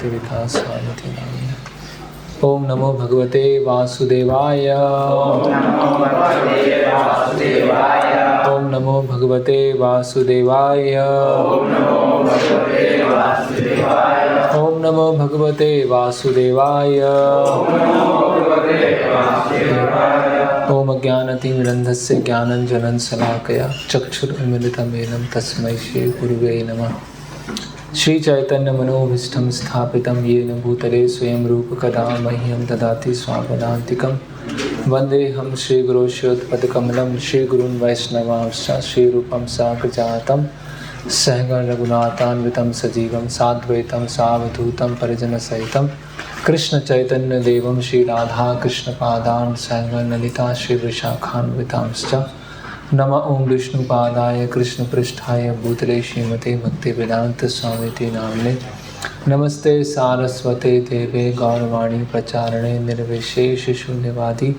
शांति विकास शांति नाम। ओम नमो भगवते वासुदेवाय। ओम नमो भगवते वासुदेवाय। ओम नमो भगवते वासुदेवाय। ओम अज्ञानतिमिरन्धस्य ज्ञानञ्जनं शलाकया चक्षुरुन्मिलितं येन तस्मै श्री गुरुवे नमः। श्री चैतन्य मनोभीष्टं स्थापितं येन भूतले स्वयं रूप कदा मह्यं ददाति स्वापदान्तिकं। वन्देऽहं श्रीगुरोश्रीयुतपदकमलं श्रीगुरून् वैष्णवांश्च श्रीरूपं साग्रजातं सहगण रघुनाथान्वितं सजीवं साद्वैतं सावधूतं परिजनसहितं कृष्ण चैतन्य देवं श्री राधा कृष्ण पादान् सहगण ललिता श्री विशाखान्वितांश्च। नमः ओं विष्णुपादाय कृष्ण पृष्ठाय भूतले श्रीमते भक्ति वेदांत स्वामिते नाम्ने। नमस्ते सारस्वते देवे गौरवाणी प्रचारणे निर्विशेष शून्यवादी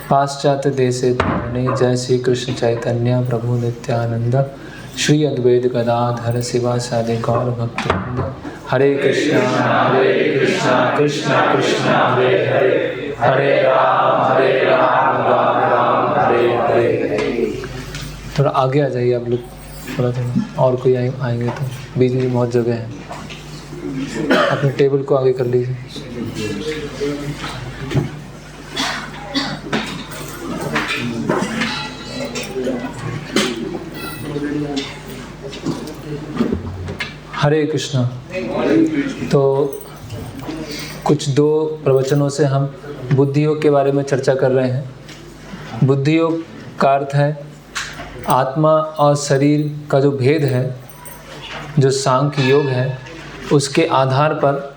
पाश्चात्य देशे धारणे। जय श्री कृष्ण चैतन्य प्रभु नित्यानंद श्री अद्वैत गदाधर शिवासादि गौर भक्तवृंद। हरे कृष्णा कृष्ण कृष्ण हरे हरे, हरे राम राम राम हरे हरे। थोड़ा आगे आ जाइए आप लोग, थोड़ा और कोई आएंगे तो बीच में बहुत जगह है। अपने टेबल को आगे कर लीजिए। हरे कृष्णा। तो कुछ दो प्रवचनों से हम बुद्धि योग के बारे में चर्चा कर रहे हैं। बुद्धि योग का अर्थ है आत्मा और शरीर का जो भेद है, जो सांख्य योग है, उसके आधार पर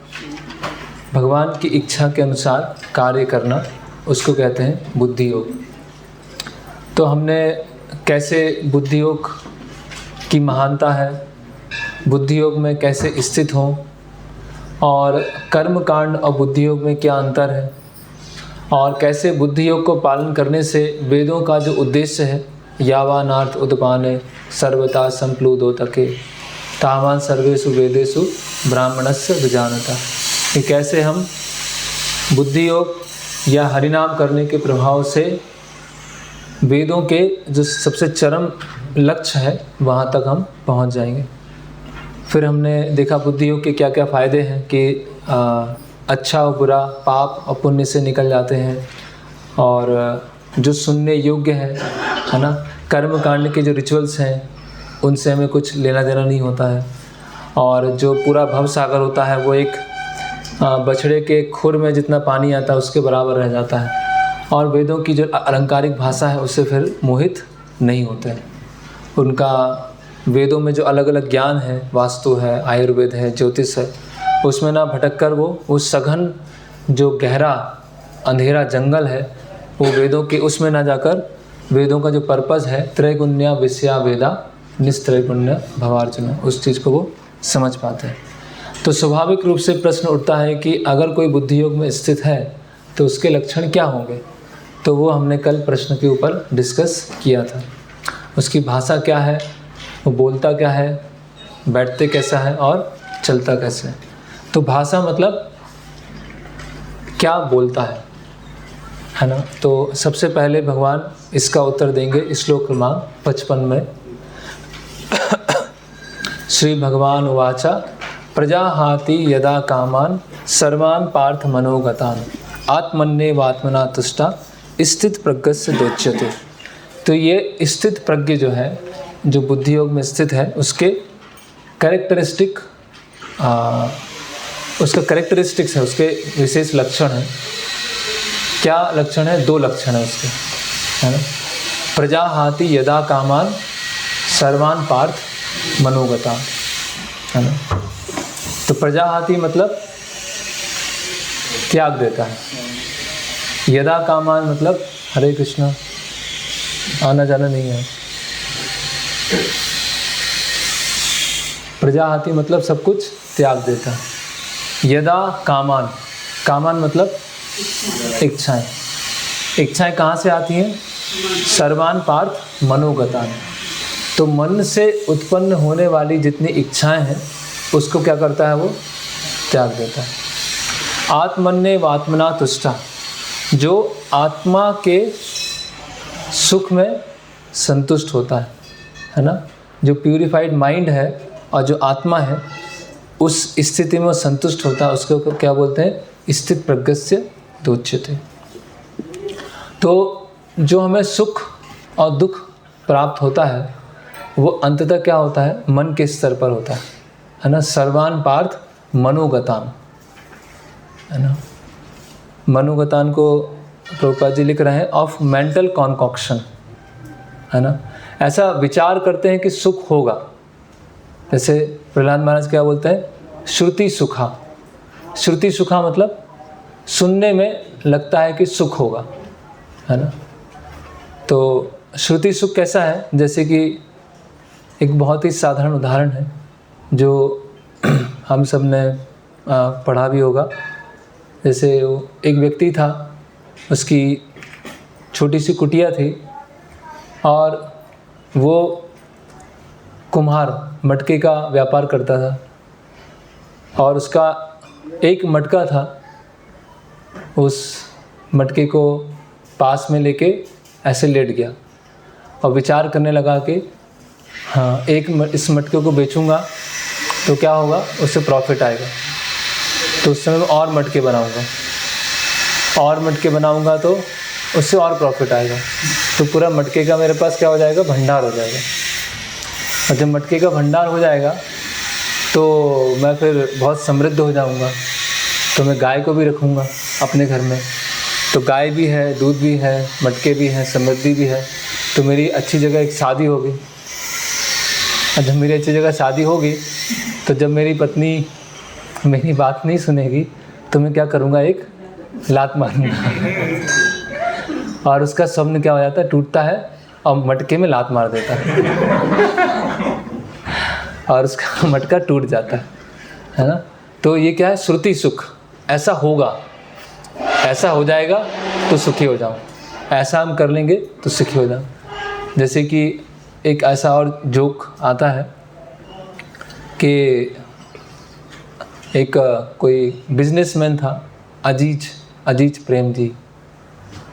भगवान की इच्छा के अनुसार कार्य करना, उसको कहते हैं बुद्धि योग। तो हमने कैसे बुद्धि योग की महानता है, बुद्धि योग में कैसे स्थित हों, और कर्म कांड और बुद्धि योग में क्या अंतर है, और कैसे बुद्धि योग को पालन करने से वेदों का जो उद्देश्य है यावानार्थ उद्पाने सर्वथा संप्लुदोतके तावान सर्वेषु वेदेषु ब्राह्मणस्य विजानता, कि कैसे हम बुद्धि योग या हरिनाम करने के प्रभाव से वेदों के जो सबसे चरम लक्ष्य है वहाँ तक हम पहुँच जाएंगे। फिर हमने देखा बुद्धि योग के क्या क्या फ़ायदे हैं कि अच्छा और बुरा, पाप और पुण्य से निकल जाते हैं, और जो सुनने योग्य है ना, कर्म कांड के जो रिचुअल्स हैं उनसे हमें कुछ लेना देना नहीं होता है, और जो पूरा भव सागर होता है वो एक बछड़े के खुर में जितना पानी आता है उसके बराबर रह जाता है, और वेदों की जो अलंकारिक भाषा है उससे फिर मोहित नहीं होते हैं। उनका वेदों में जो अलग अलग ज्ञान है, वास्तु है, आयुर्वेद है, ज्योतिष है, उसमें ना भटक कर वो उस सघन जो गहरा अंधेरा जंगल है वो वेदों के उसमें ना जाकर वेदों का जो पर्पज़ है त्रैगुण्या विषया वेदा निस्त्रैगुण्य भवार्जुन, उस चीज़ को वो समझ पाते हैं। तो स्वाभाविक रूप से प्रश्न उठता है कि अगर कोई बुद्धि योग में स्थित है तो उसके लक्षण क्या होंगे। तो वो हमने कल प्रश्न के ऊपर डिस्कस किया था। उसकी भाषा क्या है, वो बोलता क्या है, बैठते कैसा है और चलता कैसे है। तो भाषा मतलब क्या बोलता है ना। तो सबसे पहले भगवान इसका उत्तर देंगे श्लोक क्रमांक 55 में। श्री भगवान उवाच प्रजाहाति यदा कामान सर्वान् पार्थ मनोगतान् आत्मन्येवात्मना तुष्टा स्थित प्रज्ञस्य दोच्यते। तो ये स्थित प्रज्ञ जो है, जो बुद्धि योग में स्थित है, उसके कैरेक्टरिस्टिक उसका कैरेक्टरिस्टिक्स है, उसके विशेष लक्षण है। क्या लक्षण है? दो लक्षण है उसके, है ना। प्रजाहाति यदा कामान सर्वान् पार्थ मनोगता, है ना। तो प्रजाहाति मतलब त्याग देता है, यदा कामान मतलब हरे कृष्णा, आना जाना नहीं है। प्रजाहाति मतलब सब कुछ त्याग देता है। यदा कामान, कामान मतलब इच्छाएं। इच्छाएं कहाँ से आती हैं? सर्वान् पार्थ मनोगतान्। तो मन से उत्पन्न होने वाली जितनी इच्छाएं हैं उसको क्या करता है वो? त्याग देता है। आत्मन्ये आत्मना तुष्टा, जो आत्मा के सुख में संतुष्ट होता है ना, जो प्यूरिफाइड माइंड है और जो आत्मा है उस स्थिति में संतुष्ट होता है, उसको क्या बोलते हैं? स्थित प्रज्ञस्य दोच्यते। तो जो हमें सुख और दुख प्राप्त होता है वो अंततः क्या होता है? मन के स्तर पर होता है ना। सर्वान पार्थ मनोगतान, है ना। मनोगतान को प्रभुपाद जी लिख रहे हैं ऑफ मेंटल कॉन्कॉक्शन, है ना। ऐसा विचार करते हैं कि सुख होगा। जैसे प्रहलाद महाराज क्या बोलते हैं? श्रुति सुखा। श्रुति सुखा मतलब सुनने में लगता है कि सुख होगा, है ना। तो श्रुति सुख कैसा है? जैसे कि एक बहुत ही साधारण उदाहरण है जो हम सब ने पढ़ा भी होगा। जैसे एक व्यक्ति था, उसकी छोटी सी कुटिया थी और वो कुम्हार मटके का व्यापार करता था और उसका एक मटका था। उस मटके को पास में लेके ऐसे लेट गया और विचार करने लगा कि हाँ, इस मटके को बेचूंगा तो क्या होगा? उससे प्रॉफिट आएगा, तो उस समय मैं और मटके बनाऊंगा तो उससे और प्रॉफिट आएगा, तो पूरा मटके का मेरे पास क्या हो जाएगा? भंडार हो जाएगा। और जब मटके का भंडार हो जाएगा तो मैं फिर बहुत समृद्ध हो जाऊंगा, तो मैं गाय को भी रखूंगा अपने घर में, तो गाय भी है, दूध भी है, मटके भी हैं, समृद्धि भी है, तो मेरी अच्छी जगह एक शादी होगी। और जब मेरी अच्छी जगह शादी होगी तो जब मेरी पत्नी मेरी बात नहीं सुनेगी तो मैं क्या करूँगा? एक लात मारूंगा और उसका स्वप्न क्या हो जाता है? टूटता है और मटके में लात मार देता है और उसका मटका टूट जाता है ना। तो ये क्या है? श्रुति सुख। ऐसा होगा, ऐसा हो जाएगा तो सुखी हो जाऊँ, ऐसा हम कर लेंगे तो सुखी हो जाऊँ। जैसे कि एक ऐसा और जोक आता है कि एक कोई बिजनेसमैन था, अजीज प्रेम जी,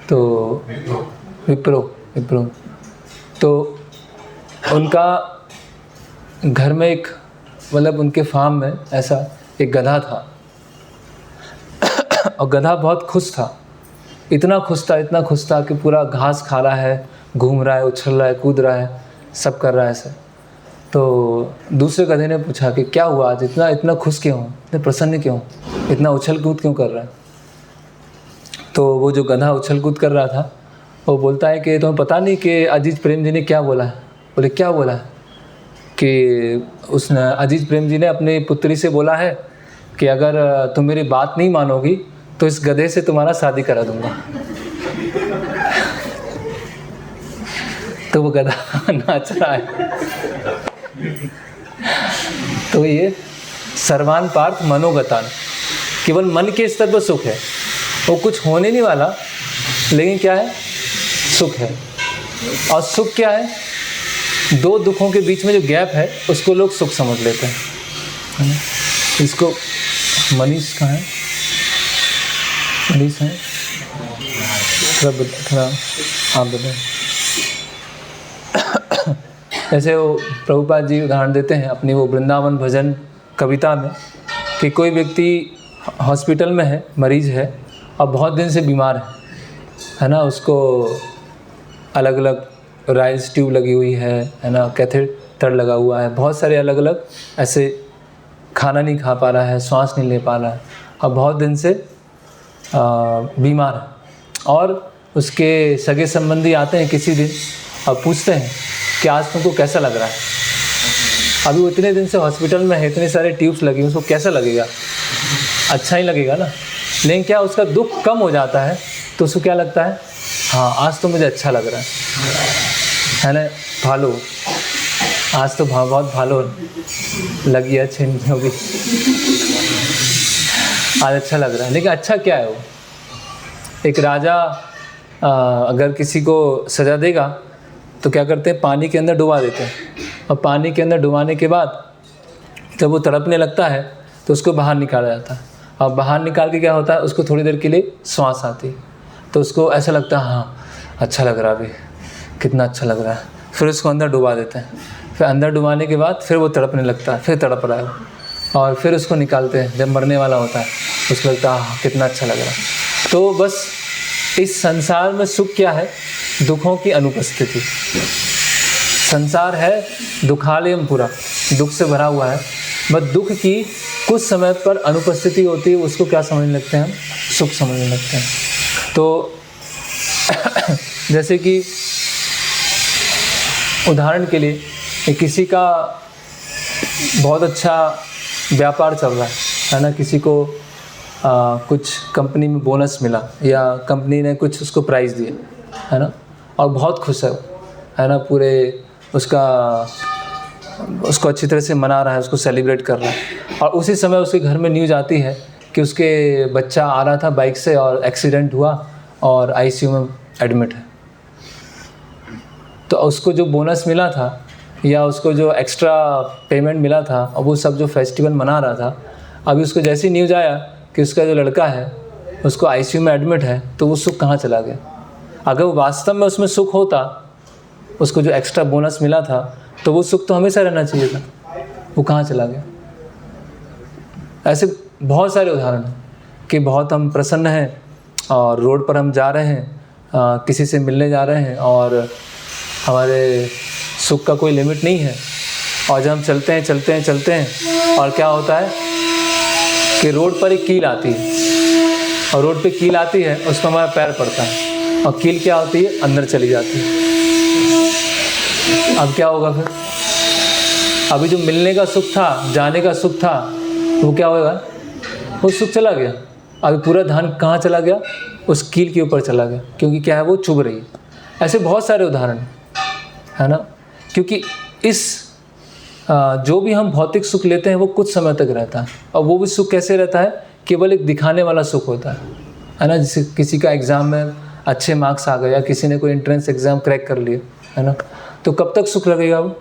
तो विप्रो तो उनका घर में एक मतलब उनके फार्म में ऐसा एक गधा था और गधा बहुत खुश था, इतना खुश था कि पूरा घास खा रहा है, घूम रहा है, उछल रहा है, कूद रहा है, सब कर रहा है ऐसा। तो दूसरे गधे ने पूछा कि क्या हुआ आज, इतना खुश क्यों, इतने प्रसन्न क्यों, इतना उछल कूद क्यों कर रहा है? तो वो जो गधा उछल कूद कर रहा था वो बोलता है कि तुम्हें पता नहीं कि अजीज प्रेम जी ने क्या बोला है? बोले क्या बोला है? कि उसने अजीज प्रेम जी ने अपनी पुत्री से बोला है कि अगर तुम मेरी बात नहीं मानोगी तो इस गधे से तुम्हारा शादी करा दूंगा। तो वो गधा नाच रहा है। तो ये सर्वान पार्थ मनोगतान, केवल मन के स्तर पर सुख है, वो कुछ होने नहीं वाला, लेकिन क्या है? सुख है। और सुख क्या है? दो दुखों के बीच में जो गैप है उसको लोग सुख समझ लेते हैं। इसको मनीष कहाँ है? मनीष है? थोड़ा आप बताएं। जैसे वो प्रभुपाद जी उदाहरण देते हैं अपनी वो वृंदावन भजन कविता में कि कोई व्यक्ति हॉस्पिटल में है, मरीज है और बहुत दिन से बीमार है ना। उसको अलग अलग राइल्स ट्यूब लगी हुई है ना, कैथेटर लगा हुआ है, बहुत सारे अलग अलग ऐसे, खाना नहीं खा पा रहा है, श्वास नहीं ले पा रहा है और बहुत दिन से बीमार है। और उसके सगे संबंधी आते हैं किसी दिन और पूछते हैं कि आज तुमको कैसा लग रहा है? अभी वो इतने दिन से हॉस्पिटल में है, इतने सारे ट्यूब्स लगे, उसको कैसा लगेगा? अच्छा ही लगेगा ना। लेकिन क्या उसका दुख कम हो जाता है तो उसको क्या लगता है? हाँ, आज तो मुझे अच्छा लग रहा है ना, भालो, आज तो बहुत भालो लगी, अच्छी नहीं होगी, आज अच्छा लग रहा है। लेकिन अच्छा क्या है? वो एक राजा अगर किसी को सजा देगा तो क्या करते हैं? पानी के अंदर डुबा देते हैं और पानी के अंदर डुबाने के बाद जब वो तड़पने लगता है तो उसको बाहर निकाला जाता है। और बाहर निकाल के क्या होता है, उसको थोड़ी देर के लिए श्वास आती है, तो उसको ऐसा लगता है हाँ अच्छा लग रहा है, अभी कितना अच्छा लग रहा है। फिर उसको अंदर डुबा देते हैं, फिर अंदर डुबाने के बाद फिर वो तड़पने लगता है, फिर तड़प रहा है, और फिर उसको निकालते हैं। जब मरने वाला होता है उसको लगता है हाँ कितना अच्छा लग रहा है। तो बस इस संसार में सुख क्या है, दुखों की अनुपस्थिति। संसार है दुखालयम, पूरा दुख से भरा हुआ है, बस दुख की कुछ समय पर अनुपस्थिति होती है, उसको क्या समझने लगते हैं हम, सुख समझने लगते हैं। तो जैसे कि उदाहरण के लिए किसी का बहुत अच्छा व्यापार चल रहा है ना, किसी को कुछ कंपनी में बोनस मिला या कंपनी ने कुछ उसको प्राइज़ दिया है ना, और बहुत खुश है ना, पूरे उसको अच्छी तरह से मना रहा है, उसको सेलिब्रेट कर रहा है। और उसी समय उसके घर में न्यूज़ आती है कि उसके बच्चा आ रहा था बाइक से और एक्सीडेंट हुआ और आईसीयू में एडमिट है। तो उसको जो बोनस मिला था या उसको जो एक्स्ट्रा पेमेंट मिला था और वो सब जो फेस्टिवल मना रहा था, अभी उसको जैसे ही न्यूज़ आया कि उसका जो लड़का है उसको आईसीयू में एडमिट है, तो वो सुख कहाँ चला गया। अगर वो वास्तव में उसमें सुख होता, उसको जो एक्स्ट्रा बोनस मिला था, तो वो सुख तो हमेशा रहना चाहिए था, वो कहाँ चला गया। ऐसे बहुत सारे उदाहरण हैं कि बहुत हम प्रसन्न हैं और रोड पर हम जा रहे हैं, किसी से मिलने जा रहे हैं और हमारे सुख का कोई लिमिट नहीं है, और जब हम चलते हैं और क्या होता है कि रोड पर एक कील आती है, और रोड पे कील आती है, उस पर हमारा पैर पड़ता है, और कील क्या होती है, अंदर चली जाती है। अब क्या होगा फिर, अभी जो मिलने का सुख था, जाने का सुख था, वो क्या होगा, वो सुख चला गया। अभी पूरा ध्यान कहाँ चला गया, उस कील के ऊपर चला गया, क्योंकि क्या है, वो चुभ रही है। ऐसे बहुत सारे उदाहरण है ना, क्योंकि इस जो भी हम भौतिक सुख लेते हैं वो कुछ समय तक रहता है, और वो भी सुख कैसे रहता है, केवल एक दिखाने वाला सुख होता है ना। जैसे किसी का एग्ज़ाम में अच्छे मार्क्स आ गए या किसी ने कोई एंट्रेंस एग्ज़ाम क्रैक कर लिया है ना, तो कब तक सुख लगेगा, वो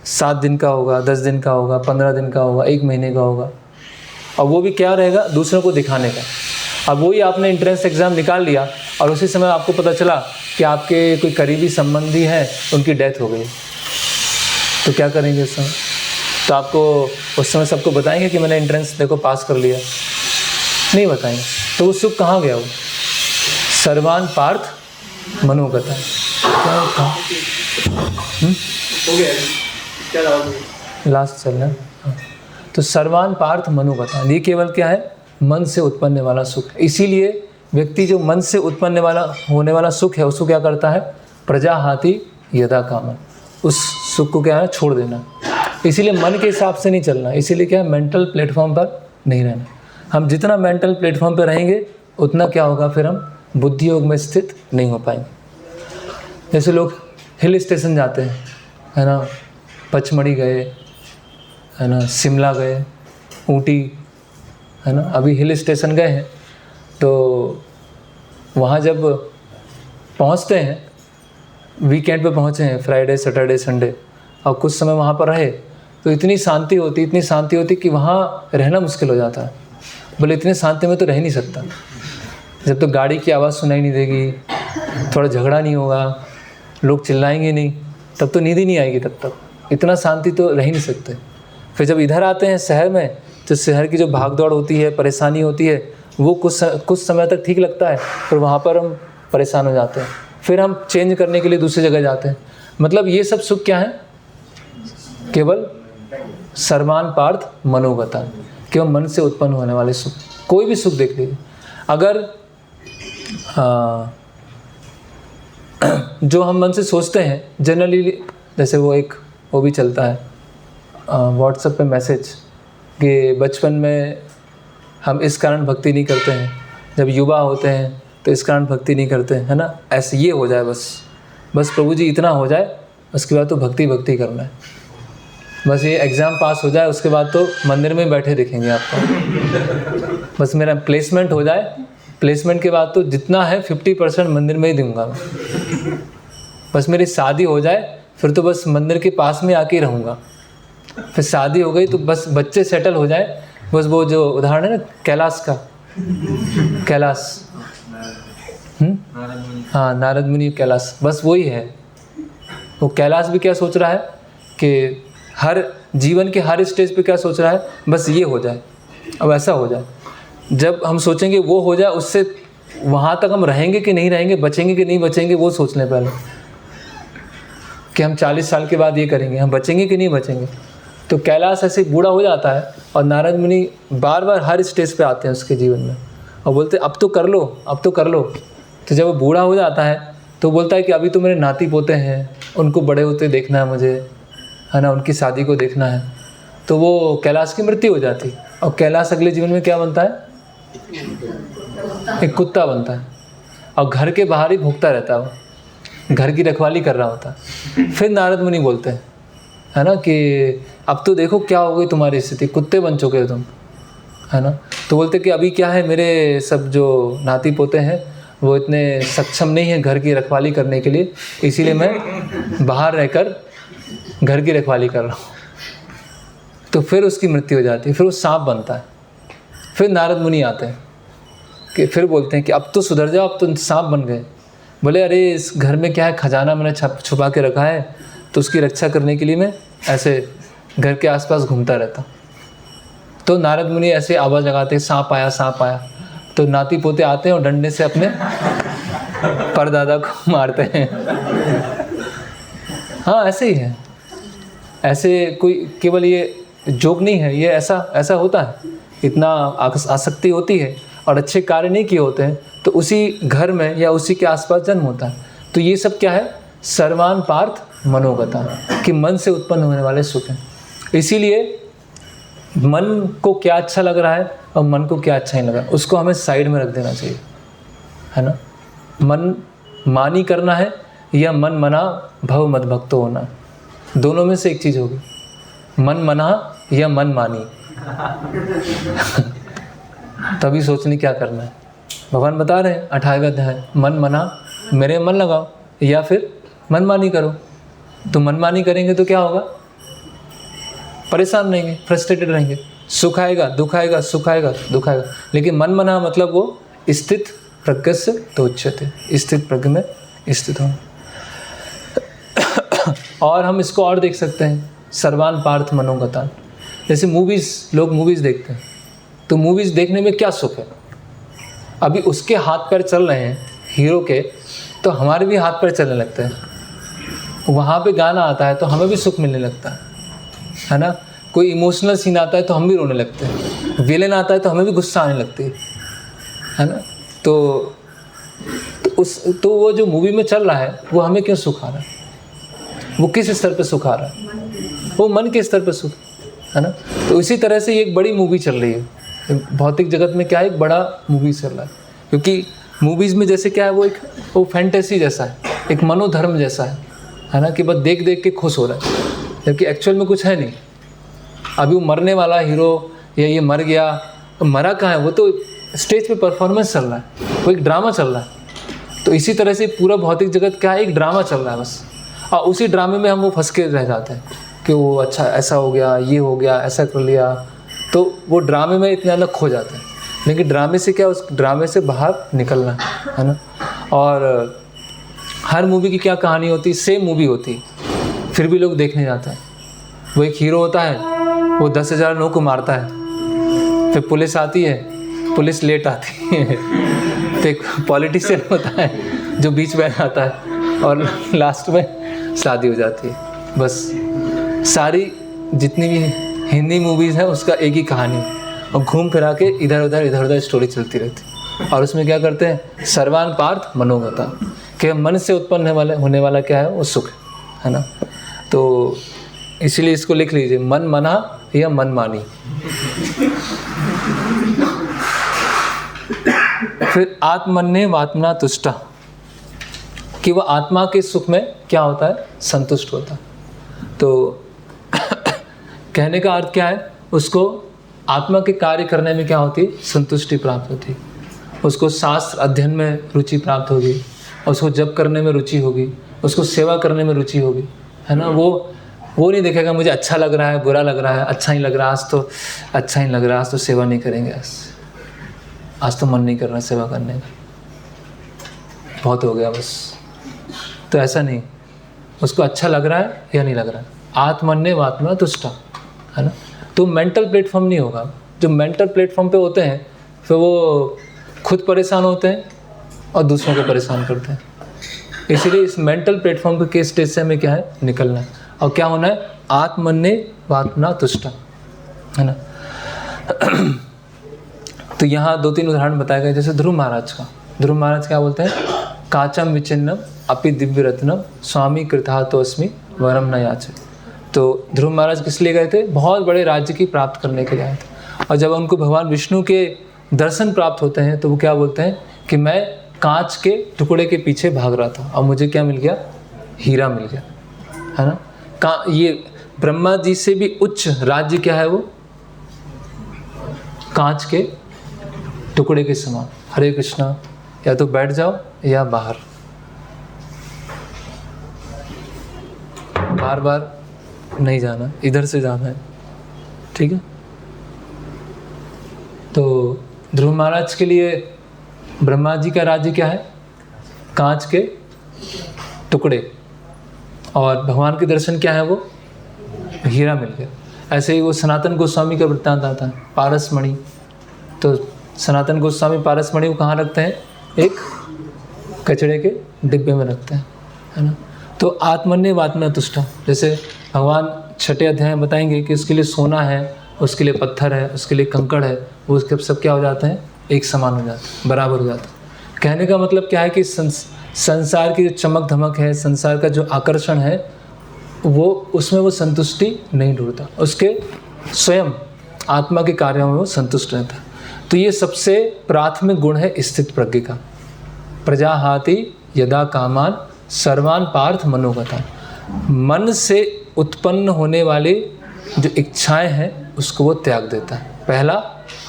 7 दिन का होगा, 10 दिन का होगा, 15 दिन का होगा, 1 महीने का होगा, और वो भी क्या रहेगा, दूसरों को दिखाने का। अब वही आपने एंट्रेंस एग्ज़ाम निकाल लिया और उसी समय आपको पता चला कि आपके कोई करीबी संबंधी हैं, उनकी डेथ हो गई, तो क्या करेंगे उस समय। तो आपको उस समय सबको बताएंगे कि मैंने एंट्रेंस देखो पास कर लिया, नहीं बताएंगे। तो वो सुख कहाँ गया, वो सर्वान पार्थ मनोगता। क्या था, लास्ट चल रहा है। तो सर्वान पार्थ मनोगता, ये केवल क्या है, मन से उत्पन्न वाला सुख। इसीलिए व्यक्ति जो मन से उत्पन्न वाला होने वाला सुख है, उसको क्या करता है, प्रजाहाति यदा कामं, उस सुख को क्या है, छोड़ देना। इसीलिए मन के हिसाब से नहीं चलना, इसीलिए क्या है, मेंटल प्लेटफॉर्म पर नहीं रहना। हम जितना मेंटल प्लेटफॉर्म पर रहेंगे उतना क्या होगा, फिर हम बुद्धि योग में स्थित नहीं हो पाएंगे। जैसे लोग हिल स्टेशन जाते हैं है ना, पचमढ़ी गए है ना, शिमला गए, ऊटी है ना, अभी हिल स्टेशन गए हैं, तो वहाँ जब पहुँचते हैं, वीकेंड पे पहुँचे हैं, फ्राइडे सैटरडे संडे, और कुछ समय वहाँ पर रहे, तो इतनी शांति होती कि वहाँ रहना मुश्किल हो जाता है। बोले इतने शांति में तो रह नहीं सकता, जब तो गाड़ी की आवाज़ सुनाई नहीं देगी, थोड़ा झगड़ा नहीं होगा, लोग चिल्लाएंगे नहीं, तब तो नींद ही नहीं आएगी, तब तक इतना शांति तो रह ही नहीं सकते। फिर जब इधर आते हैं शहर में, तो शहर की जो भाग दौड़ होती है, परेशानी होती है, वो कुछ समय तक ठीक लगता है, फिर वहाँ पर हम परेशान हो जाते हैं, फिर हम चेंज करने के लिए दूसरी जगह जाते हैं। मतलब ये सब सुख क्या है, केवल सर्वान पार्थ मनोगता, केवल मन से उत्पन्न होने वाले सुख। कोई भी सुख देख लीजिए, अगर जो हम मन से सोचते हैं जनरली, जैसे वो भी चलता है व्हाट्सएप पे मैसेज कि बचपन में हम इस कारण भक्ति नहीं करते हैं, जब युवा होते हैं तो इस कारण भक्ति नहीं करते हैं, है ना। ऐसे ये हो जाए, बस प्रभु जी इतना हो जाए, उसके बाद तो भक्ति करना है। बस ये एग्ज़ाम पास हो जाए, उसके बाद तो मंदिर में बैठे दिखेंगे आपको। बस मेरा प्लेसमेंट हो जाए, प्लेसमेंट के बाद तो जितना है 50% मंदिर में ही दूंगा मैं। बस मेरी शादी हो जाए, फिर तो बस मंदिर के पास में आके ही रहूँगा। फिर शादी हो गई तो बस बच्चे सेटल हो जाए, बस वो जो उदाहरण है ना कैलाश का, कैलाश, हाँ नारद मुनि कैलाश, बस वही है। वो कैलाश भी क्या सोच रहा है कि हर जीवन के हर स्टेज पे क्या सोच रहा है, बस ये हो जाए, अब ऐसा हो जाए। जब हम सोचेंगे वो हो जाए, उससे वहाँ तक हम रहेंगे कि नहीं रहेंगे, बचेंगे कि नहीं बचेंगे, वो सोच लें पहले कि हम 40 साल के बाद ये करेंगे, हम बचेंगे कि नहीं बचेंगे। तो कैलाश ऐसे बूढ़ा हो जाता है और नारद मुनि बार बार हर स्टेज पे आते हैं उसके जीवन में और बोलते अब तो कर लो, अब तो कर लो। तो जब वो बूढ़ा हो जाता है तो बोलता है कि अभी तो मेरे नाती पोते हैं, उनको बड़े होते देखना है मुझे, है ना, उनकी शादी को देखना है। तो वो कैलाश की मृत्यु हो जाती और कैलाश अगले जीवन में क्या बनता है, एक कुत्ता बनता है और घर के बाहर ही भूखता रहता है, वो घर की रखवाली कर रहा होता है। फिर नारद मुनि बोलते हैं, है ना, कि अब तो देखो क्या हो गई तुम्हारी स्थिति, कुत्ते बन चुके हो तुम, है ना। तो बोलते कि अभी क्या है, मेरे सब जो नाती पोते हैं वो इतने सक्षम नहीं है घर की रखवाली करने के लिए, इसीलिए मैं बाहर रहकर घर की रखवाली कर रहा हूँ। तो फिर उसकी मृत्यु हो जाती है, फिर वो सांप बनता है। फिर नारद मुनि आते हैं कि फिर बोलते हैं कि अब तो सुधर जाओ, अब तो सांप बन गए। बोले अरे इस घर में क्या है, खजाना मैंने छुपा के रखा है, तो उसकी रक्षा करने के लिए मैं ऐसे घर के आसपास घूमता रहता। तो नारद मुनि ऐसे आवाज़ लगाते, सांप आया, सांप आया। तो नाती पोते आते हैं और डंडे से अपने परदादा को मारते हैं। हाँ ऐसे ही है, ऐसे कोई केवल ये जोक नहीं है, ये ऐसा होता है। इतना आसक्ति होती है और अच्छे कार्य नहीं किए होते हैं तो उसी घर में या उसी के आसपास जन्म होता है। तो ये सब क्या है, सर्वान पार्थ मनोगता, कि मन से उत्पन्न होने वाले सुख हैं। इसीलिए मन को क्या अच्छा लग रहा है और मन को क्या अच्छा नहीं लग रहा है, उसको हमें साइड में रख देना चाहिए, है ना। मन मानी करना है या मन मना भव मद भक्तो होना, दोनों में से एक चीज़ होगी, मन मना या मन मानी। तभी सोचने क्या करना है। भगवान बता रहे हैं 28वें अध्याय, मन मना मेरे मन लगाओ या फिर मनमानी करो। तो मनमानी करेंगे तो क्या होगा, परेशान रहेंगे, फ्रस्ट्रेटेड रहेंगे, सुख आएगा दुख आएगा, सुख आएगा दुख आएगा। लेकिन मन मना मतलब वो स्थित प्रज्ञ से तो उच्चते, स्थित प्रज्ञ में स्थित हो। और हम इसको और देख सकते हैं, सर्वान पार्थ मनोगतान। जैसे लोग मूवीज़ देखते हैं, तो मूवीज़ देखने में क्या सुख है। अभी उसके हाथ पैर चल रहे हैं हीरो के, तो हमारे भी हाथ पैर चलने लगते हैं। वहाँ पे गाना आता है तो हमें भी सुख मिलने लगता है ना। कोई इमोशनल सीन आता है तो हम भी रोने लगते हैं, विलेन आता है तो हमें भी गुस्सा आने लगती है ना। तो वो जो मूवी में चल रहा है वो हमें क्यों सुख आ रहा है, वो किस स्तर पे सुख आ रहा है, वो मन के स्तर पे सुख, है ना। तो इसी तरह से ये एक बड़ी मूवी चल रही है भौतिक जगत में, क्या है, एक बड़ा मूवी चल रहा है। क्योंकि मूवीज़ में जैसे क्या है, वो फैंटेसी जैसा है, एक मनोधर्म जैसा है ना, कि बस देख देख के खुश हो रहा है, जबकि एक्चुअल में कुछ है नहीं। अभी वो मरने वाला हीरो या ये मर गया, मरा कहाँ है, वो तो स्टेज पे परफॉर्मेंस चल रहा है, वो एक ड्रामा चल रहा है। तो इसी तरह से पूरा भौतिक जगत क्या है, एक ड्रामा चल रहा है बस। और उसी ड्रामे में हम वो फंस के रह जाते हैं कि वो अच्छा ऐसा हो गया, ये हो गया, ऐसा कर लिया, तो वो ड्रामे में इतने अलग खो जाते हैं। लेकिन ड्रामे से क्या, उस ड्रामे से बाहर निकलना है ना। और हर मूवी की क्या कहानी होती है, सेम मूवी होती है, फिर भी लोग देखने जाते हैं। वो एक हीरो होता है, वो 10,000 लोगों को मारता है, फिर पुलिस आती है, पुलिस लेट आती है, तो एक पॉलिटिशियन होता है जो बीच में आता है और लास्ट में शादी हो जाती है। बस सारी जितनी भी हिंदी मूवीज़ हैं उसका एक ही कहानी, और घूम फिरा के इधर उधर स्टोरी चलती रहती। और उसमें क्या करते हैं, सर्वान पार्थ मनोगता, कि मन से उत्पन्न होने वाला क्या है, वो सुख है ना। तो इसीलिए इसको लिख लीजिए, मन मना या मन मानी। फिर आत्मन्ने वात्मना तुष्टा, कि वह आत्मा के सुख में क्या होता है, संतुष्ट होता है। तो कहने का अर्थ क्या है, उसको आत्मा के कार्य करने में क्या होती है, संतुष्टि प्राप्त होती है। उसको शास्त्र अध्ययन में रुचि प्राप्त होगी, उसको जप करने में रुचि होगी, उसको सेवा करने में रुचि होगी, है ना। वो वो नहीं देखेगा मुझे अच्छा लग रहा है, बुरा लग रहा है, अच्छा ही लग रहा है, आज तो अच्छा ही लग रहा है, आज तो सेवा नहीं करेंगे, आज तो मन नहीं कर रहा सेवा करने का, बहुत हो गया बस। तो ऐसा नहीं, उसको अच्छा लग रहा है या नहीं लग रहा है, आत्मन्य आत्मा तुष्टा, है ना। तो मेंटल प्लेटफॉर्म नहीं होगा। जो मेंटल प्लेटफॉर्म पे होते हैं फिर वो खुद परेशान होते हैं और दूसरों को परेशान करते हैं। इसीलिए इस मेंटल प्लेटफॉर्म के स्टेज से हमें क्या है, निकलना है। और क्या होना है, आत्मन्य आत्मा तुष्टा, है ना। तो यहाँ 2-3 उदाहरण बताए गए, जैसे ध्रुव महाराज का। ध्रुव महाराज क्या बोलते हैं, काचम विचिन्नम अपि दिव्य रत्नम स्वामी कृतार्थोस्मि वरम न याचे। तो ध्रुव महाराज किस लिए गए थे, बहुत बड़े राज्य की प्राप्त करने के लिए आए थे। और जब उनको भगवान विष्णु के दर्शन प्राप्त होते हैं तो वो क्या बोलते हैं कि मैं कांच के टुकड़े के पीछे भाग रहा था और मुझे क्या मिल गया, हीरा मिल गया, है ना। ये ब्रह्मा जी से भी उच्च राज्य क्या है, वो कांच के टुकड़े के समान। हरे कृष्णा, या तो बैठ जाओ या बाहर, बार बार नहीं जाना, इधर से जाना है, ठीक है। तो ध्रुव महाराज के लिए ब्रह्मा जी का राज्य क्या है, कांच के टुकड़े, और भगवान के दर्शन क्या है, वो हीरा मिल गया। ऐसे ही वो सनातन गोस्वामी का वृत्तांत आता है, पारसमणि। तो सनातन गोस्वामी पारसमणि को कहाँ रखते हैं, एक कचड़े के डिब्बे में रखते हैं, है ना। तो आत्मन्य आत्मा तुष्टा, जैसे भगवान 6 अध्याय में बताएंगे कि उसके लिए सोना है, उसके लिए पत्थर है, उसके लिए कंकड़ है, वो उसके सब क्या हो जाते हैं, एक समान हो जाते हैं, बराबर हो जाते हैं। कहने का मतलब क्या है कि संसार की जो चमक धमक है, संसार का जो आकर्षण है, वो उसमें वो संतुष्टि नहीं ढूंढता, उसके स्वयं आत्मा के कार्यों में वो संतुष्ट रहता है। तो ये सबसे प्राथमिक गुण है स्थित प्रज्ञ का। प्रजाहाति यदा कामान सर्वान पार्थ मनोगता। मन से उत्पन्न होने वाली जो इच्छाएं हैं उसको वो त्याग देता है, पहला,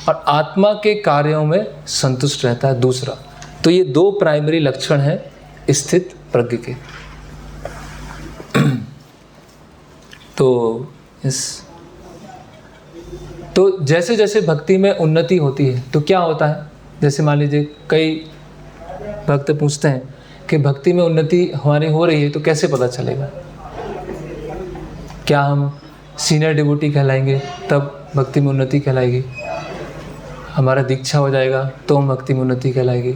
और आत्मा के कार्यों में संतुष्ट रहता है, दूसरा। तो ये 2 प्राइमरी लक्षण हैं स्थित प्रज्ञ के। तो जैसे जैसे भक्ति में उन्नति होती है तो क्या होता है, जैसे मान लीजिए कई भक्त पूछते हैं कि भक्ति में उन्नति हमारी हो रही है तो कैसे पता चलेगा, क्या हम सीनियर डिवोटी कहलाएंगे तब भक्ति में उन्नति कहलाएगी, हमारा दीक्षा हो जाएगा तो हम भक्ति में उन्नति कहलाएगी।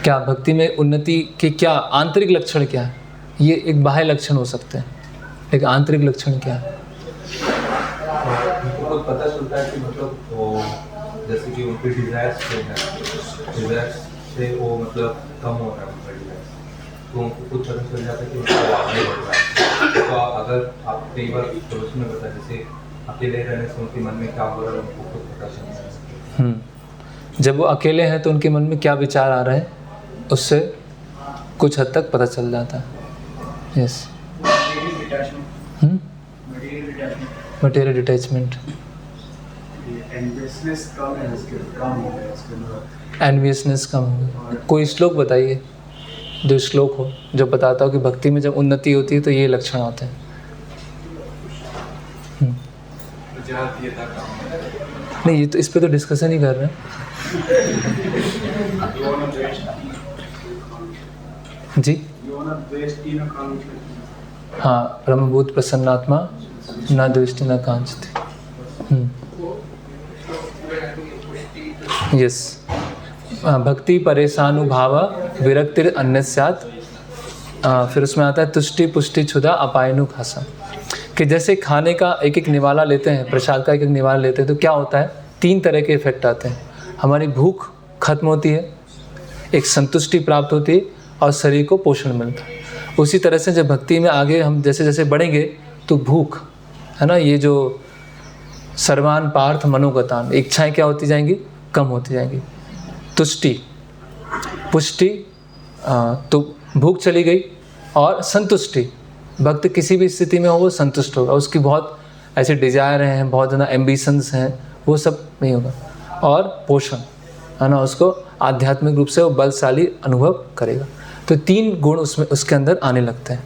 क्या भक्ति में उन्नति के क्या आंतरिक लक्षण क्या है, ये एक बाह्य लक्षण हो सकते हैं, एक आंतरिक लक्षण क्या है। उनको पता चलता है कि मतलब वो जैसे कि उनके डिजायर्स से वो मतलब कम हो रहा है उनका डिजायर्स, तो उनको खुद पता चल जाता है कि उनको आगे बढ़ रहा है। तो अगर आप कई बार पड़ोस में बता, जैसे अकेले रहने से उनके मन में क्या हो रहा है उनको खुद पता चल जाता है। जब वो अकेले हैं तो उनके मन में क्या विचार आ रहे हैं उससे कुछ हद तक पता चल जाता है। यस, मटेरियल डिटैचमेंट, एनवियसनेस कम हो गया। कोई श्लोक बताइए जो श्लोक हो जो बताता हो कि भक्ति में जब उन्नति होती है तो ये लक्षण आते हैं। नहीं, ये तो इस पे तो डिस्कशन ही कर रहे हैं जी। हाँ, ब्रह्मभूत प्रसन्नात्मा न द्वेष्टि न कांचति। यस, भक्ति परेशानुभाव विरक्तिर अन्य स्यात्। फिर उसमें आता है तुष्टि पुष्टि क्षुधा अपायनु खासा, कि जैसे खाने का एक एक निवाला लेते हैं, प्रसाद का एक एक निवाला लेते हैं तो क्या होता है, 3 तरह के इफेक्ट आते हैं। हमारी भूख खत्म होती है, एक संतुष्टि प्राप्त होती है और शरीर को पोषण मिलता है। उसी तरह से जब भक्ति में आगे हम जैसे जैसे बढ़ेंगे तो भूख है ना, ये जो सर्वान पार्थ मनोगतान, इच्छाएं क्या होती जाएंगी, कम होती जाएंगी। तुष्टि पुष्टि, तो भूख चली गई, और संतुष्टि, भक्त किसी भी स्थिति में हो वो संतुष्ट होगा, उसकी बहुत ऐसे डिजायर हैं, बहुत ज़्यादा एम्बिशंस हैं, वो सब नहीं होगा। और पोषण है ना, उसको आध्यात्मिक रूप से वो बलशाली अनुभव करेगा। तो 3 गुण उसमें उसके अंदर आने लगते हैं।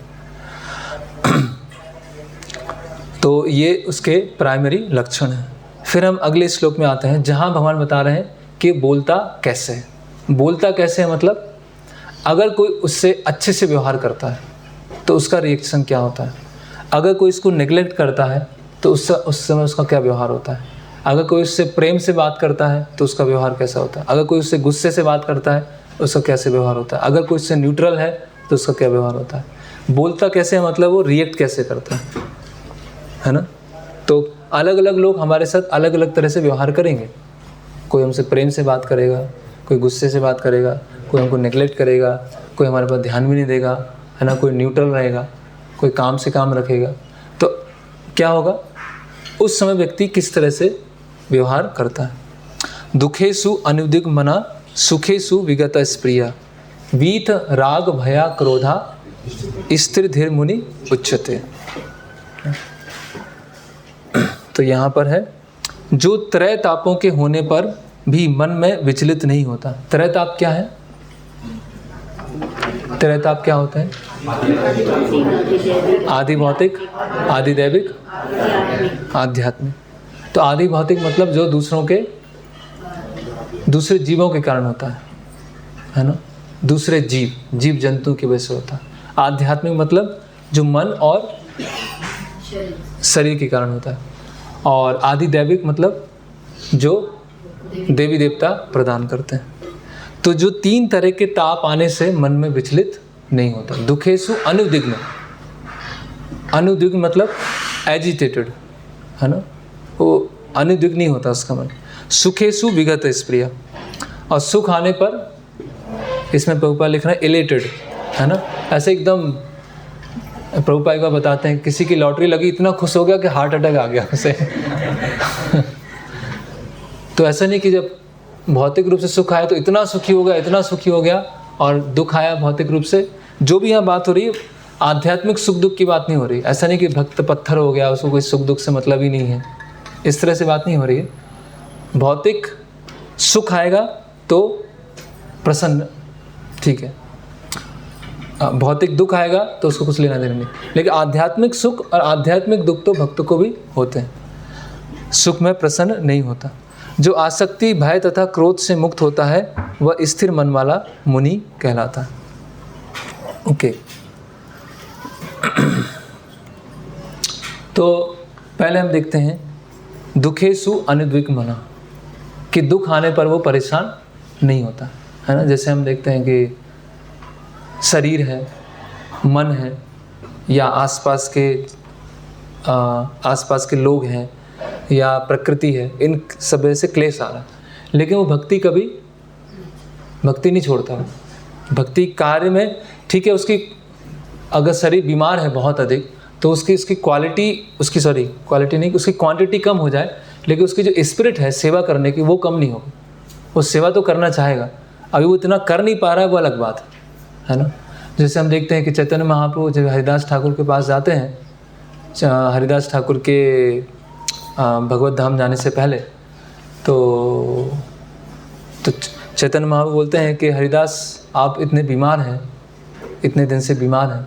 तो ये उसके प्राइमरी लक्षण हैं। फिर हम अगले श्लोक में आते हैं जहाँ भगवान बता रहे हैं कि बोलता कैसे है। बोलता कैसे है मतलब अगर कोई उससे अच्छे से व्यवहार करता है तो उसका रिएक्शन क्या होता है, अगर कोई इसको नेग्लेक्ट करता है तो उस समय उसका क्या व्यवहार होता है, अगर कोई उससे प्रेम से बात करता है तो उसका व्यवहार कैसा होता है, अगर कोई उससे गुस्से से बात करता है उसका कैसे व्यवहार होता है, अगर कोई उससे न्यूट्रल है तो उसका क्या व्यवहार होता है। बोलता कैसे है मतलब वो रिएक्ट कैसे करता है ना। तो अलग अलग लोग हमारे साथ अलग अलग तरह से व्यवहार करेंगे। कोई हमसे प्रेम से बात करेगा, कोई गुस्से से बात करेगा, कोई हमको नेग्लेक्ट करेगा, कोई हमारे पास ध्यान भी नहीं देगा, है ना, कोई न्यूट्रल रहेगा, कोई काम से काम रखेगा। तो क्या होगा उस समय व्यक्ति किस तरह से व्यवहार करता है। दुखेषु अनुद्विग्मना सुखेषु विगत स्प्रिया वीत राग भया क्रोधा स्थिर धीर मुनि उच्यते। तो यहाँ पर है जो त्रय तापों के होने पर भी मन में विचलित नहीं होता। त्रय ताप क्या है? त्रय ताप क्या होता है? आदि भौतिक, आदि दैविक, आध्यात्मिक। तो आदि भौतिक मतलब जो दूसरे जीवों के कारण होता है ना, दूसरे जीव जंतु की वजह से होता है। आध्यात्मिक मतलब जो मन और शरीर के कारण होता है। और आदि दैविक मतलब जो देवी देवता प्रदान करते हैं। तो जो तीन तरह के ताप आने से मन में विचलित नहीं होता। दुखेषु अनुद्विग्न, अनुद्विग्न मतलब एजिटेटेड, है ना, वो अनुद्विग्न नहीं होता उसका मन। सुखेषु विगत स्प्रिया, और सुख आने पर इसमें प्रभुपाद लिख रहे हैं इलेटेड, है ना, ऐसे एकदम। प्रभुपाद एक बार बताते हैं किसी की लॉटरी लगी, इतना खुश हो गया कि हार्ट अटैक आ गया उसे। तो ऐसा नहीं कि जब भौतिक रूप से सुख आया तो इतना सुखी हो गया, और दुख आया भौतिक रूप से। जो भी यहाँ बात हो रही है आध्यात्मिक सुख दुख की बात नहीं हो रही। ऐसा नहीं कि भक्त पत्थर हो गया, उसको कोई सुख दुख से मतलब ही नहीं है, इस तरह से बात नहीं हो रही है। भौतिक सुख आएगा तो प्रसन्न, ठीक है, भौतिक दुख आएगा तो उसको कुछ लेना देना नहीं। लेकिन आध्यात्मिक सुख और आध्यात्मिक दुख तो भक्तों को भी होते हैं। सुख में प्रसन्न नहीं होता। जो आसक्ति, भय तथा क्रोध से मुक्त होता है वह स्थिर मन वाला मुनि कहलाता है। ओके। तो पहले हम देखते हैं दुखेषु अनुद्विग्मना, कि दुख आने पर वो परेशान नहीं होता, है ना। जैसे हम देखते हैं कि शरीर है, मन है, या आसपास के लोग हैं, या प्रकृति है, इन सब से क्लेश आ रहा है, लेकिन वो भक्ति नहीं छोड़ता। भक्ति कार्य में ठीक है, उसकी अगर शरीर बीमार है बहुत अधिक तो उसकी क्वांटिटी कम हो जाए, लेकिन उसकी जो स्पिरिट है सेवा करने की वो कम नहीं होगी। वो सेवा तो करना चाहेगा, अभी वो इतना कर नहीं पा रहा है, वो अलग बात है ना। जैसे हम देखते हैं कि चैतन्य महाप्रभु जब हरिदास ठाकुर के पास जाते हैं, हरिदास ठाकुर के भगवत धाम जाने से पहले, तो चैतन्य महाप्रभु बोलते हैं कि हरिदास आप इतने बीमार हैं, इतने दिन से बीमार हैं।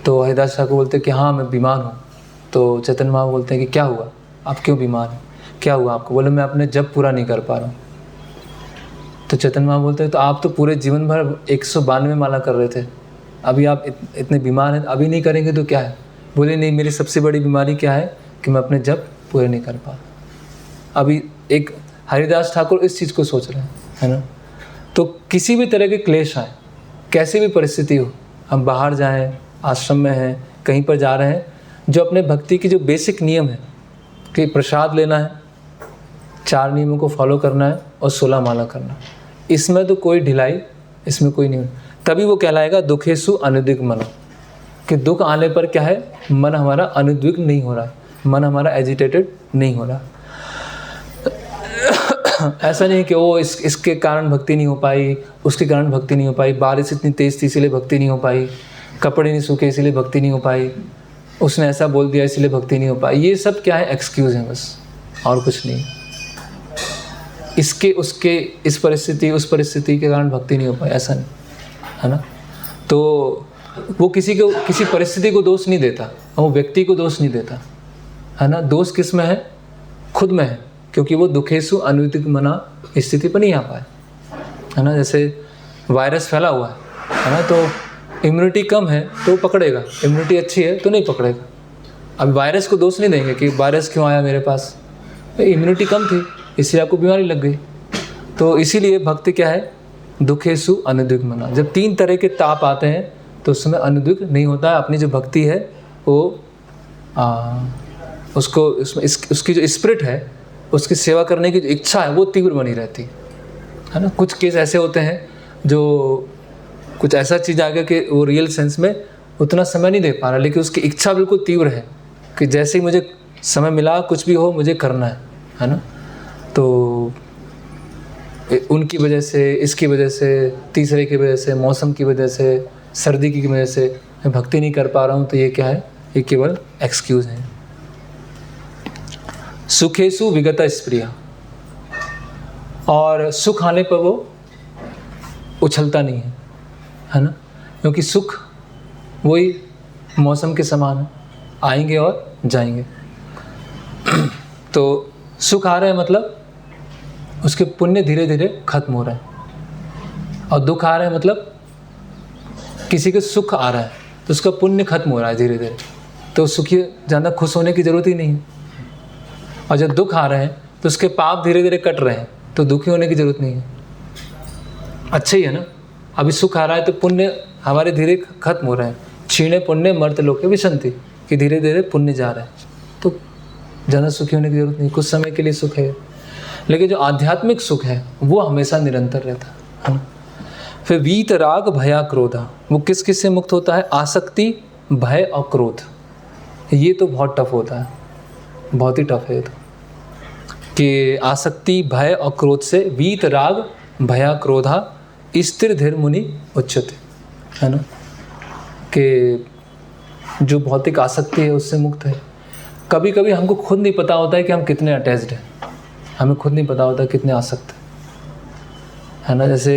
तो हरिदास ठाकुर बोलते हैं कि हाँ मैं बीमार हूँ। तो चैतन्य महाप्रभु बोलते हैं कि क्या हुआ, आप क्यों बीमार हैं, क्या हुआ आपको? बोले मैं अपने जप पूरा नहीं कर पा रहा हूँ। तो चैतन्य महाप्रभु बोलते हैं तो आप तो पूरे जीवन भर 192 माला कर रहे थे, अभी आप इतने बीमार हैं, अभी नहीं करेंगे तो क्या है? बोले नहीं, मेरी सबसे बड़ी बीमारी क्या है कि मैं अपने जप पूरे नहीं कर पा रहा। अभी एक हरिदास ठाकुर इस चीज़ को सोच रहे हैं, है ना। तो किसी भी तरह के क्लेश आए, कैसी भी परिस्थिति हो, हम बाहर जाएं, आश्रम में हैं, कहीं पर जा रहे हैं, जो अपने भक्ति की जो बेसिक नियम है कि प्रसाद लेना है, 4 नियमों को फॉलो करना है और 16 माला करना, इसमें तो कोई ढिलाई, इसमें कोई नहीं। तभी वो कहलाएगा दुखेषु अनुद्विग्मना, कि दुख आने पर क्या है, मन हमारा अनुद्विग्न नहीं हो रहा है, मन हमारा एजिटेटेड नहीं हो रहा। ऐसा नहीं कि वो इसके कारण भक्ति नहीं हो पाई, उसके कारण भक्ति नहीं हो पाई, बारिश इतनी तेज़ थी इसलिए भक्ति नहीं हो पाई, कपड़े नहीं सूखे इसलिए भक्ति नहीं हो पाई, उसने ऐसा बोल दिया इसलिए भक्ति नहीं हो पाई। ये सब क्या है, एक्सक्यूज़ है बस, और कुछ नहीं। इसके उसके इस परिस्थिति उस परिस्थिति के कारण भक्ति नहीं हो पाई, ऐसा नहीं, है ना। तो वो किसी परिस्थिति को दोष नहीं देता, वो व्यक्ति को दोष नहीं देता, है ना। दोष किस में है? खुद में है, क्योंकि वो दुखेसु अनुद्विग्मना स्थिति पर नहीं आ पाए, है ना। जैसे वायरस फैला हुआ है ना, तो इम्यूनिटी कम है तो पकड़ेगा, इम्यूनिटी अच्छी है तो नहीं पकड़ेगा। अब वायरस को दोष नहीं देंगे कि वायरस क्यों आया मेरे पास, इम्यूनिटी कम थी इसलिए आपको बीमारी लग गई। तो इसीलिए भक्ति क्या है? दुखेसु अनुद्विग्मना। जब 3 तरह के ताप आते हैं तो उस समय अनुद्विग्न नहीं होता है। अपनी जो भक्ति है वो उसको उसकी जो स्पिरिट है, उसकी सेवा करने की जो इच्छा है वो तीव्र बनी रहती है ना। कुछ केस ऐसे होते हैं जो कुछ ऐसा चीज़ आ गया कि वो रियल सेंस में उतना समय नहीं दे पा रहा, लेकिन उसकी इच्छा बिल्कुल तीव्र है कि जैसे ही मुझे समय मिला कुछ भी हो मुझे करना है ना। तो उनकी वजह से, इसकी वजह से, तीसरे की वजह से, मौसम की वजह से, सर्दी की वजह से मैं भक्ति नहीं कर पा रहा हूँ, तो ये क्या है? ये केवल एक्सक्यूज़ है। सुखेसु विगत स्प्रिया, और सुख आने पर वो उछलता नहीं है ना, क्योंकि सुख वही मौसम के समान है, आएंगे और जाएंगे। तो सुख आ रहा है मतलब उसके पुण्य धीरे धीरे खत्म हो रहे हैं, और दुख आ रहा है मतलब किसी के सुख आ रहा है तो उसका पुण्य खत्म हो रहा है धीरे धीरे, तो सुखी ज़्यादा खुश होने की ज़रूरत ही नहीं है। और जब दुख आ रहे हैं तो उसके पाप धीरे धीरे कट रहे हैं, तो दुखी होने की ज़रूरत नहीं है। अच्छा ही है ना। अभी सुख आ रहा है तो पुण्य हमारे धीरे खत्म हो रहे हैं। क्षीणे पुण्य मर्त लोके विशंति, कि धीरे धीरे पुण्य जा रहा है, तो ज़्यादा सुखी होने की ज़रूरत नहीं। कुछ समय के लिए सुख है, लेकिन जो आध्यात्मिक सुख है वो हमेशा निरंतर रहता है ना। फिर वीत राग भया क्रोधा, वो किस किस से मुक्त होता है? आसक्ति, भय और क्रोध। ये तो बहुत टफ होता है, बहुत ही टफ है ये तो, कि आसक्ति, भय और क्रोध से वीत राग भया क्रोधा स्थिर धीर मुनि उच्यते, है ना। कि जो भौतिक आसक्ति है उससे मुक्त है। कभी कभी हमको खुद नहीं पता होता है कि हम कितने अटैच्ड हैं, हमें खुद नहीं पता होता कितने आसक्त है ना। जैसे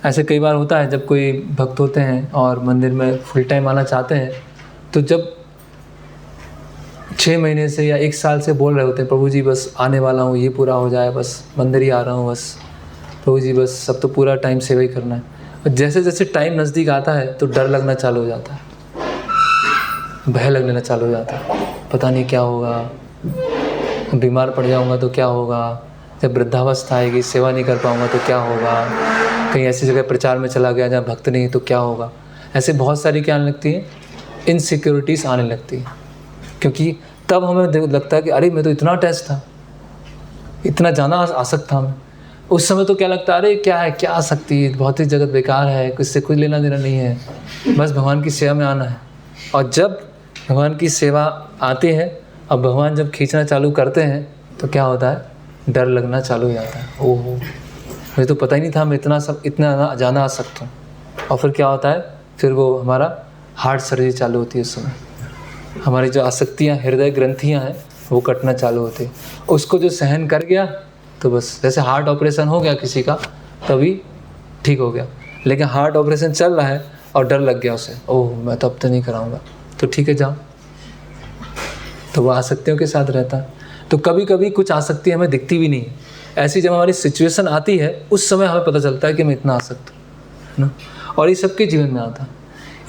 ऐसे कई बार होता है जब कोई भक्त होते हैं और मंदिर में फुल टाइम आना चाहते हैं, तो जब 6 महीने से या 1 साल से बोल रहे होते हैं प्रभु जी बस आने वाला हूँ, ये पूरा हो जाए, बस मंदिर ही आ रहा हूँ, बस प्रभु जी बस सब तो पूरा टाइम सेवा ही करना है। और जैसे जैसे टाइम नज़दीक आता है तो डर लगना चालू हो जाता है, भय लगना चालू हो जाता है, पता नहीं क्या होगा, बीमार पड़ जाऊंगा तो क्या होगा, जब वृद्धावस्था आएगी सेवा नहीं कर पाऊंगा तो क्या होगा, कहीं ऐसी जगह प्रचार में चला गया जहाँ भक्त नहीं तो क्या होगा। ऐसे बहुत सारी क्या आने लगती है? इनसिक्योरिटीज़ आने लगती है, क्योंकि तब हमें लगता है कि अरे मैं तो इतना अटैच था, इतना जाना आसक्त था मैं। उस समय तो क्या लगता है अरे क्या है, क्या आसक्ति, भौतिक जगत बेकार है, इससे कोई लेना देना नहीं है, बस भगवान की सेवा में आना है। और जब भगवान की सेवा आती है और भगवान जब खींचना चालू करते हैं तो क्या होता है? डर लगना चालू हो जाता है, ओहो मुझे तो पता ही नहीं था मैं इतना जाना आसक्त हूँ। और फिर क्या होता है? फिर वो हमारा हार्ट सर्जरी चालू होती है। उस समय हमारी जो आसक्तियाँ, हृदय ग्रंथियाँ हैं वो कटना चालू होती है। उसको जो सहन कर गया तो बस, जैसे हार्ट ऑपरेशन हो गया किसी का तभी ठीक हो गया, लेकिन हार्ट ऑपरेशन चल रहा है और डर लग गया उसे, ओह मैं तो अब तो नहीं कराऊंगा, तो ठीक है जाओ, तो वो आसक्तियों के साथ रहता है। तो कभी कभी कुछ आसक्ति हमें दिखती भी नहीं है, ऐसी जब हमारी सिचुएशन आती है उस समय हमें पता चलता है कि मैं इतना आसक्त हूँ, है ना। और ये सबके जीवन में आता है।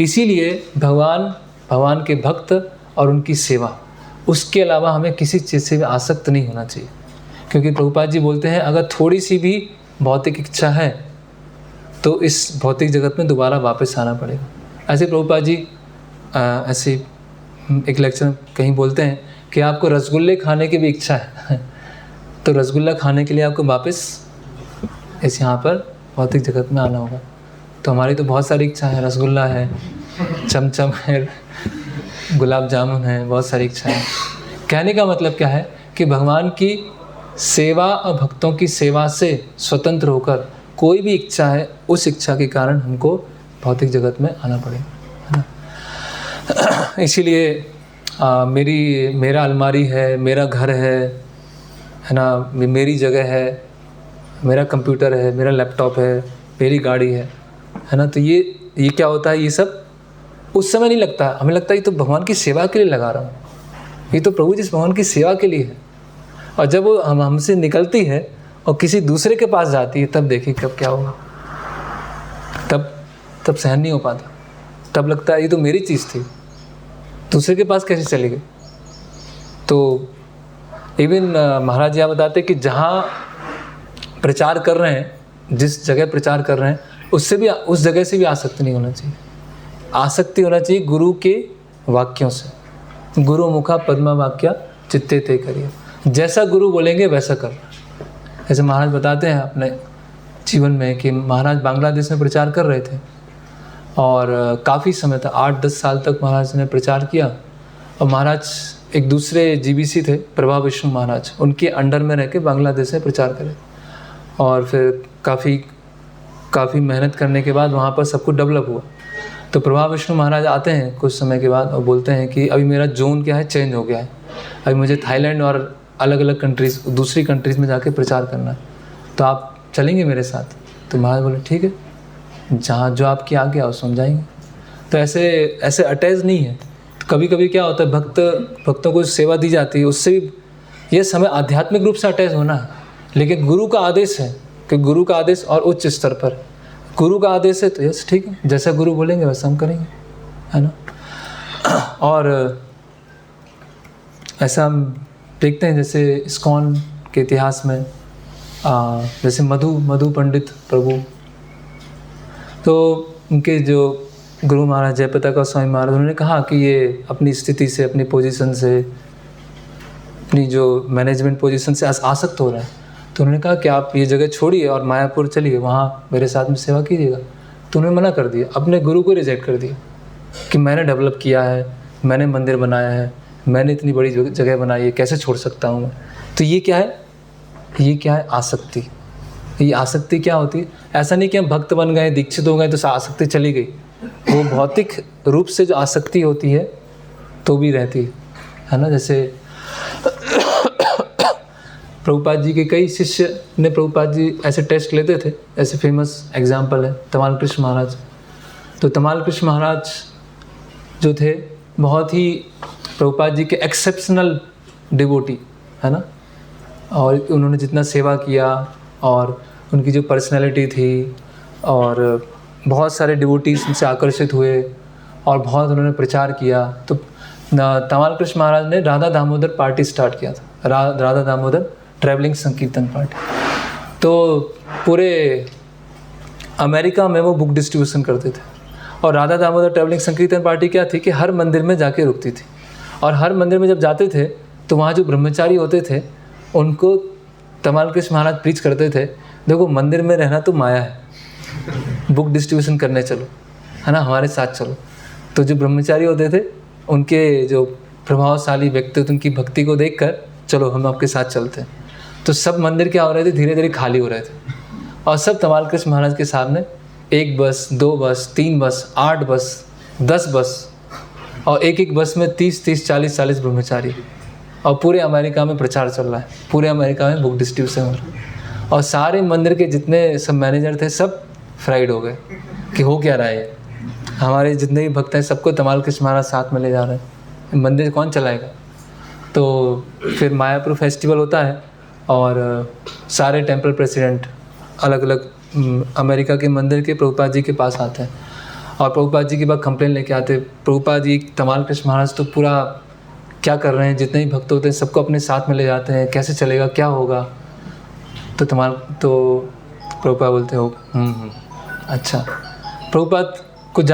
इसीलिए भगवान के भक्त और उनकी सेवा, उसके अलावा हमें किसी चीज़ से भी आसक्त नहीं होना चाहिए, क्योंकि प्रभुपाद जी बोलते हैं अगर थोड़ी सी भी भौतिक इच्छा है तो इस भौतिक जगत में दोबारा वापस आना पड़ेगा। ऐसे प्रभुपाद जी ऐसे एक लेक्चर कहीं बोलते हैं कि आपको रसगुल्ले खाने की भी इच्छा है तो रसगुल्ला खाने के लिए आपको वापस इस यहाँ पर भौतिक जगत में आना होगा। तो हमारी तो बहुत सारी इच्छा है, रसगुल्ला है, चमचम है, गुलाब जामुन है, बहुत सारी इच्छा है। कहने का मतलब क्या है कि भगवान की सेवा और भक्तों की सेवा से स्वतंत्र होकर कोई भी इच्छा है, उस इच्छा के कारण हमको भौतिक जगत में आना पड़ेगा, है ना। इसीलिए मेरा अलमारी है, मेरा घर है ना, मेरी जगह है, मेरा कंप्यूटर है, मेरा लैपटॉप है, मेरी गाड़ी है ना। तो ये क्या होता है? ये सब उस समय नहीं लगता, हमें लगता है ये तो भगवान की सेवा के लिए लगा रहा हूँ, ये तो प्रभु जिस भगवान की सेवा के लिए है। और जब वो हमसे निकलती है और किसी दूसरे के पास जाती है, तब देखिए कब क्या होगा। तब सहन नहीं हो पाता, तब लगता है ये तो मेरी चीज़ थी, दूसरे के पास कैसे चली गई। तो इवन महाराज यहाँ बताते कि जहाँ प्रचार कर रहे हैं, जिस जगह प्रचार कर रहे हैं, उससे भी, उस जगह से भी आसक्ति नहीं होना चाहिए। आसक्ति होना चाहिए गुरु के वाक्यों से। गुरु मुखा पद्मा वाक्या चित्ते ते करिए, जैसा गुरु बोलेंगे वैसा करना। ऐसे महाराज बताते हैं अपने जीवन में कि महाराज बांग्लादेश में प्रचार कर रहे थे और काफ़ी समय तक 8-10 साल तक महाराज ने प्रचार किया। और महाराज एक दूसरे जीबीसी थे, प्रभा विष्णु महाराज, उनके अंडर में रह के बांग्लादेश में प्रचार करे। और फिर काफ़ी मेहनत करने के बाद वहाँ पर सब कुछ डेवलप हुआ। तो प्रभा विष्णु महाराज आते हैं कुछ समय के बाद और बोलते हैं कि अभी मेरा जोन क्या है, चेंज हो गया है, अभी मुझे थाईलैंड और अलग अलग कंट्रीज़, दूसरी कंट्रीज़ में जाके प्रचार करना है, तो आप चलेंगे मेरे साथ। तो महाराज बोले ठीक है, जहाँ जो आपकी आगे आओ समझाएंगे। तो ऐसे अटैच नहीं है। तो कभी कभी क्या होता है, भक्तों को सेवा दी जाती है, उससे भी ये समय आध्यात्मिक रूप से अटैच होना है। लेकिन गुरु का आदेश है कि गुरु का आदेश और उच्च स्तर पर गुरु का आदेश है, तो यस ठीक है, जैसा गुरु बोलेंगे वैसा हम करेंगे, है ना। और ऐसा हम देखते हैं जैसे इस्कॉन के इतिहास में जैसे मधु पंडित प्रभु, तो उनके जो गुरु महाराज जयपताका स्वामी महाराज, उन्होंने कहा कि ये अपनी स्थिति से, अपनी पोजीशन से, अपनी जो मैनेजमेंट पोजीशन से आसक्त हो रहे हैं। तो उन्होंने कहा कि आप ये जगह छोड़िए और मायापुर चलिए, वहाँ मेरे साथ में सेवा कीजिएगा। तो उन्होंने मना कर दिया, अपने गुरु को रिजेक्ट कर दिया कि मैंने डेवलप किया है, मैंने मंदिर बनाया है, मैंने इतनी बड़ी जगह बनाई है, कैसे छोड़ सकता हूँ मैं। तो ये क्या है, ये क्या है, आसक्ति। ये आसक्ति क्या होती है? ऐसा नहीं कि हम भक्त बन गए, दीक्षित हो गए तो आसक्ति चली गई। वो भौतिक रूप से जो आसक्ति होती है तो भी रहती है ना। जैसे प्रभुपाद जी के कई शिष्य ने, प्रभुपाद जी ऐसे टेस्ट लेते थे, ऐसे फेमस एग्जाम्पल है तमाल कृष्ण महाराज। तो तमाल कृष्ण महाराज जो थे बहुत ही प्रभुपाद जी के एक्सेप्शनल डिवोटी, है ना। और उन्होंने जितना सेवा किया और उनकी जो पर्सनैलिटी थी, और बहुत सारे डिवोटीज उनसे आकर्षित हुए और बहुत उन्होंने प्रचार किया। तो तमाल कृष्ण महाराज ने राधा दामोदर पार्टी स्टार्ट किया था, राधा दामोदर ट्रैवलिंग संकीर्तन पार्टी। तो पूरे अमेरिका में वो बुक डिस्ट्रीब्यूशन करते थे। और राधा दामोदर ट्रैवलिंग संकीर्तन पार्टी क्या थी कि हर मंदिर में जाके रुकती थी, और हर मंदिर में जब जाते थे तो वहाँ जो ब्रह्मचारी होते थे उनको तमाल कृष्ण महाराज प्रीच करते थे, देखो मंदिर में रहना तो माया है, बुक डिस्ट्रीब्यूशन करने चलो, है ना, हमारे साथ चलो। तो जो ब्रह्मचारी होते थे उनके जो प्रभावशाली व्यक्तित्व, उनकी भक्ति को देखकर चलो हम आपके साथ चलते हैं। तो सब मंदिर क्या हो रहे थे, धीरे धीरे खाली हो रहे थे, और सब तमाल कृष्ण महाराज के सामने 1 बस, 2 बस, 3 बस, 8 बस, 10 बस, और एक बस में 30-30, 40-40 ब्रह्मचारी। और पूरे अमेरिका में प्रचार चल रहा है, पूरे अमेरिका में बुक डिस्ट्रीब्यूशन हो रहा है। और सारे मंदिर के जितने सब मैनेजर थे सब फ्राइड हो गए कि हो क्या रहा है, हमारे जितने भी भक्त हैं सबको तमाल कृष्ण महाराज साथ में ले जा रहे हैं, मंदिर कौन चलाएगा। तो फिर मायापुर फेस्टिवल होता है और सारे टेम्पल प्रेसिडेंट अलग अलग अमेरिका के मंदिर के प्रभुपाद जी के पास आते हैं, और प्रभुपाद जी के बाद कंप्लेन लेके आते, प्रभुपाद जी तमाल कृष्ण महाराज तो पूरा क्या कर रहे हैं, जितने भी भक्त होते हैं सबको अपने साथ में ले जाते हैं, कैसे चलेगा, क्या होगा। तो प्रभुपाद बोलते हो अच्छा। प्रभुपाद कुछ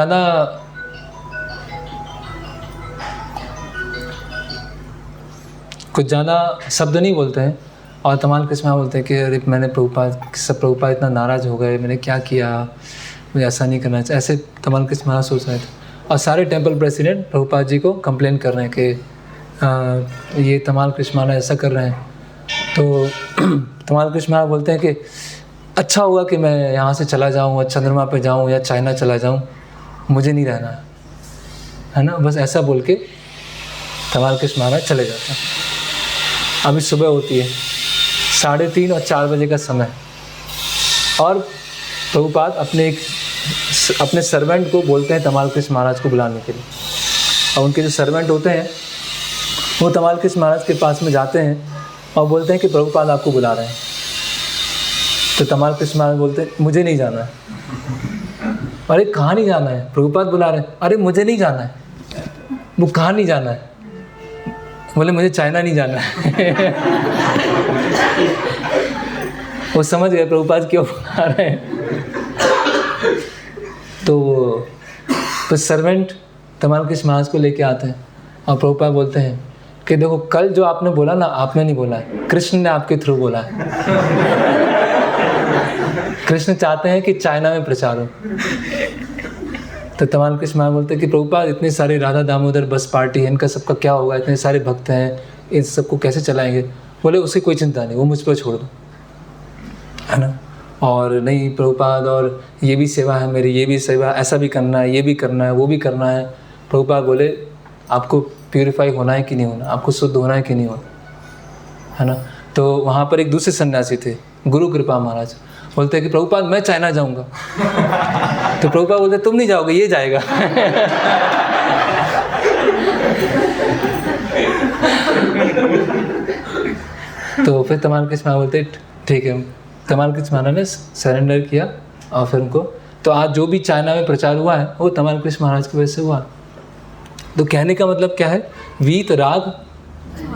ज़्यादा शब्द नहीं बोलते हैं, और तमाल कृष्ण बोलते हैं कि अरे मैंने प्रभुपाद इतना नाराज़ हो गए, मैंने क्या किया, मुझे ऐसा नहीं करना चाहिए, ऐसे तमाल कृष्ण महाराज सोच रहे थे। और सारे टेम्पल प्रेसिडेंट प्रभुपाद जी को कंप्लेन कर रहे हैं कि ये तमाल कृष्ण महाराज ऐसा कर रहे हैं। तो तमाल कृष्ण महाराज बोलते हैं कि अच्छा होगा कि मैं यहाँ से चला जाऊँ, चंद्रमा पे जाऊँ या चाइना चला जाऊँ, मुझे नहीं रहना है ना। बस ऐसा बोल के तमाल कृष्ण महाराज चले जाते हैं। अभी सुबह होती है 3:30 और 4 बजे का समय, और प्रभुपाद अपने एक अपने सर्वेंट को बोलते हैं तमाल कृष्ण महाराज को बुलाने के लिए, और उनके जो सर्वेंट होते हैं वो तमाल कृष्ण महाराज के पास में जाते हैं और बोलते हैं कि प्रभुपाद आपको बुला रहे हैं। तो तमाल कृष्ण महाराज बोलते हैं मुझे नहीं जाना है। अरे कहाँ नहीं जाना है, प्रभुपाद बुला रहे हैं। अरे मुझे नहीं जाना है। वो कहाँ नहीं जाना है? बोले मुझे चाइना नहीं जाना है। वो समझ गए प्रभुपाद क्यों बुला रहे हैं। तो सर्वेंट तमाल कृष्ण महाराज को लेके आते हैं और प्रभुपाद बोलते हैं कि देखो कल जो आपने बोला ना, आपने नहीं बोला है, कृष्ण ने आपके थ्रू बोला है। कृष्ण चाहते हैं कि चाइना में प्रचार हो। तो तमाल कृष्ण महाराज बोलते हैं कि प्रभुपाद इतने सारे राधा दामोदर बस पार्टी है, इनका सबका क्या होगा, इतने सारे भक्त हैं, इन सबको कैसे चलाएंगे? बोले उसकी कोई चिंता नहीं, वो मुझ पर छोड़ दो, है ना। और नहीं प्रभुपाद, और ये भी सेवा है मेरी, ये भी सेवा, ऐसा भी करना है, ये भी करना है, वो भी करना है। प्रभुपाद बोले आपको प्यूरिफाई होना है कि नहीं होना, आपको शुद्ध होना है कि नहीं होना, है ना। तो वहाँ पर एक दूसरे सन्यासी थे, गुरु कृपा महाराज, बोलते हैं कि प्रभुपाद मैं चाइना जाऊँगा। तो प्रभुपाद बोलते तुम नहीं जाओगे, ये जाएगा। तो फिर तमाल कृष्ण महाराज बोलते ठीक है। तमाल कृष्ण महाराज ने सरेंडर किया और फिर उनको, तो आज जो भी चाइना में प्रचार हुआ है वो तमाल कृष्ण महाराज की वजह से हुआ। तो कहने का मतलब क्या है, वीत राग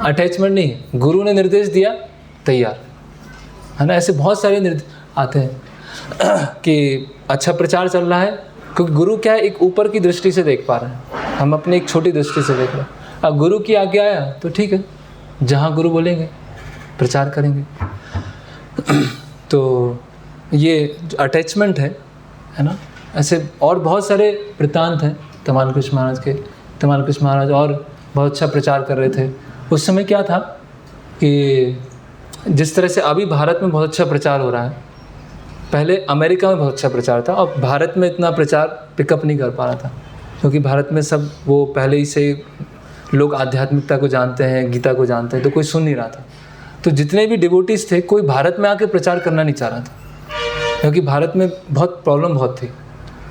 अटैचमेंट नहीं है। गुरु ने निर्देश दिया, तैयार, है ना। ऐसे बहुत सारे निर्देश आते हैं कि अच्छा प्रचार चल रहा है, क्योंकि गुरु क्या है, एक ऊपर की दृष्टि से देख पा रहे हैं, हम अपनी एक छोटी दृष्टि से देख रहे हैं। अब गुरु की आज्ञा आया तो ठीक है, जहाँ गुरु बोलेंगे प्रचार करेंगे। तो ये अटैचमेंट है ना। ऐसे और बहुत सारे वृत्तांत हैं तमाल कृष्ण महाराज के। तमाल कृष्ण महाराज और बहुत अच्छा प्रचार कर रहे थे। उस समय क्या था कि जिस तरह से अभी भारत में बहुत अच्छा प्रचार हो रहा है, पहले अमेरिका में बहुत अच्छा प्रचार था, और भारत में इतना प्रचार पिकअप नहीं कर पा रहा था, क्योंकि भारत में सब वो पहले ही से लोग आध्यात्मिकता को जानते हैं, गीता को जानते हैं, तो कोई सुन नहीं रहा था। तो जितने भी डिवोटीज थे, कोई भारत में आके प्रचार करना नहीं चाह रहा था, क्योंकि भारत में बहुत प्रॉब्लम बहुत थी।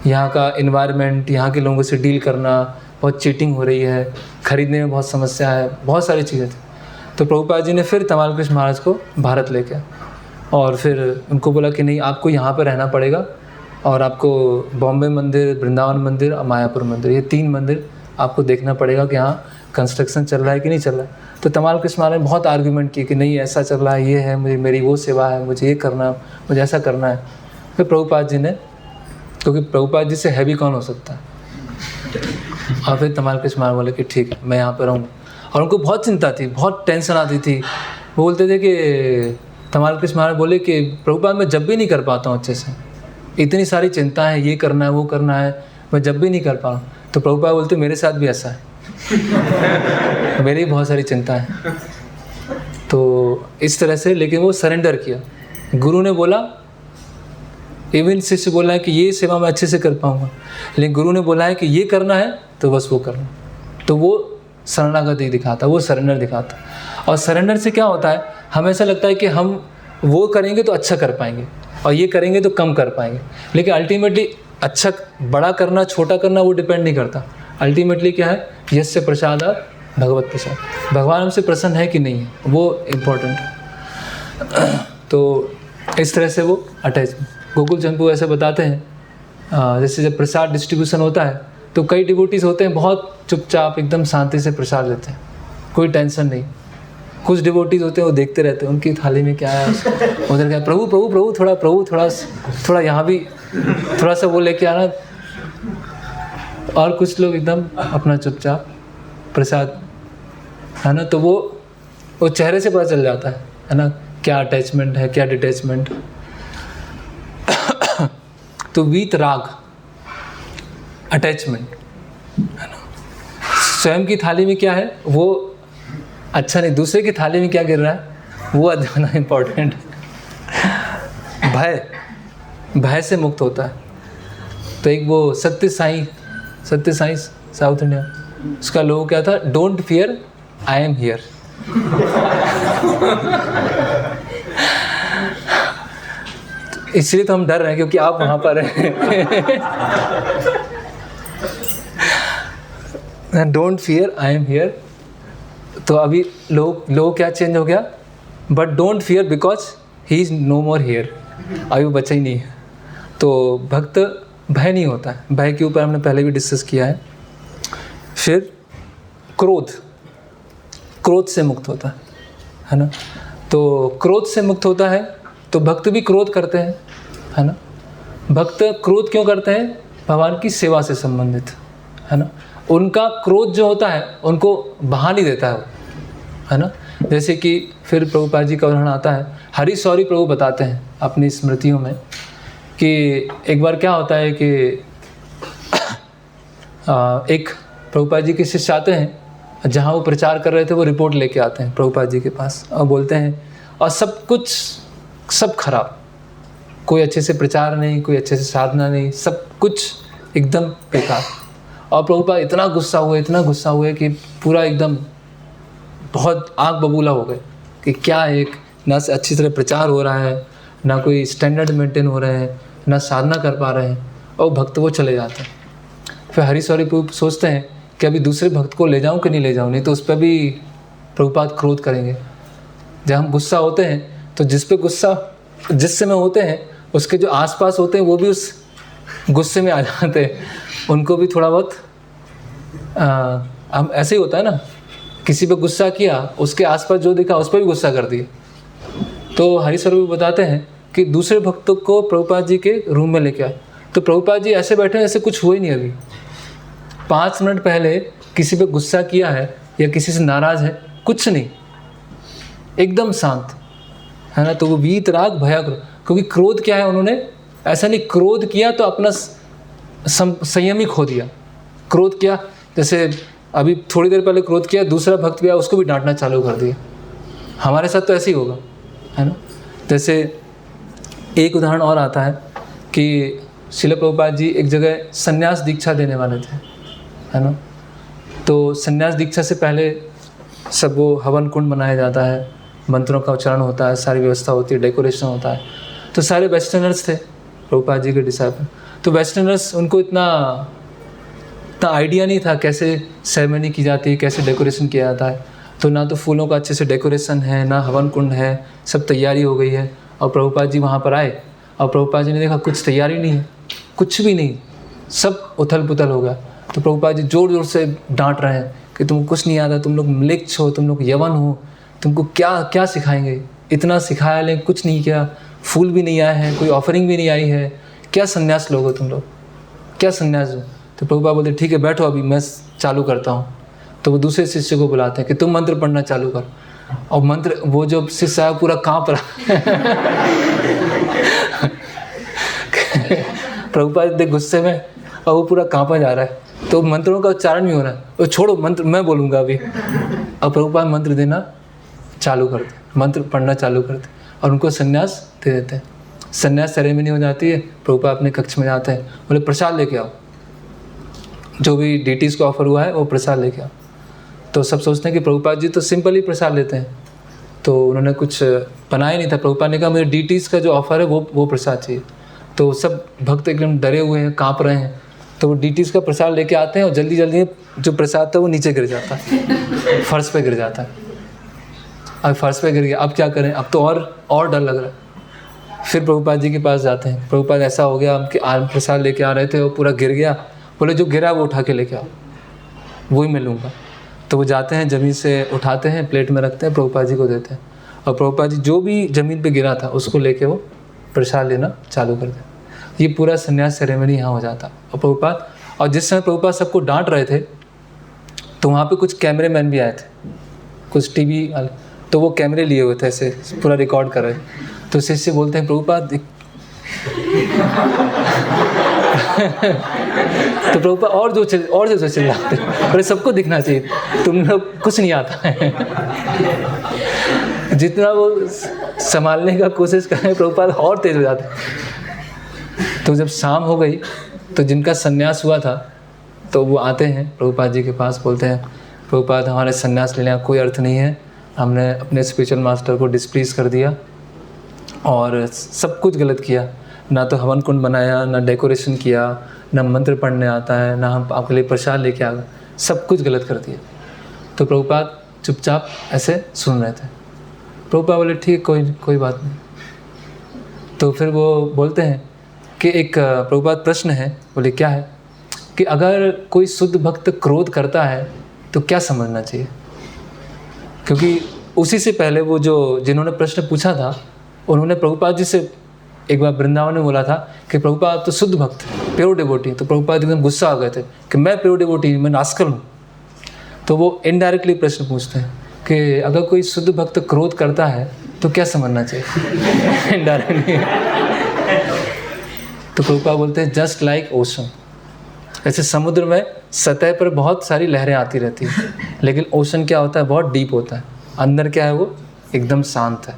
यहाँ का इन्वायरमेंट, यहाँ के लोगों से डील करना, बहुत चीटिंग हो रही है, खरीदने में बहुत समस्या है, बहुत सारी चीज़ें थी। तो प्रभुपाद जी ने फिर तमाल कृष्ण महाराज को भारत लेके, और फिर उनको बोला कि नहीं, आपको यहाँ पर रहना पड़ेगा, और आपको बॉम्बे मंदिर, वृंदावन मंदिर और मायापुर मंदिर, ये 3 मंदिर आपको देखना पड़ेगा कि यहाँ कंस्ट्रक्शन चल रहा है कि नहीं चल रहा है। तो तमाल कृष्ण महाराज ने बहुत आर्ग्यूमेंट किए कि नहीं ऐसा चल रहा है, ये है, मुझे मेरी वो सेवा है, मुझे ये करना, मुझे ऐसा करना है। फिर प्रभुपाद जी ने, क्योंकि प्रभुपाद जी से हैवी कौन हो सकता है, और फिर तमाल कृष्ण महाराज बोले कि ठीक है मैं यहाँ पर रहूँगा। और उनको बहुत चिंता थी, बहुत टेंशन आती थी। वो बोलते थे कि तमाल कृष्ण महाराज बोले कि प्रभुपाद मैं जब भी नहीं कर पाता हूँ अच्छे से, इतनी सारी चिंता है, ये करना है, वो करना है, मैं जब भी नहीं कर पा रहा हूँ। तो प्रभुपाद बोलते मेरे साथ भी ऐसा है, मेरी बहुत सारी चिंता है। तो इस तरह से, लेकिन वो सरेंडर किया। गुरु ने बोला, इवन शिष्य बोला है कि ये सेवा मैं अच्छे से कर पाऊँगा, लेकिन गुरु ने बोला है कि ये करना है तो बस वो करना। तो वो शरणागति दिखाता, वो सरेंडर दिखाता। और सरेंडर से क्या होता है, हमें ऐसा लगता है कि हम वो करेंगे तो अच्छा कर पाएंगे, और ये करेंगे तो कम कर पाएंगे, लेकिन अल्टीमेटली अच्छा बड़ा करना, छोटा करना, वो डिपेंड नहीं करता। अल्टीमेटली क्या है, यस्य प्रसादात् भगवत प्रसाद, भगवान हमसे प्रसन्न है कि नहीं है, वो इम्पोर्टेंट है। तो इस तरह से वो अटैचमेंट। गोकुल चंपू ऐसे बताते हैं, जैसे जब प्रसाद डिस्ट्रीब्यूशन होता है तो कई डिवोटीज होते हैं बहुत चुपचाप एकदम शांति से प्रसाद लेते हैं, कोई टेंशन नहीं। कुछ डिवोटीज होते हैं वो देखते रहते हैं उनकी थाली में क्या है, उधर क्या, प्रभु प्रभु प्रभु थोड़ा, प्रभु थोड़ा यहाँ भी थोड़ा सा वो लेके आना। और कुछ लोग एकदम अपना चुपचाप प्रसाद, है ना। तो वो चेहरे से पता चल जाता है ना, क्या अटैचमेंट है, क्या डिटैचमेंट। तो वीत राग अटैचमेंट, है ना। स्वयं की थाली में क्या है वो अच्छा नहीं, दूसरे की थाली में क्या गिर रहा है वो अधिक इम्पोर्टेंट है। भय से मुक्त होता है। तो एक वो सत्य साई साउथ इंडिया, उसका लोगो क्या था, don't fear I am here. इसलिए तो हम डर रहे हैं क्योंकि आप वहाँ पर हैं। Don't fear, I am here. तो अभी लोग क्या चेंज हो गया, but don't fear because he is no more here. अभी वो बचा ही नहीं है। तो भक्त भय नहीं होता है, भय के ऊपर हमने पहले भी डिस्कस किया है। फिर क्रोध से मुक्त होता है ना। तो क्रोध से मुक्त होता है तो भक्त भी क्रोध करते हैं, है ना। भक्त क्रोध क्यों करते हैं? भगवान की सेवा से संबंधित, है ना। उनका क्रोध जो होता है उनको बहा नहीं देता है वो, है ना। जैसे कि फिर प्रभुपाद जी का उदाहरण आता है, हरी सॉरी प्रभु बताते हैं अपनी स्मृतियों में कि एक बार क्या होता है कि एक प्रभुपाद जी के शिष्य आते हैं, जहाँ वो प्रचार कर रहे थे वो रिपोर्ट लेके आते हैं प्रभुपाद जी के पास और बोलते हैं, और सब खराब, कोई अच्छे से प्रचार नहीं, कोई अच्छे से साधना नहीं, सब कुछ एकदम बेकार। और प्रभुपाद इतना गुस्सा हुए कि पूरा एकदम बहुत आग बबूला हो गए कि क्या एक ना अच्छी तरह प्रचार हो रहा है, ना कोई स्टैंडर्ड मेंटेन हो रहे हैं, ना साधना कर पा रहे हैं, और भक्त वो चले जाते हैं। फिर हरी सॉरी प्रभु सोचते हैं कि अभी दूसरे भक्त को ले जाऊं कि नहीं ले जाऊं, नहीं तो उस पर भी प्रभुपाद क्रोध करेंगे। जब हम गुस्सा होते हैं तो जिस पे गुस्सा जिस समय होते हैं उसके जो आसपास होते हैं वो भी उस गुस्से में आ जाते हैं, उनको भी थोड़ा बहुत हम ऐसे ही होता है ना, किसी पे गुस्सा किया, उसके आसपास जो दिखा उस पर भी गुस्सा कर दिए। तो हरि सर भी बताते हैं कि दूसरे भक्तों को प्रभुपाद जी के रूम में लेके आए, तो प्रभुपाद जी ऐसे बैठे हैं जैसे कुछ हुआ ही नहीं। अभी 5 मिनट पहले किसी पे गुस्सा किया है या किसी से नाराज़ है, कुछ नहीं, एकदम शांत, है ना। तो वो वीतराग भयाक्रोध, क्योंकि क्रोध क्या है, उन्होंने ऐसा नहीं क्रोध किया तो अपना संयम ही खो दिया। क्रोध किया, जैसे अभी थोड़ी देर पहले क्रोध किया, दूसरा भक्त भी आया उसको भी डांटना चालू कर दिया। हमारे साथ तो ऐसे ही होगा, है ना। जैसे एक उदाहरण और आता है कि श्रील प्रभुपाद जी एक जगह संन्यास दीक्षा देने वाले थे, है ना। तो संन्यास दीक्षा से पहले सब वो हवन कुंड बनाया जाता है, मंत्रों का उच्चारण होता है, सारी व्यवस्था होती है, डेकोरेशन होता है। तो सारे वेस्टर्नर्स थे प्रभुपाद जी के डिसाइपल। तो वेस्टर्नर्स उनको इतना आइडिया नहीं था कैसे सेरेमनी की जाती है, कैसे डेकोरेशन किया जाता है। तो ना तो फूलों का अच्छे से डेकोरेशन है, ना हवन कुंड है, सब तैयारी हो गई है। और प्रभुपाद जी वहाँ पर आए और प्रभुपाद जी ने देखा कुछ तैयारी नहीं है, कुछ भी नहीं, सब उथल पुथल हो गया। तो प्रभुपाद जी ज़ोर ज़ोर से डांट रहे हैं कि तुमको कुछ नहीं आता, तुम लोग म्लेच्छ हो, तुम लोग यवन हो, तुमको क्या क्या सिखाएंगे, इतना सिखाया लेकिन कुछ नहीं किया, फूल भी नहीं आए हैं, कोई ऑफरिंग भी नहीं आई है, क्या संन्यास लोग हो तुम लोग, क्या संन्यास हो। तो प्रभुपाद बोलते ठीक है बैठो, अभी मैं चालू करता हूँ। तो वो दूसरे शिष्य को बुलाते हैं कि तुम मंत्र पढ़ना चालू कर। और मंत्र, वो जो शिष्य आया पूरा काँप रहा प्रभुपाद देख गुस्से में, और वो पूरा काँपा जा रहा है। तो मंत्रों का उच्चारण भी हो रहा है, वो छोड़ो मंत्र मैं बोलूँगा अभी। और प्रभुपाद मंत्र देना चालू करते, मंत्र पढ़ना चालू करते और उनको संन्यास दे देते हैं। संन्यास सेरेमनी हो जाती है, प्रभुपाद अपने कक्ष में जाते हैं, बोले प्रसाद लेके आओ, जो भी डीटीज़ को ऑफर हुआ है वो प्रसाद लेके आओ। तो सब सोचते हैं कि प्रभुपाद जी तो सिंपल ही प्रसाद लेते हैं, तो उन्होंने कुछ बनाया नहीं था। प्रभुपाद ने कहा मुझे डीटीज़ का जो ऑफर है वो प्रसाद चाहिए। तो सब भक्त एकदम डरे हुए हैं, काँप रहे हैं। तो वो डीटीज़ का प्रसाद लेके आते हैं और जल्दी जल्दी जो प्रसाद था वो नीचे गिर जाता है, फर्श पे गिर जाता है। अब फर्श पे गिर गया, अब क्या करें, अब तो और डर लग रहा है। फिर प्रभुपाद जी के पास जाते हैं, प्रभुपाद ऐसा हो गया, हम प्रसाद लेके आ रहे थे वो पूरा गिर गया। बोले जो गिरा वो उठा के लेके आओ, वही मैं लूँगा। तो वो जाते हैं, ज़मीन से उठाते हैं, प्लेट में रखते हैं, प्रभुपाद जी को देते हैं। और प्रभुपाद जी जो भी ज़मीन पे गिरा था उसको लेके वो प्रसाद लेना चालू कर देते। ये पूरा संन्यास सेरेमनी यहाँ हो जाता। और प्रभुपाद, और जिस समय प्रभुपाद सबको डांट रहे थे तो वहाँ पे कुछ कैमरे मैन भी आए थे, कुछ टीवी वाले, तो वो कैमरे लिए हुए थे, ऐसे पूरा रिकॉर्ड कर रहे। तो शिष्य बोलते हैं प्रभुपाद तो प्रभुपाद और जो चिल्लाते, अरे सबको दिखना चाहिए, तुम लोग कुछ नहीं आता है। जितना वो संभालने का कोशिश कर रहे हैं, प्रभुपाद और तेज हो जाते। तो जब शाम हो गई तो जिनका संन्यास हुआ था तो वो आते हैं प्रभुपाद जी के पास, बोलते हैं प्रभुपाद हमारे संन्यास लेने का कोई अर्थ नहीं है, हमने अपने स्पिरिचुअल मास्टर को डिस्प्लीज कर दिया और सब कुछ गलत किया। ना तो हवन कुंड बनाया, ना डेकोरेशन किया, ना मंत्र पढ़ने आता है, ना हम आपके लिए प्रसाद लेके आ गए, सब कुछ गलत कर दिया। तो प्रभुपाद चुपचाप ऐसे सुन रहे थे। प्रभुपाद बोले ठीक, कोई बात नहीं। तो फिर वो बोलते हैं कि एक प्रभुपाद प्रश्न है। बोले क्या है? कि अगर कोई शुद्ध भक्त क्रोध करता है तो क्या समझना चाहिए? क्योंकि उसी से पहले वो जो जिन्होंने प्रश्न पूछा था उन्होंने प्रभुपाद जी से एक बार वृंदावन में बोला था कि प्रभुपाद तो शुद्ध भक्त, प्योर डिवोटी। तो प्रभुपाद एकदम गुस्सा आ गए थे कि मैं प्योर डिवोटी, मैं नास्कर हूँ। तो वो इनडायरेक्टली प्रश्न पूछते हैं कि अगर कोई शुद्ध भक्त क्रोध करता है तो क्या समझना चाहिए? इनडायरेक्टली। तो प्रभुपाद बोलते हैं जस्ट लाइक ओशन। ऐसे समुद्र में सतह पर बहुत सारी लहरें आती रहती हैं, लेकिन ओशन क्या होता है? बहुत डीप होता है। अंदर क्या है? वो एकदम शांत है।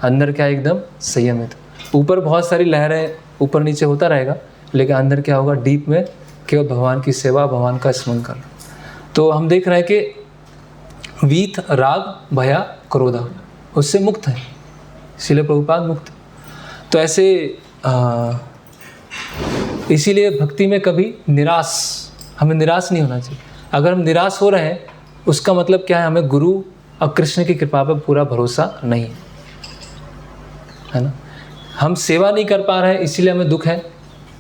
अंदर क्या है? एकदम संयमित। ऊपर बहुत सारी लहरें ऊपर नीचे होता रहेगा, लेकिन अंदर क्या होगा? डीप में केवल भगवान की सेवा, भगवान का स्मरण करना। तो हम देख रहे हैं कि वीत, राग, भया, क्रोधा उससे मुक्त है, इसलिए प्रभुपाद मुक्त। तो ऐसे इसीलिए भक्ति में कभी हमें निराश नहीं होना चाहिए। अगर हम निराश हो रहे हैं उसका मतलब क्या है? हमें गुरु और कृष्ण की कृपा पर पूरा भरोसा नहीं है ना। हम सेवा नहीं कर पा रहे हैं इसीलिए हमें दुख है,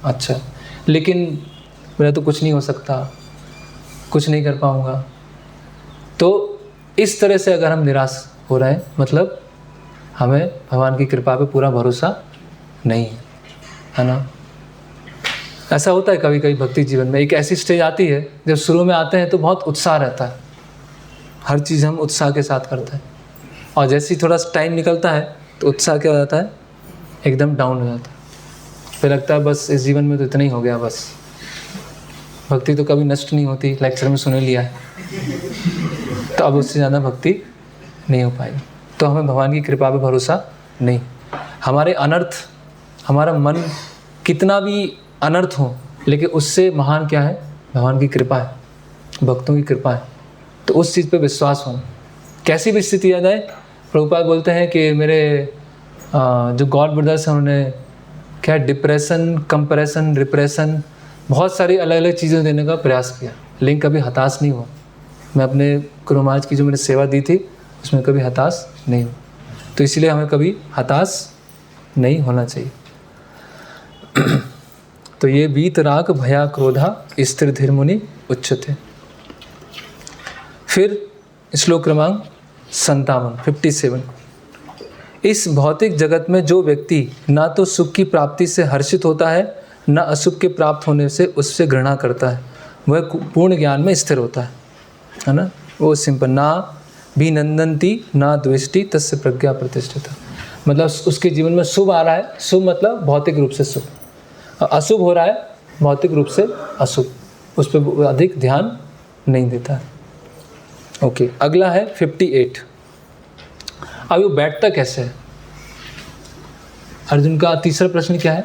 अच्छा, लेकिन मेरा तो कुछ नहीं हो सकता, कुछ नहीं कर पाऊँगा। तो इस तरह से अगर हम निराश हो रहे हैं मतलब हमें भगवान की कृपा पे पूरा भरोसा नहीं है ना। ऐसा होता है कभी कभी भक्ति जीवन में, एक ऐसी स्टेज आती है जब शुरू में आते हैं तो बहुत उत्साह रहता है, हर चीज़ हम उत्साह के साथ करते हैं, और जैसे ही थोड़ा टाइम निकलता है तो उत्साह क्या हो जाता है? एकदम डाउन हो जाता है। फिर लगता है बस इस जीवन में तो इतना ही हो गया, बस भक्ति तो कभी नष्ट नहीं होती, लेक्चर में सुने लिया है, तो अब उससे ज़्यादा भक्ति नहीं हो पाएगी। तो हमें भगवान की कृपा पे भरोसा नहीं। हमारे अनर्थ, हमारा मन कितना भी अनर्थ हो, लेकिन उससे महान क्या है? भगवान की कृपा है, भक्तों की कृपा है। तो उस चीज़ पे विश्वास होना, कैसी भी स्थिति आ जाए। प्रभुपाद बोलते हैं कि मेरे जो गॉड ब्रदर्स हैं उन्होंने क्या डिप्रेशन, कंप्रेशन, रिप्रेशन, बहुत सारी अलग अलग चीज़ें देने का प्रयास किया, लेकिन कभी हताश नहीं हुआ। मैं अपने गुरु महाराज की जो मैंने सेवा दी थी उसमें कभी हताश नहीं हुआ। तो इसलिए हमें कभी हताश नहीं होना चाहिए। तो ये वीत, राग, भया, क्रोधा स्थिर धीर मुनि उच्चते। फिर श्लोक क्रमांक 57 इस भौतिक जगत में जो व्यक्ति ना तो सुख की प्राप्ति से हर्षित होता है, न असुख के प्राप्त होने से उससे घृणा करता है, वह पूर्ण ज्ञान में स्थिर होता है ना। वो सिंपल, ना भी नंदंती ना द्वेष्टि तस्य प्रज्ञा प्रतिष्ठिता। मतलब उसके जीवन में शुभ आ रहा है, शुभ मतलब भौतिक रूप से शुभ, अशुभ हो रहा है भौतिक रूप से अशुभ, उस पर अधिक ध्यान नहीं देता है। ओके, अगला है 58। अब वो बैठता कैसे है? अर्जुन का तीसरा प्रश्न क्या है?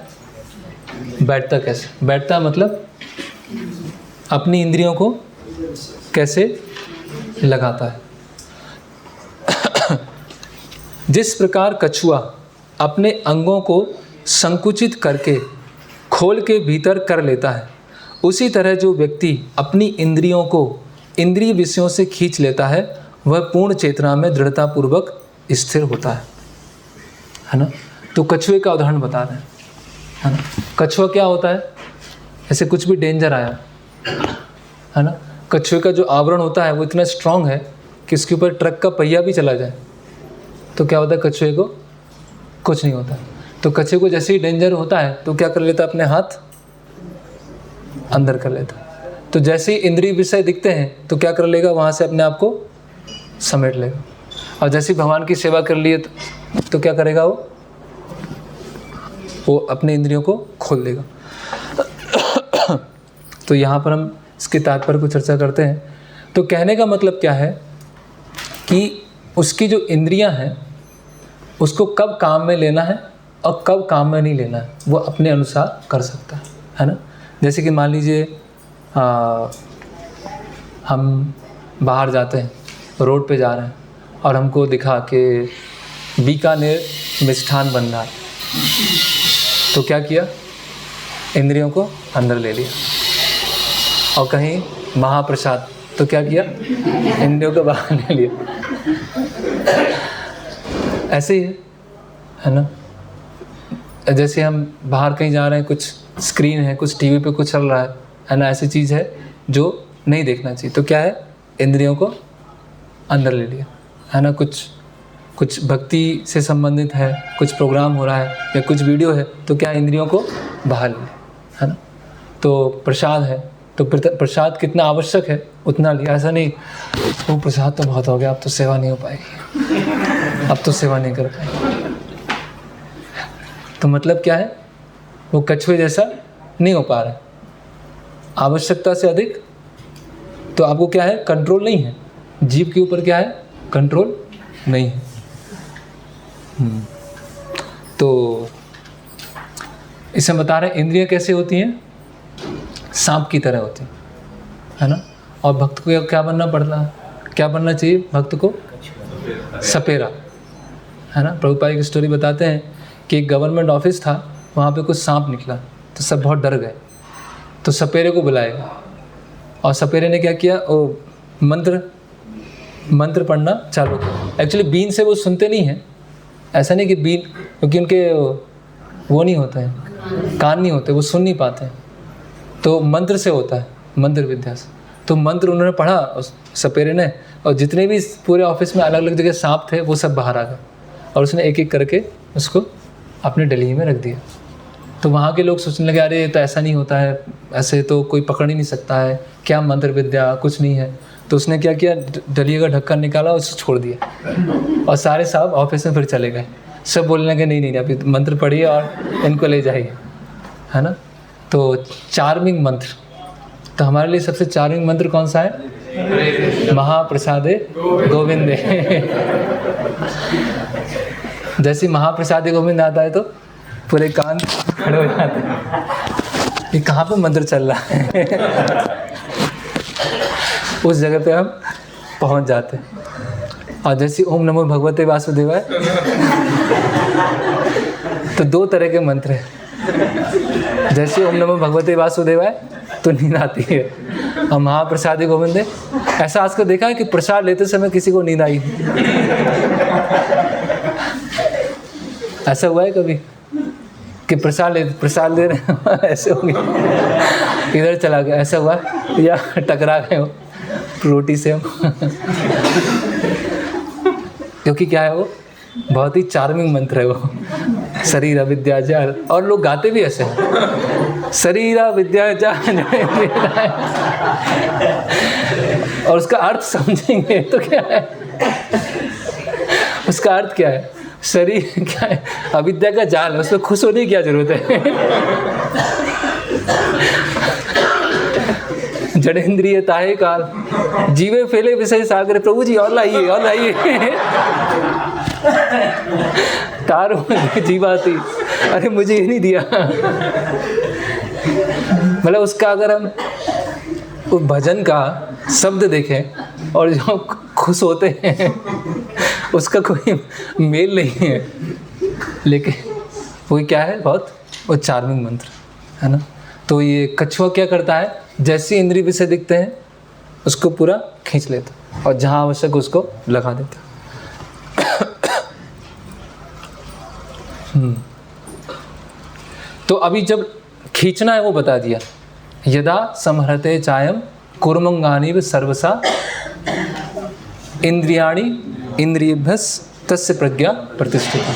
बैठता कैसे? बैठता मतलब अपनी इंद्रियों को कैसे लगाता है। जिस प्रकार कछुआ अपने अंगों को संकुचित करके खोल के भीतर कर लेता है, उसी तरह जो व्यक्ति अपनी इंद्रियों को इंद्रिय विषयों से खींच लेता है वह पूर्ण चेतना में दृढ़तापूर्वक स्थिर होता है ना। तो कछुए का उदाहरण बता रहे हैं, है ना। कछुआ क्या होता है? ऐसे कुछ भी डेंजर आया है ना, कछुए का जो आवरण होता है वो इतना स्ट्रांग है कि इसके ऊपर ट्रक का पहिया भी चला जाए तो क्या होता है? कछुए को कुछ नहीं होता। तो कछुए को जैसे ही डेंजर होता है तो क्या कर लेता है? अपने हाथ अंदर कर लेता है। तो जैसे ही इंद्रिय विषय दिखते हैं तो क्या कर लेगा? वहाँ से अपने आप को समेट लेगा। और जैसे ही भगवान की सेवा कर लिए तो क्या करेगा? वो अपने इंद्रियों को खोल देगा। तो यहाँ पर हम इसके तात्पर्य को चर्चा करते हैं। तो कहने का मतलब क्या है कि उसकी जो इंद्रियां हैं उसको कब काम में लेना है और कब काम में नहीं लेना है वो अपने अनुसार कर सकता है ना। जैसे कि मान लीजिए हम बाहर जाते हैं, रोड पे जा रहे हैं और हमको दिखा कि बीकानेर मिष्ठान बन रहा है, तो क्या किया, इंद्रियों को अंदर ले लिया। और कहीं महाप्रसाद, तो क्या किया, इंद्रियों को बाहर ले लिया। ऐसे ही है ना। जैसे हम बाहर कहीं जा रहे हैं, कुछ स्क्रीन है, कुछ टीवी पे कुछ चल रहा है ना, ऐसी चीज़ है जो नहीं देखना चाहिए, तो क्या है, इंद्रियों को अंदर ले लिया, है ना। कुछ भक्ति से संबंधित है, कुछ प्रोग्राम हो रहा है या कुछ वीडियो है, तो क्या इंद्रियों को बाहर ले लिया, है ना। तो प्रसाद है, तो प्रसाद कितना आवश्यक है उतना लिया। ऐसा नहीं वो प्रसाद तो बहुत हो गया, अब तो सेवा नहीं हो पाएगी, अब तो सेवा नहीं कर पाएगी। तो मतलब क्या है, वो कछुए जैसा नहीं हो पा रहा है, आवश्यकता से अधिक। तो आपको क्या है, कंट्रोल नहीं है, जीव के ऊपर क्या है, कंट्रोल नहीं है। तो इसमें बता रहे हैं इंद्रियां कैसे होती हैं, सांप की तरह होती है ना। और भक्त को क्या बनना पड़ता है, क्या बनना चाहिए भक्त को, सपेरा, है ना। प्रभुपाद की स्टोरी बताते हैं कि एक गवर्नमेंट ऑफिस था, वहाँ पे कुछ सांप निकला तो सब बहुत डर गए, तो सपेरे को बुलाएगा। और सपेरे ने क्या किया, वो मंत्र पढ़ना चालू किया। एक्चुअली बीन से वो सुनते नहीं हैं, ऐसा नहीं कि बीन, क्योंकि उनके वो नहीं होते हैं, कान नहीं होते, वो सुन नहीं पाते हैं, तो मंत्र से होता है, मंत्र विद्या से। तो मंत्र उन्होंने पढ़ा उस सपेरे ने, और जितने भी पूरे ऑफिस में अलग अलग जगह सांप थे वो सब बाहर आ गए, और उसने एक एक करके उसको अपने डली में रख दिया। तो वहाँ के लोग सोचने लगे, अरे ये तो ऐसा नहीं होता है, ऐसे तो कोई पकड़ ही नहीं सकता है, क्या मंत्र विद्या, कुछ नहीं है। तो उसने क्या किया, डलिया का ढक्कन निकाला, उसको छोड़ दिया, और सारे सांप ऑफिस में फिर चले गए। सब बोलने लगे, नहीं अभी मंत्र पढ़िए और इनको ले जाइए, है ना। तो चार्मिंग मंत्र, तो हमारे लिए सबसे चार्मिंग मंत्र कौन सा है, महाप्रसादे गोविंदे। जैसे महाप्रसादे गोविंद आता है तो पूरे कान खड़े हो जाते हैं, ये कहाँ पे मंत्र चल रहा है। उस जगह पे हम पहुंच जाते हैं। और जैसे ओम नमो भगवते वासुदेवाय, तो दो तरह के मंत्र हैं। जैसे ओम नमो भगवते वासुदेवाय तो नींद आती है, और महाप्रसाद गोविंदे, ऐसा आजकल देखा है कि प्रसाद लेते समय किसी को नींद आई, ऐसा हुआ है कभी कि प्रसाद ले रहे हैं ऐसे हो गया, इधर चला गया, ऐसा हुआ, या टकरा गए हो रोटी से हम। क्योंकि क्या है, वो बहुत ही चार्मिंग मंत्र है वो, शरीर विद्या जाल, और लोग गाते भी ऐसे हैं, शरीर विद्या जाल। और उसका अर्थ समझेंगे तो क्या है, उसका अर्थ क्या है, शरीर क्या है, अविद्या का जाल है, उसमें खुश होने की क्या जरूरत है। जड़ेंद्रिय ताहे काल, जीवे फैले विषय सागर, प्रभु जी और लाइए और लाइए। तारो जीवाती, अरे मुझे ये नहीं दिया। मतलब उसका अगर हम उस भजन का शब्द देखें और जो खुश होते हैं, उसका कोई मेल नहीं है, लेकिन वो क्या है, बहुत वो चार्मिंग मंत्र है ना। तो ये कछुआ क्या करता है, जैसे इंद्रिय विषय दिखते हैं उसको पूरा खींच लेता, और जहाँ आवश्यक उसको लगा देता। तो अभी जब खींचना है वो बता दिया, यदा समहरते चायम कुर्मंगानि व सर्वसा इंद्रियाणि इंद्रियभ्यस तस्य प्रज्ञा प्रतिष्ठिता।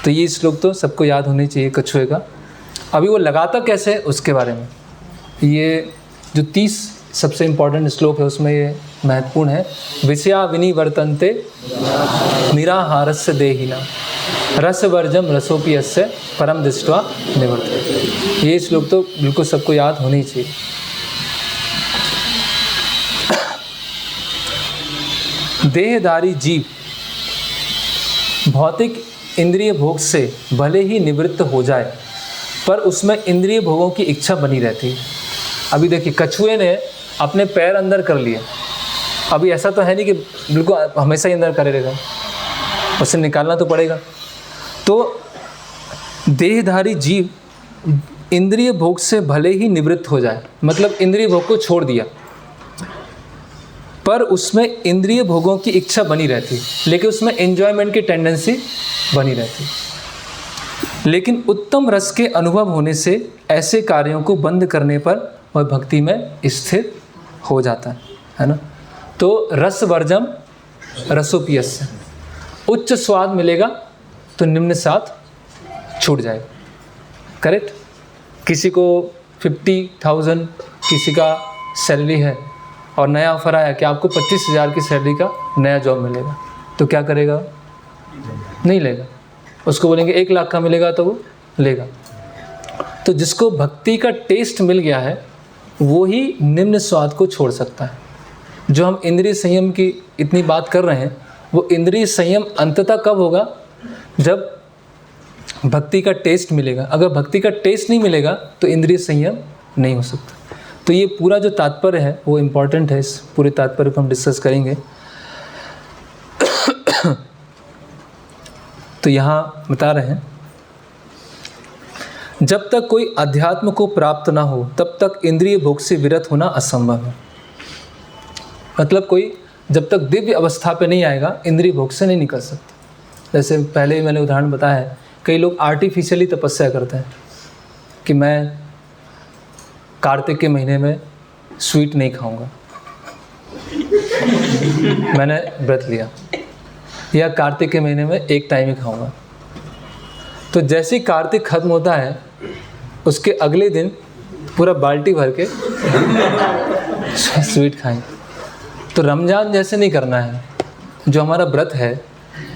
तो ये श्लोक तो सबको याद होनी चाहिए कछुए का। अभी वो लगाता कैसे है उसके बारे में, ये जो 30 सबसे इम्पोर्टेंट श्लोक है उसमें ये महत्वपूर्ण है। विषया विनिवर्तन्ते निराहारस्य देहिना रसवर्जम रसोपि यस्य परम दृष्ट्वा निवर्तते। ये श्लोक तो बिल्कुल सबको याद होनी चाहिए। देहधारी जीव भौतिक इंद्रिय भोग से भले ही निवृत्त हो जाए, पर उसमें इंद्रिय भोगों की इच्छा बनी रहती है। अभी देखिए, कछुए ने अपने पैर अंदर कर लिए, अभी ऐसा तो है नहीं कि बिल्कुल हमेशा ही अंदर करे रहेगा, उसे निकालना तो पड़ेगा। तो देहधारी जीव इंद्रिय भोग से भले ही निवृत्त हो जाए, मतलब इंद्रिय भोग को छोड़ दिया, पर उसमें इंद्रिय भोगों की इच्छा बनी रहती, लेकिन उसमें एंजॉयमेंट की टेंडेंसी बनी रहती। लेकिन उत्तम रस के अनुभव होने से ऐसे कार्यों को बंद करने पर वह भक्ति में स्थिर हो जाता है ना। तो रस वर्जम रसोपियस्य, उच्च स्वाद मिलेगा तो निम्न स्वाद छूट जाएगा। करेक्ट। किसी को 50,000 किसी का सैलरी है और नया ऑफर आया कि आपको 25,000 की सैलरी का नया जॉब मिलेगा, तो क्या करेगा? नहीं लेगा। उसको बोलेंगे 1 लाख का मिलेगा तो वो लेगा। तो जिसको भक्ति का टेस्ट मिल गया है वो ही निम्न स्वाद को छोड़ सकता है। जो हम इंद्रिय संयम की इतनी बात कर रहे हैं, वो इंद्रिय संयम अंततः कब होगा? जब भक्ति का टेस्ट मिलेगा। अगर भक्ति का टेस्ट नहीं मिलेगा तो इंद्रिय संयम नहीं हो सकता। तो ये पूरा जो तात्पर्य है वो इम्पॉर्टेंट है, इस पूरे तात्पर्य को हम डिस्कस करेंगे। तो यहाँ बता रहे हैं, जब तक कोई अध्यात्म को प्राप्त ना हो तब तक इंद्रिय भोग से विरत होना असंभव है। मतलब कोई जब तक दिव्य अवस्था पे नहीं आएगा इंद्रिय भोग से नहीं निकल सकता। जैसे पहले ही मैंने उदाहरण बताया है, कई लोग आर्टिफिशियली तपस्या करते हैं कि मैं कार्तिक के महीने में स्वीट नहीं खाऊंगा, मैंने व्रत लिया, या कार्तिक के महीने में 1 टाइम ही खाऊंगा। तो जैसे ही कार्तिक खत्म होता है उसके अगले दिन पूरा बाल्टी भर के स्वीट खाएं। तो रमजान जैसे नहीं करना है। जो हमारा व्रत है,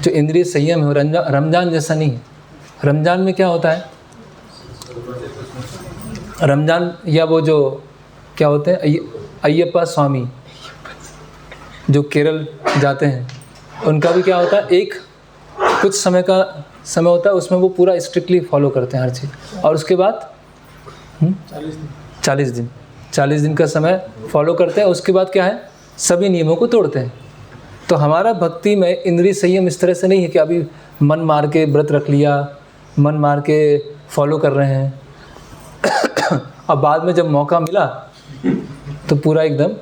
जो इंद्रिय संयम है, रमजान जैसा नहीं है। रमजान में क्या होता है? रमजान या वो जो क्या होते हैं अय्यप्पा स्वामी जो केरल जाते हैं, उनका भी क्या होता है, एक कुछ समय का समय होता है, उसमें वो पूरा स्ट्रिक्टली फॉलो करते हैं हर चीज़। और उसके बाद 40 दिन का समय फॉलो करते हैं। उसके बाद क्या है, सभी नियमों को तोड़ते हैं। तो हमारा भक्ति में इंद्रिय संयम इस तरह से नहीं है कि अभी मन मार के व्रत रख लिया, मन मार के फॉलो कर रहे हैं, अब बाद में जब मौका मिला तो पूरा एकदम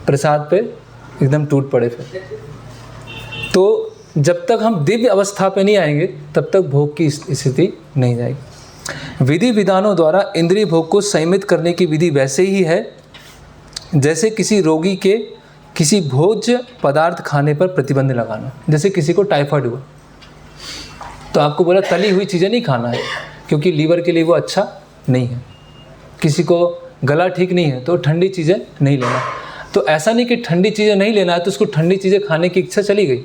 प्रसाद पे एकदम टूट पड़े फिर। तो जब तक हम दिव्य अवस्था पे नहीं आएंगे तब तक भोग की स्थिति नहीं जाएगी। विधि विधानों द्वारा इंद्रिय भोग को संयमित करने की विधि वैसे ही है जैसे किसी रोगी के किसी भोज्य पदार्थ खाने पर प्रतिबंध लगाना। जैसे किसी को टाइफाइड हुआ तो आपको बोला तली हुई चीज़ें नहीं खाना है क्योंकि लीवर के लिए वो अच्छा नहीं है। किसी को गला ठीक नहीं है तो ठंडी चीज़ें नहीं लेना। तो ऐसा नहीं कि ठंडी चीज़ें नहीं लेना है तो उसको ठंडी चीज़ें खाने की इच्छा चली गई।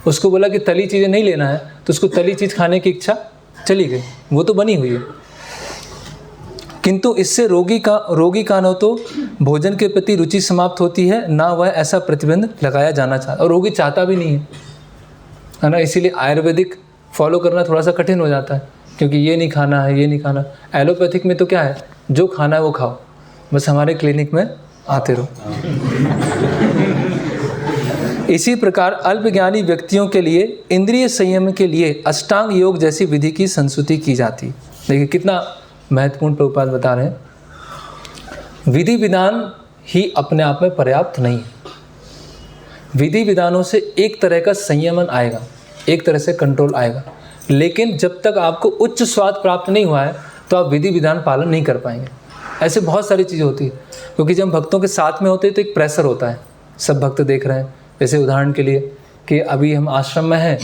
उसको बोला कि तली चीज़ें नहीं लेना है तो उसको तली चीज़ खाने की इच्छा चली गई, वो तो बनी हुई है। किंतु इससे रोगी का न तो भोजन के प्रति रुचि समाप्त होती है, ना वह ऐसा प्रतिबंध लगाया जाना चाहता, और रोगी चाहता भी नहीं है ना। इसीलिए आयुर्वेदिक फॉलो करना थोड़ा सा कठिन हो जाता है क्योंकि ये नहीं खाना है, ये नहीं खाना। एलोपैथिक में तो क्या है, जो खाना है वो खाओ, बस हमारे क्लिनिक में आते रहो। इसी प्रकार अल्पज्ञानी व्यक्तियों के लिए इंद्रिय संयम के लिए अष्टांग योग जैसी विधि की संस्तुति की जाती। देखिए कितना महत्वपूर्ण प्रभुपाद बता रहे हैं। विधि विधान ही अपने आप में पर्याप्त नहीं है। विधि विधानों से एक तरह का संयमन आएगा, एक तरह से कंट्रोल आएगा, लेकिन जब तक आपको उच्च स्वाद प्राप्त नहीं हुआ है तो आप विधि विधान पालन नहीं कर पाएंगे। ऐसे बहुत सारी चीज़ें होती है क्योंकि जब भक्तों के साथ में होते हैं तो एक प्रेशर होता है, सब भक्त देख रहे हैं। जैसे उदाहरण के लिए कि अभी हम आश्रम में हैं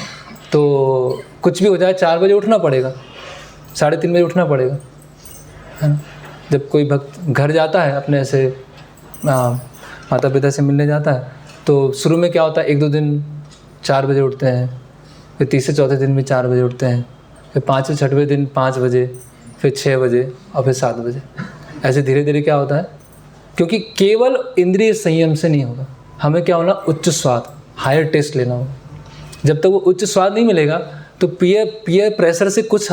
तो कुछ भी हो जाए 4 बजे उठना पड़ेगा, 3:30 बजे उठना पड़ेगा, है ना। जब कोई भक्त घर जाता है अपने ऐसे माता पिता से मिलने जाता है तो शुरू में क्या होता है, 1-2 दिन 4 बजे उठते हैं, फिर तीसरे चौथे दिन भी 4 बजे उठते हैं, फिर 5वें 6वें दिन 5 बजे, फिर 6 बजे और फिर 7 बजे। ऐसे धीरे धीरे क्या होता है, क्योंकि केवल इंद्रिय संयम से नहीं होगा, हमें क्या होना, उच्च स्वाद, हायर टेस्ट लेना होगा। जब तक वो उच्च स्वाद नहीं मिलेगा तो पीयर प्रेशर से कुछ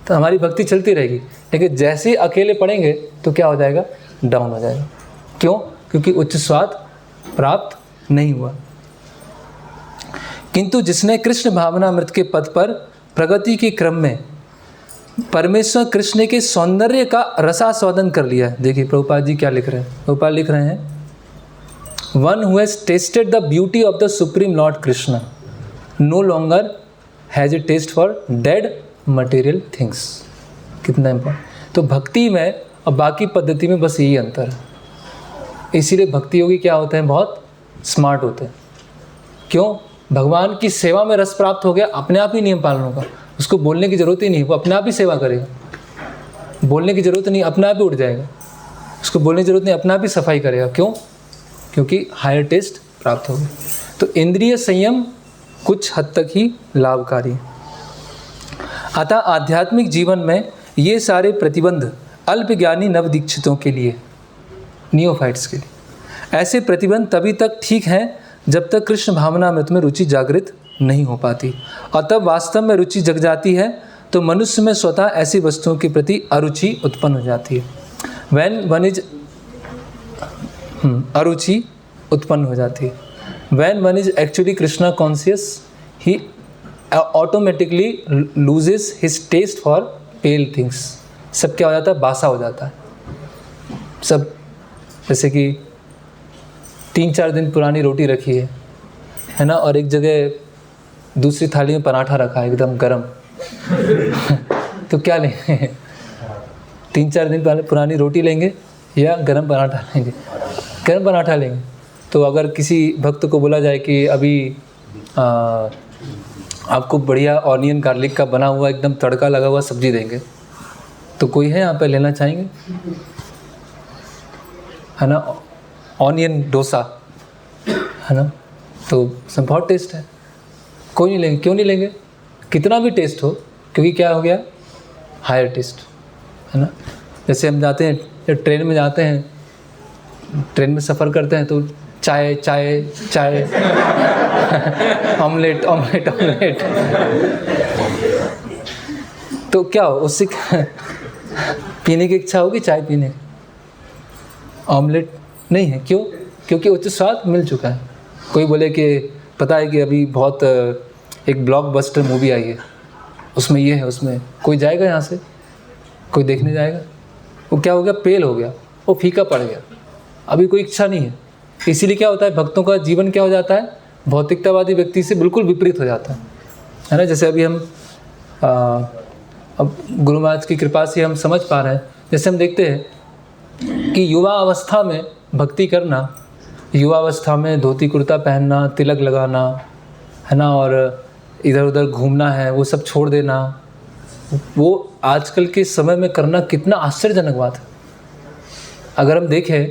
तो हमारी भक्ति चलती रहेगी, लेकिन जैसे ही अकेले पड़ेंगे तो क्या हो जाएगा, डाउन हो जाएगा। क्यों? क्योंकि उच्च स्वाद प्राप्त नहीं हुआ। किंतु जिसने कृष्ण भावनामृत के पद पर प्रगति के क्रम में परमेश्वर कृष्ण ने के सौंदर्य का रसास्वादन कर लिया है। देखिए प्रभुपाद जी क्या लिख रहे हैं। प्रभुपाद लिख रहे हैं, one who has tasted the beauty of the supreme lord Krishna no longer has a taste for dead material things. कितना इम्पोर्टेंट। तो भक्ति में और बाकी पद्धति में बस यही अंतर है। इसीलिए भक्ति योगी क्या होते हैं, बहुत स्मार्ट होते हैं। क्यों? भगवान की सेवा में रस प्राप्त हो गया, अपने आप ही नियम पालन होगा, उसको बोलने की ज़रूरत ही नहीं, वो अपने आप ही सेवा करेगा। बोलने की ज़रूरत नहीं, अपने आप ही उठ जाएगा, उसको बोलने की ज़रूरत नहीं, अपने आप ही सफाई करेगा। क्यों? क्योंकि हायर टेस्ट प्राप्त हो गया। तो इंद्रिय संयम कुछ हद तक ही लाभकारी है। अतः आध्यात्मिक जीवन में ये सारे प्रतिबंध अल्पज्ञानी नवदीक्षितों के लिए, नियोफाइट्स के लिए, ऐसे प्रतिबंध तभी तक ठीक हैं जब तक कृष्ण भावनामृत में रुचि जागृत नहीं हो पाती, और तब वास्तव में रुचि जग जाती है तो मनुष्य में स्वतः ऐसी वस्तुओं के प्रति अरुचि उत्पन्न हो जाती है। When one is अरुचि उत्पन्न हो जाती है। When one is actually Krishna conscious, he automatically loses his taste for pale things। सब क्या हो जाता है, बासा हो जाता है सब। जैसे कि 3-4 दिन पुरानी रोटी रखी है ना, और एक जगह दूसरी थाली में पराठा रखा है एकदम गरम तो क्या लेंगे, 3-4 दिन पुरानी रोटी लेंगे या गरम पराठा लेंगे? गरम पराठा लेंगे। तो अगर किसी भक्त को बोला जाए कि अभी आपको बढ़िया ऑनियन गार्लिक का बना हुआ एकदम तड़का लगा हुआ सब्जी देंगे, तो कोई है यहाँ पे लेना चाहेंगे, है ना? ऑनियन डोसा, है ना, तो उसमें बहुत टेस्ट है, कोई नहीं लेंगे। क्यों नहीं लेंगे? कितना भी टेस्ट हो, क्योंकि क्या हो गया, हायर टेस्ट, है ना। जैसे हम जाते हैं, जब ट्रेन में जाते हैं, ट्रेन में सफ़र करते हैं तो चाय चाय चाय ऑमलेट ऑमलेट ऑमलेट, तो क्या हो, उससे पीने की इच्छा होगी, चाय पीने, ऑमलेट नहीं है। क्यों? क्योंकि उच्च स्वाद मिल चुका है। कोई बोले कि पता है कि अभी बहुत एक ब्लॉकबस्टर मूवी आई है, उसमें ये है, उसमें कोई जाएगा यहाँ से, कोई देखने जाएगा? वो क्या हो गया, पेल हो गया, वो फीका पड़ गया, अभी कोई इच्छा नहीं है। इसीलिए क्या होता है, भक्तों का जीवन क्या हो जाता है, भौतिकतावादी व्यक्ति से बिल्कुल विपरीत हो जाता है ना। जैसे अभी हम अब गुरु महाराज की कृपा से हम समझ पा रहे हैं। जैसे हम देखते हैं कि युवा अवस्था में भक्ति करना, युवा अवस्था में धोती कुर्ता पहनना, तिलक लगाना, है ना, और इधर उधर घूमना है, वो सब छोड़ देना, वो आजकल के समय में करना कितना आश्चर्यजनक बात है। अगर हम देखें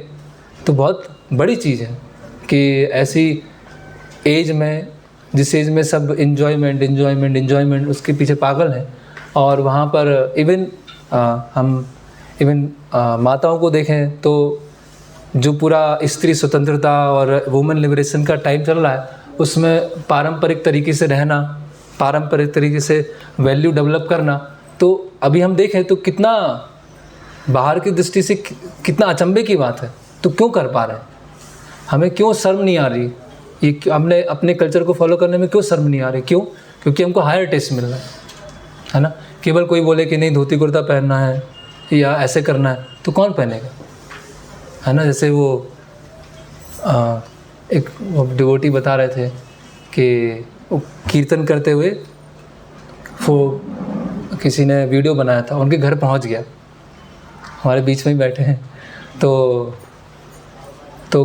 तो बहुत बड़ी चीज़ है कि ऐसी एज में, जिस एज में सब इन्जॉयमेंट इन्जॉयमेंट इन्जॉयमेंट उसके पीछे पागल हैं, और वहाँ पर हम माताओं को देखें तो जो पूरा स्त्री स्वतंत्रता और वुमेन लिबरेशन का टाइम चल रहा है, उसमें पारंपरिक तरीके से रहना, पारंपरिक तरीके से वैल्यू डेवलप करना, तो अभी हम देखें तो कितना बाहर की दृष्टि से कितना अचंभे की बात है। तो क्यों कर पा रहे हैं? हमें क्यों शर्म नहीं आ रही? ये हमने अपने कल्चर को फॉलो करने में क्यों शर्म नहीं आ रही? क्यों? क्योंकि हमको हायर टेस्ट मिल रहा है ना। केवल कोई बोले कि नहीं धोती कुर्ता पहनना है या ऐसे करना है, तो कौन पहनेगा, है ना। जैसे वो एक डिवोटी बता रहे थे कि वो कीर्तन करते हुए वो किसी ने वीडियो बनाया था, उनके घर पहुंच गया, हमारे बीच में ही बैठे हैं, तो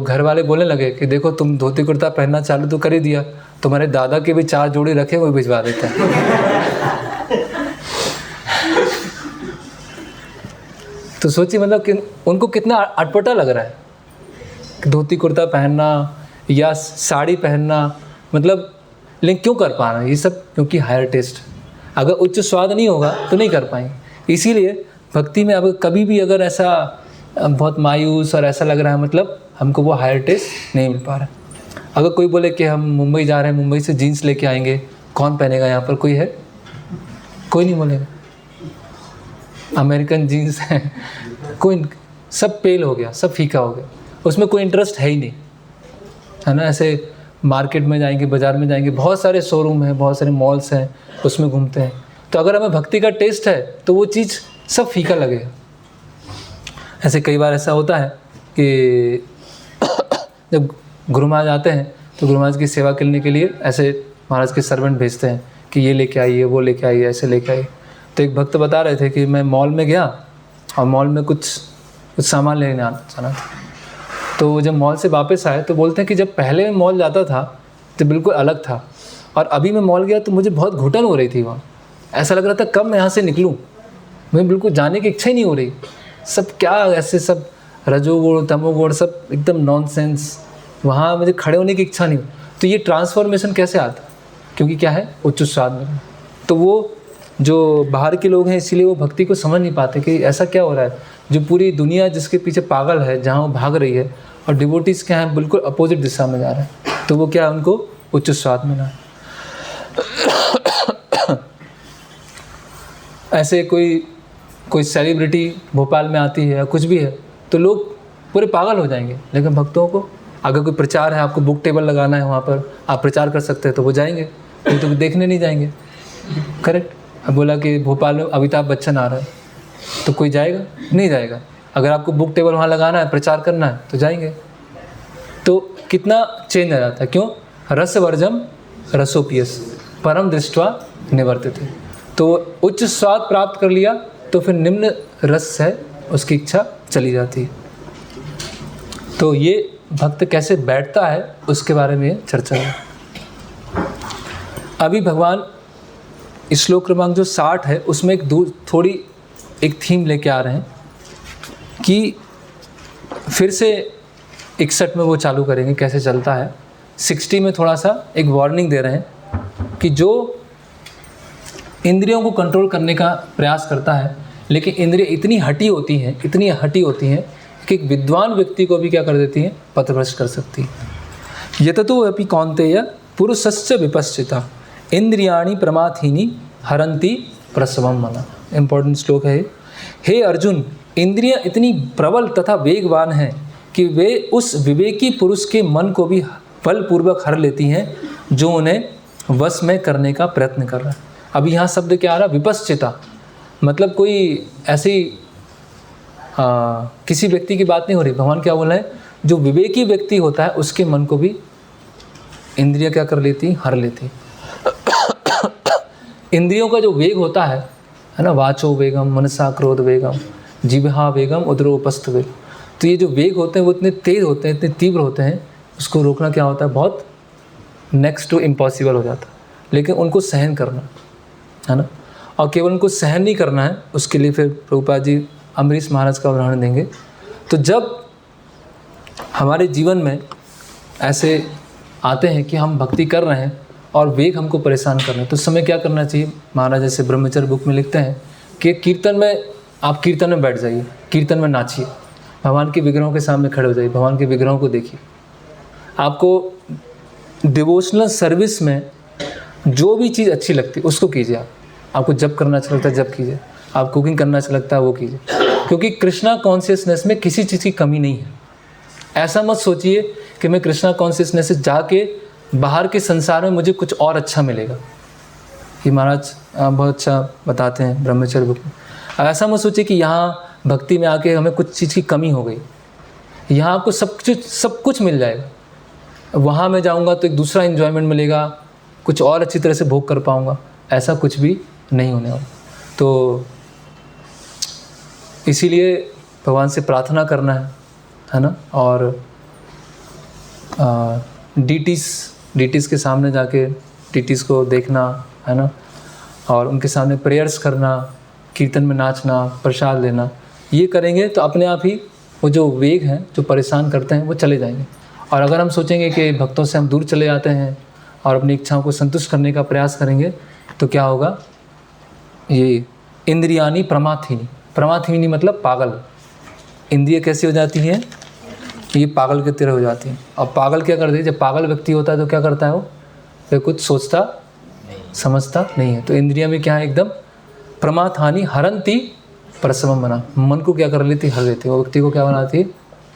घर वाले बोलने लगे कि देखो तुम धोती कुर्ता पहनना चालू तो कर ही दिया, तुम्हारे दादा के भी 4 जोड़ी रखे, वो भिजवा देता है तो सोचिए, मतलब कि उनको कितना अटपटा लग रहा है कि धोती कुर्ता पहनना या साड़ी पहनना, मतलब लेकिन क्यों कर पा रहे हैं ये सब? क्योंकि हायर टेस्ट। अगर उच्च स्वाद नहीं होगा तो नहीं कर पाएंगे। इसीलिए भक्ति में अब कभी भी अगर ऐसा बहुत मायूस और ऐसा लग रहा है, मतलब हमको वो हायर टेस्ट नहीं मिल पा रहा है। अगर कोई बोले कि हम मुंबई जा रहे हैं, मुंबई से जीन्स लेके आएंगे, कौन पहनेगा यहाँ पर? कोई है? कोई नहीं बोलेगा। अमेरिकन जीन्स है, कोई, सब पेल हो गया, सब फीका हो गया, उसमें कोई इंटरेस्ट है ही नहीं, है ना। ऐसे मार्केट में जाएंगे, बाज़ार में जाएंगे, बहुत सारे शोरूम हैं, बहुत सारे मॉल्स हैं, उसमें घूमते हैं, तो अगर हमें भक्ति का टेस्ट है तो वो चीज़ सब फीका लगेगा। ऐसे कई बार ऐसा होता है कि जब गुरु महाराज आते हैं तो गुरु महाराज की सेवा करने के लिए ऐसे महाराज के सर्वेंट भेजते हैं कि ये लेके आइए, वो लेके आइए, ऐसे लेके आइए। तो एक भक्त बता रहे थे कि मैं मॉल में गया और मॉल में कुछ सामान लेने जाना था। तो जब मॉल से वापस आए तो बोलते हैं कि जब पहले मैं मॉल जाता था तो बिल्कुल अलग था, और अभी मैं मॉल गया तो मुझे बहुत घुटन हो रही थी वहाँ। ऐसा लग रहा था कब मैं यहाँ से निकलूँ, मैं बिल्कुल जाने की इच्छा ही नहीं हो रही। सब क्या ऐसे सब रजोगुण तमोगुण सब एकदम नॉनसेंस, वहाँ मुझे खड़े होने की इच्छा नहीं। तो ये ट्रांसफॉर्मेशन कैसे आता? क्योंकि क्या है, उच्च स्वाद में। तो वो जो बाहर के लोग हैं इसीलिए वो भक्ति को समझ नहीं पाते कि ऐसा क्या हो रहा है। जो पूरी दुनिया जिसके पीछे पागल है, जहाँ वो भाग रही है, और डिवोटीज़ क्या है बिल्कुल अपोजिट दिशा में जा रहे हैं, तो वो क्या उनको उच्च स्वाद मिला। ऐसे कोई सेलिब्रिटी भोपाल में आती है या कुछ भी है तो लोग पूरे पागल हो जाएंगे, लेकिन भक्तों को अगर कोई प्रचार है, आपको बुक टेबल लगाना है, वहाँ पर आप प्रचार कर सकते हैं तो वो जाएंगे, नहीं तो देखने नहीं जाएंगे। करेक्ट। अब बोला कि भोपाल में अमिताभ बच्चन आ रहा है तो कोई जाएगा? नहीं जाएगा। अगर आपको बुक टेबल वहाँ लगाना है, प्रचार करना है तो जाएंगे। तो कितना चेंज आ जाता है। क्यों? रसवर्जम रसोपियस परम दृष्ट्वा निवर्तते। तो उच्च स्वाद प्राप्त कर लिया तो फिर निम्न रस है उसकी इच्छा चली जाती है। तो ये भक्त कैसे बैठता है उसके बारे में चर्चा है। अभी भगवान श्लोक क्रमांक जो 60 है उसमें थोड़ी एक थीम लेके आ रहे हैं कि फिर से 61 में वो चालू करेंगे कैसे चलता है। 60 में थोड़ा सा एक वार्निंग दे रहे हैं कि जो इंद्रियों को कंट्रोल करने का प्रयास करता है, लेकिन इंद्रिय इतनी हटी होती हैं कि एक विद्वान व्यक्ति को भी क्या कर देती हैं, पथभ्रष्ट कर सकती है। यततो अपि कौन्तेय पुरुषस्य विपश्चिता इंद्रियाणि प्रमाथीनि हरन्ति प्रसवम मना। इम्पोर्टेंट श्लोक है। हे अर्जुन, इंद्रियां इतनी प्रबल तथा वेगवान हैं कि वे उस विवेकी पुरुष के मन को भी बलपूर्वक हर लेती हैं जो उन्हें वश में करने का प्रयत्न कर रहा है। अभी यहाँ शब्द क्या आ रहा है? विपश्चिता। मतलब कोई ऐसी किसी व्यक्ति की बात नहीं हो रही। भगवान क्या बोल रहे हैं? जो विवेकी व्यक्ति होता है उसके मन को भी इंद्रियां क्या कर लेती, हर लेती। इंद्रियों का जो वेग होता है ना, वाचो वेगम मनसा क्रोध वेगम जिह्वा वेगम उदरोपस्थ वेगम। तो ये जो वेग होते हैं वो इतने तेज होते हैं, इतने तीव्र होते हैं, उसको रोकना क्या होता है, बहुत नेक्स्ट टू इम्पॉसिबल हो जाता है। लेकिन उनको सहन करना है ना, और केवल उनको सहन नहीं करना है, उसके लिए फिर प्रभुपाद जी अमरीश महाराज का उदाहरण देंगे। तो जब हमारे जीवन में ऐसे आते हैं कि हम भक्ति कर रहे हैं और वेग हमको परेशान कर रहे हैं, तो उस समय क्या करना चाहिए? महाराज जैसे ब्रह्मचर्य बुक में लिखते हैं कि कीर्तन में, आप कीर्तन में बैठ जाइए, कीर्तन में नाचिए, भगवान के विग्रहों के सामने खड़े हो जाइए, भगवान के विग्रहों को देखिए। आपको डिवोशनल सर्विस में जो भी चीज़ अच्छी लगती है उसको कीजिए। आपको जप करना अच्छा लगता है जप कीजिए, आप कुकिंग करना अच्छा लगता है वो कीजिए, क्योंकि कृष्णा कॉन्शियसनेस में किसी चीज़ की कमी नहीं है। ऐसा मत सोचिए कि मैं कृष्णा कॉन्शियसनेस से जाके बाहर के संसार में मुझे कुछ और अच्छा मिलेगा। ये महाराज बहुत अच्छा बताते हैं ब्रह्मचर्य बुक में। ऐसा मत सोचिए कि यहाँ भक्ति में आके हमें कुछ चीज़ की कमी हो गई, यहाँ आपको सब कुछ मिल जाएगा। वहाँ मैं जाऊँगा तो एक दूसरा इन्जॉयमेंट मिलेगा, कुछ और अच्छी तरह से भोग कर पाऊँगा, ऐसा कुछ भी नहीं होने वाला। तो इसीलिए भगवान से प्रार्थना करना है ना, और डीटीज़ के सामने जाके डीटीज़ को देखना है ना, और उनके सामने प्रेयर्स करना, कीर्तन में नाचना, प्रसाद लेना, ये करेंगे तो अपने आप ही वो जो वेग हैं जो परेशान करते हैं वो चले जाएंगे। और अगर हम सोचेंगे कि भक्तों से हम दूर चले जाते हैं और अपनी इच्छाओं को संतुष्ट करने का प्रयास करेंगे तो क्या होगा? ये इंद्रियानी प्रमाथीनी मतलब पागल। इंद्रिय कैसी हो जाती हैं? ये पागल की तरह हो जाती हैं। और पागल क्या करती है? जब पागल व्यक्ति होता है तो क्या करता है वो? फिर कुछ सोचता समझता नहीं है। तो इंद्रिया में क्या है? एकदम प्रमाथानी हरंती प्रसवम बना, मन को क्या कर लेती? हर लेती। वो व्यक्ति को क्या बनाती है?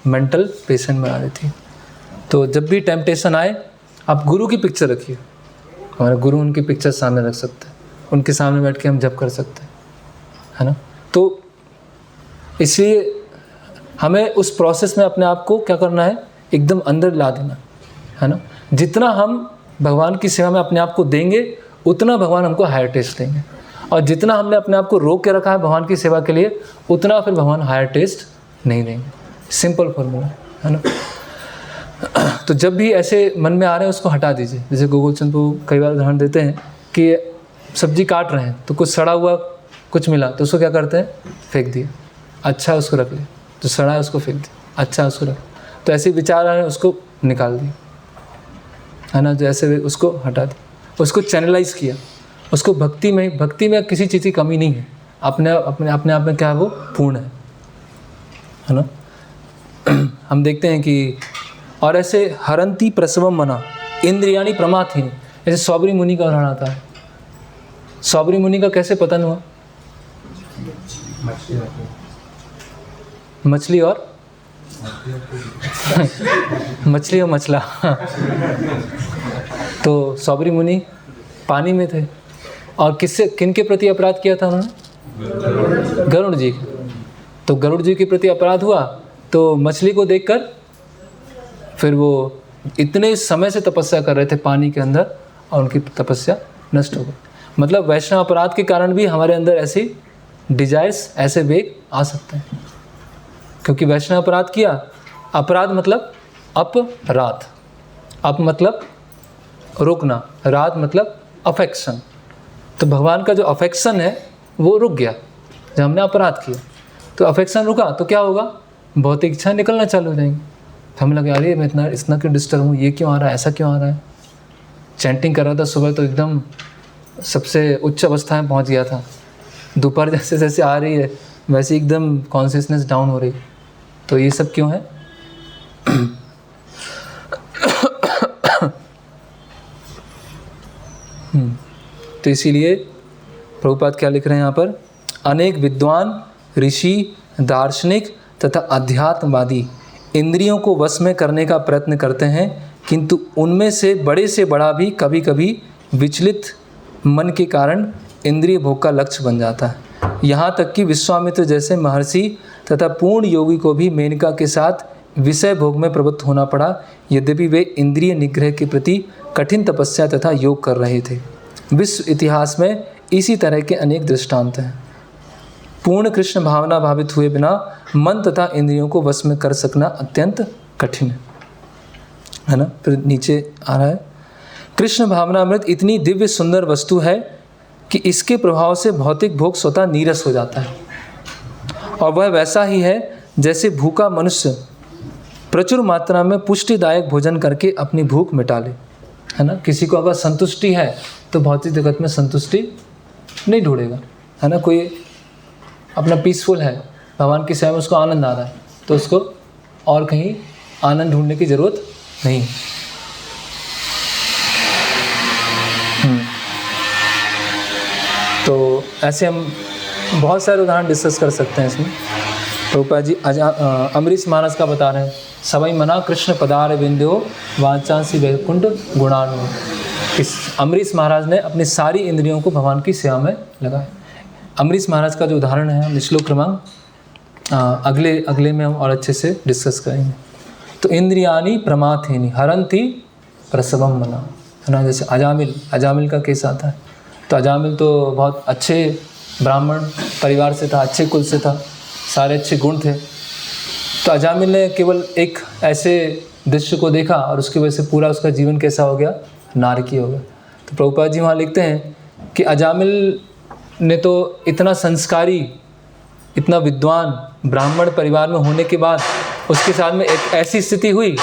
मेंटल पेशेंट बना देती है। तो जब भी टेम्पटेशन आए आप गुरु की पिक्चर रखिए, हमारे गुरु उनकी पिक्चर सामने रख सकते हैं, उनके सामने बैठ के हम जप कर सकते हैं, है ना। तो इसलिए हमें उस प्रोसेस में अपने आप को क्या करना है, एकदम अंदर ला देना, है ना। जितना हम भगवान की सेवा में अपने आप को देंगे उतना भगवान हमको हायर टेस्ट देंगे, और जितना हमने अपने आप को रोक के रखा है भगवान की सेवा के लिए उतना फिर भगवान हायर टेस्ट नहीं देंगे। सिंपल फॉर्मूला है ना। तो जब भी ऐसे मन में आ रहे हैं उसको हटा दीजिए। जैसे गोकुलचंद को कई बार उदाहरण देते हैं कि सब्जी काट रहे हैं तो कुछ सड़ा हुआ कुछ मिला तो उसको क्या करते हैं, फेंक दिया, अच्छा उसको रख लिया, जो सड़ा है उसको फेंक दिया, अच्छा उसको रख। तो ऐसे विचार आ रहे हैं उसको निकाल दिया, है ना। जैसे उसको हटा दिया, उसको चैनलाइज किया, उसको भक्ति में किसी चीज़ की कमी नहीं है, अपने आप में क्या है, वो पूर्ण है ना। हम देखते हैं कि और ऐसे हरंती प्रसवम मना इंद्रियाणि प्रमाथीनि, जैसे सौबरी मुनि का उदाहरण आता है। सौबरी मुनि का कैसे पतन हुआ, मछली और मछली और मछला तो सौबरी मुनि पानी में थे और किनके प्रति अपराध किया था उन्होंने, गरुड़ जी। तो गरुड़ जी के प्रति अपराध हुआ तो मछली को देखकर फिर वो इतने समय से तपस्या कर रहे थे पानी के अंदर और उनकी तपस्या नष्ट हो गई। मतलब वैष्णव अपराध के कारण भी हमारे अंदर ऐसी डिजायर्स, ऐसे वेग आ सकते हैं, क्योंकि वैष्णव अपराध किया। अपराध मतलब अपराध, अप मतलब रोकना, राध मतलब अफेक्शन। तो भगवान का जो अफेक्शन है वो रुक गया जब हमने अपराध किया। तो अफेक्शन रुका तो क्या होगा, भौतिक इच्छा निकलना चालू हो जाएंगी। तो हमें लगा अरे मैं इतना क्यों डिस्टर्ब हूँ, ये क्यों आ रहा है, ऐसा क्यों आ रहा है। चैंटिंग कर रहा था सुबह तो एकदम सबसे उच्च अवस्था में पहुँच गया था, दोपहर जैसे जैसे आ रही है वैसे एकदम कॉन्शियसनेस डाउन हो रही। तो ये सब क्यों है। तो इसीलिए प्रभुपाद क्या लिख रहे हैं यहाँ पर, अनेक विद्वान, ऋषि, दार्शनिक तथा अध्यात्मवादी इंद्रियों को वश में करने का प्रयत्न करते हैं, किंतु उनमें से बड़ा भी कभी कभी विचलित मन के कारण इंद्रिय भोग का लक्ष्य बन जाता है। यहाँ तक कि विश्वामित्र जैसे महर्षि तथा पूर्ण योगी को भी मेनका के साथ विषय भोग में प्रवृत्त होना पड़ा, यद्यपि वे इंद्रिय निग्रह के प्रति कठिन तपस्या तथा योग कर रहे थे। विश्व इतिहास में इसी तरह के अनेक दृष्टांत हैं। पूर्ण कृष्ण भावना भावित हुए बिना मन तथा इंद्रियों को वश में कर सकना अत्यंत कठिन है ना। फिर नीचे आ रहा है, कृष्ण भावनामृत इतनी दिव्य सुंदर वस्तु है कि इसके प्रभाव से भौतिक भोग स्वतः नीरस हो जाता है, और वह वैसा ही है जैसे भूखा मनुष्य प्रचुर मात्रा में पुष्टिदायक भोजन करके अपनी भूख मिटा ले, है ना। किसी को अगर संतुष्टि है तो भौतिक जगत में संतुष्टि नहीं ढूंढेगा, है ना। कोई अपना पीसफुल है, भगवान की सेवा में उसको आनंद आ रहा है, तो उसको और कहीं आनंद ढूंढने की ज़रूरत नहीं। तो ऐसे हम बहुत सारे उदाहरण डिस्कस कर सकते हैं इसमें। प्रभुपाद जी अमरीश महाराज का बता रहे हैं, सवई मना कृष्ण पदार बिंदो वाचांसी वैकुंठ गुणानु। इस अमरीश महाराज ने अपनी सारी इंद्रियों को भगवान की सेवा में लगाया। अमरीश महाराज का जो उदाहरण है हम श्लोक क्रमांक अगले में हम और अच्छे से डिस्कस करेंगे। तो इंद्रियानी प्रमाथेनी हरंती प्रसवम मना, है ना। जैसे अजामिल का केस आता है, तो अजामिल तो बहुत अच्छे ब्राह्मण परिवार से था, अच्छे कुल से था, सारे अच्छे गुण थे। तो अजामिल ने केवल एक ऐसे दृश्य को देखा और उसकी वजह से पूरा उसका जीवन कैसा हो गया, नारकीय हो गया। तो प्रभुपाद जी वहाँ लिखते हैं कि अजामिल ने तो इतना संस्कारी, इतना विद्वान ब्राह्मण परिवार में होने के बाद उसके साथ में एक ऐसी स्थिति हुई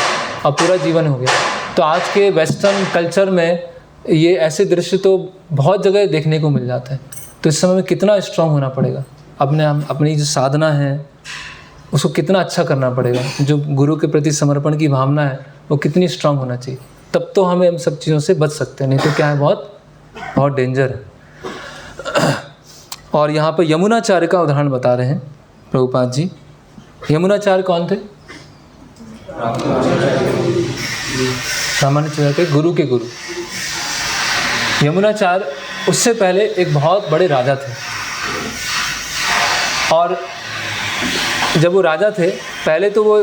और पूरा जीवन हो गया। तो आज के वेस्टर्न कल्चर में ये ऐसे दृश्य तो बहुत जगह देखने को मिल जाता है। तो इस समय में कितना स्ट्रांग होना पड़ेगा, अपनी जो साधना है उसको कितना अच्छा करना पड़ेगा, जो गुरु के प्रति समर्पण की भावना है वो कितनी स्ट्रांग होना चाहिए, तब तो हमें इन सब चीज़ों से बच सकते हैं। नहीं तो क्या है, बहुत डेंजर है। और यहाँ पर यमुनाचार्य का उदाहरण बता रहे हैं प्रभुपाद जी। यमुनाचार्य कौन थे, रामानुजाचार्य के गुरु। यमुनाचार्य उससे पहले एक बहुत बड़े राजा थे, और जब वो राजा थे पहले तो वो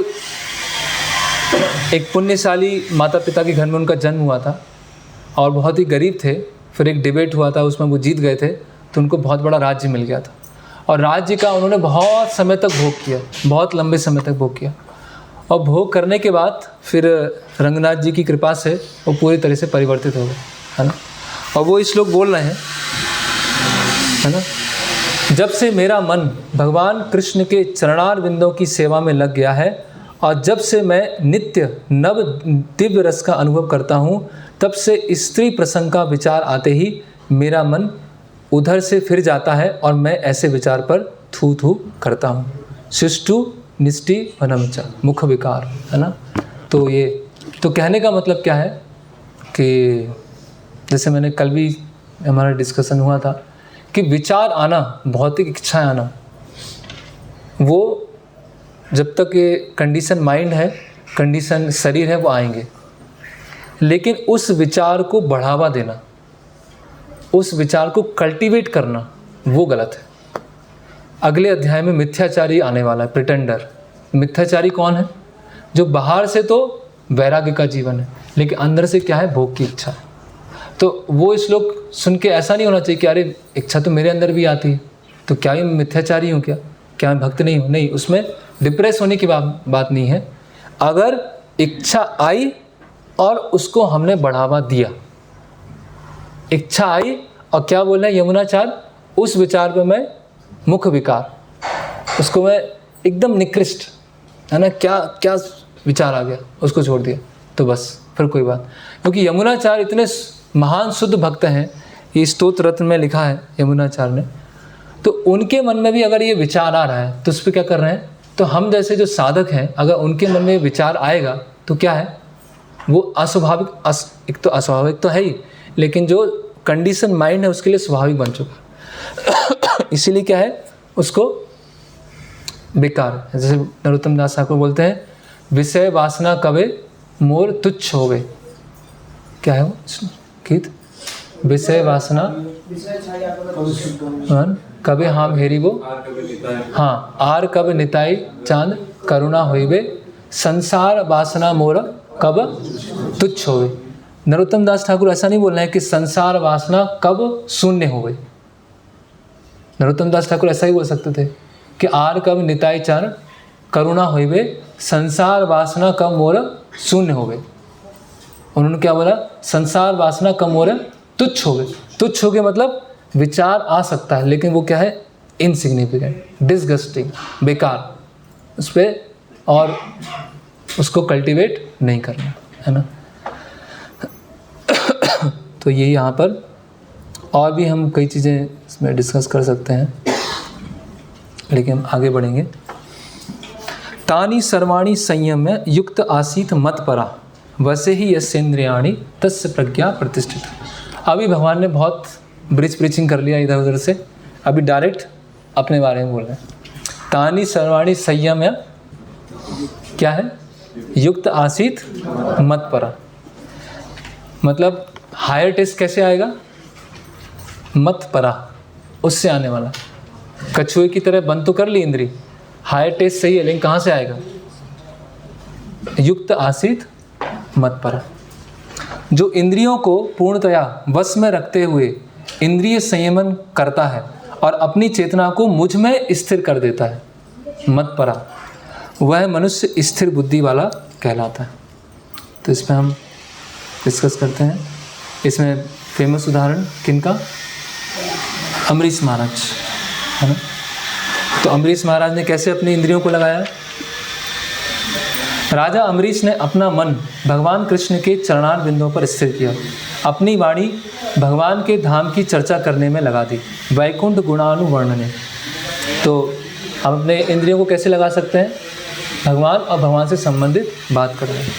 एक पुण्यशाली माता पिता के घर में उनका जन्म हुआ था और बहुत ही गरीब थे। फिर एक डिबेट हुआ था, उसमें वो जीत गए थे, तो उनको बहुत बड़ा राज्य मिल गया था, और राज्य का उन्होंने बहुत समय तक भोग किया, बहुत लंबे समय तक भोग किया। और भोग करने के बाद फिर रंगनाथ जी की कृपा से वो पूरी तरह से परिवर्तित हो गए, है ना। और वो इस लोग बोल रहे हैं, है ना, जब से मेरा मन भगवान कृष्ण के चरणार बिंदों की सेवा में लग गया है और जब से मैं नित्य नव दिव्य रस का अनुभव करता हूँ, तब से स्त्री प्रसंग का विचार आते ही मेरा मन उधर से फिर जाता है और मैं ऐसे विचार पर थू थू करता हूँ। शिष्टु निष्टि वनमचा, मुख विकार, है ना। तो ये तो कहने का मतलब क्या है कि जैसे मैंने कल भी हमारा डिस्कशन हुआ था कि विचार आना, भौतिक इच्छाएं आना, वो जब तक ये कंडीशन माइंड है, कंडीशन शरीर है, वो आएंगे। लेकिन उस विचार को बढ़ावा देना, उस विचार को कल्टीवेट करना, वो गलत है। अगले अध्याय में मिथ्याचारी आने वाला है, प्रिटेंडर। मिथ्याचारी कौन है? जो बाहर से तो वैराग्य का जीवन है, लेकिन अंदर से क्या है? भोग की इच्छा है। तो वो इस लोग सुन के ऐसा नहीं होना चाहिए कि अरे इच्छा तो मेरे अंदर भी आती है, तो क्या मैं मिथ्याचारी हूँ? क्या मैं भक्त नहीं हूँ? नहीं, उसमें डिप्रेस होने की बात नहीं है। अगर इच्छा आई और उसको हमने बढ़ावा दिया, इच्छा आई और क्या बोल रहे हैं यमुनाचार्य, उस विचार पे मैं मुख विकार, उसको मैं एकदम निकृष्ट, है ना, क्या विचार आ गया, उसको छोड़ दिया, तो बस फिर कोई बात। क्योंकि यमुनाचार्य इतने महान शुद्ध भक्त हैं, ये स्तोत्र रत्न में लिखा है यमुनाचार्य ने, तो उनके मन में भी अगर ये विचार आ रहा है तो उस पर क्या कर रहे हैं? तो हम जैसे जो साधक हैं, अगर उनके मन में विचार आएगा तो क्या है? वो अस्वाभाविक, एक तो अस्वाभाविक तो है ही, लेकिन जो कंडीशन माइंड है उसके लिए स्वाभाविक बन चुका। इसीलिए क्या है? उसको बेकार, जैसे नरोत्तम दास ठाकुर बोलते हैं, विषय वासना कवे मोर तुच्छ होवे। क्या है वो गीत? विषय वासना कभी हम हेरी वो, हाँ, आर कब निताई चांद करुणा होइबे, संसार वासना मोर कब तुच्छ होवे। नरोत्तम दास ठाकुर ऐसा नहीं बोल रहे हैं कि संसार वासना कब शून्य होवे। नरोत्तम दास ठाकुर ऐसा ही बोल सकते थे कि आर कब निताई चांद करुणा होइबे, संसार वासना कब मोर शून्य होवे। उन्होंने क्या बोला? संसार वासना कब मोर तुच्छ होवे। तुच्छ हो गए मतलब विचार आ सकता है, लेकिन वो क्या है? इनसिग्निफिकेंट, डिसगस्टिंग, बेकार, उस पर और उसको कल्टीवेट नहीं करना, है ना। तो ये यहाँ पर और भी हम कई चीज़ें इसमें डिस्कस कर सकते हैं, लेकिन हम आगे बढ़ेंगे। तानी सर्वाणी संयम्य युक्त आसीत मत परा, वैसे ही यस्येन्द्रियाणि तस्य प्रज्ञा प्रतिष्ठित। अभी भगवान ने बहुत ब्रिज प्रीचिंग कर लिया इधर उधर से, अभी डायरेक्ट अपने बारे में बोल रहे हैं। तानी सर्वाणी संयम्य क्या है? युक्त आसीत मत परा, मतलब हायर टेस्ट कैसे आएगा? मत परा, उससे आने वाला। कछुए की तरह बंद तो कर ली इंद्री, हायर टेस्ट सही है, लेकिन कहाँ से आएगा? युक्त आसीत मत परा, जो इंद्रियों को पूर्णतया वश में रखते हुए इंद्रिय संयमन करता है और अपनी चेतना को मुझ में स्थिर कर देता है, मत परा, वह मनुष्य स्थिर बुद्धि वाला कहलाता है। तो इस पर हम डिस्कस करते हैं। इसमें फेमस उदाहरण किनका? अम्बरीश महाराज, है ना। तो अम्बरीश महाराज ने कैसे अपनी इंद्रियों को लगाया? राजा अम्बरीश ने अपना मन भगवान कृष्ण के चरणार बिंदुओं पर स्थिर किया, अपनी वाणी भगवान के धाम की चर्चा करने में लगा दी, वैकुंठ गुणानुवर्णने। तो हम अपने इंद्रियों को कैसे लगा सकते हैं? भगवान और भगवान से संबंधित बात कर रहे हैं,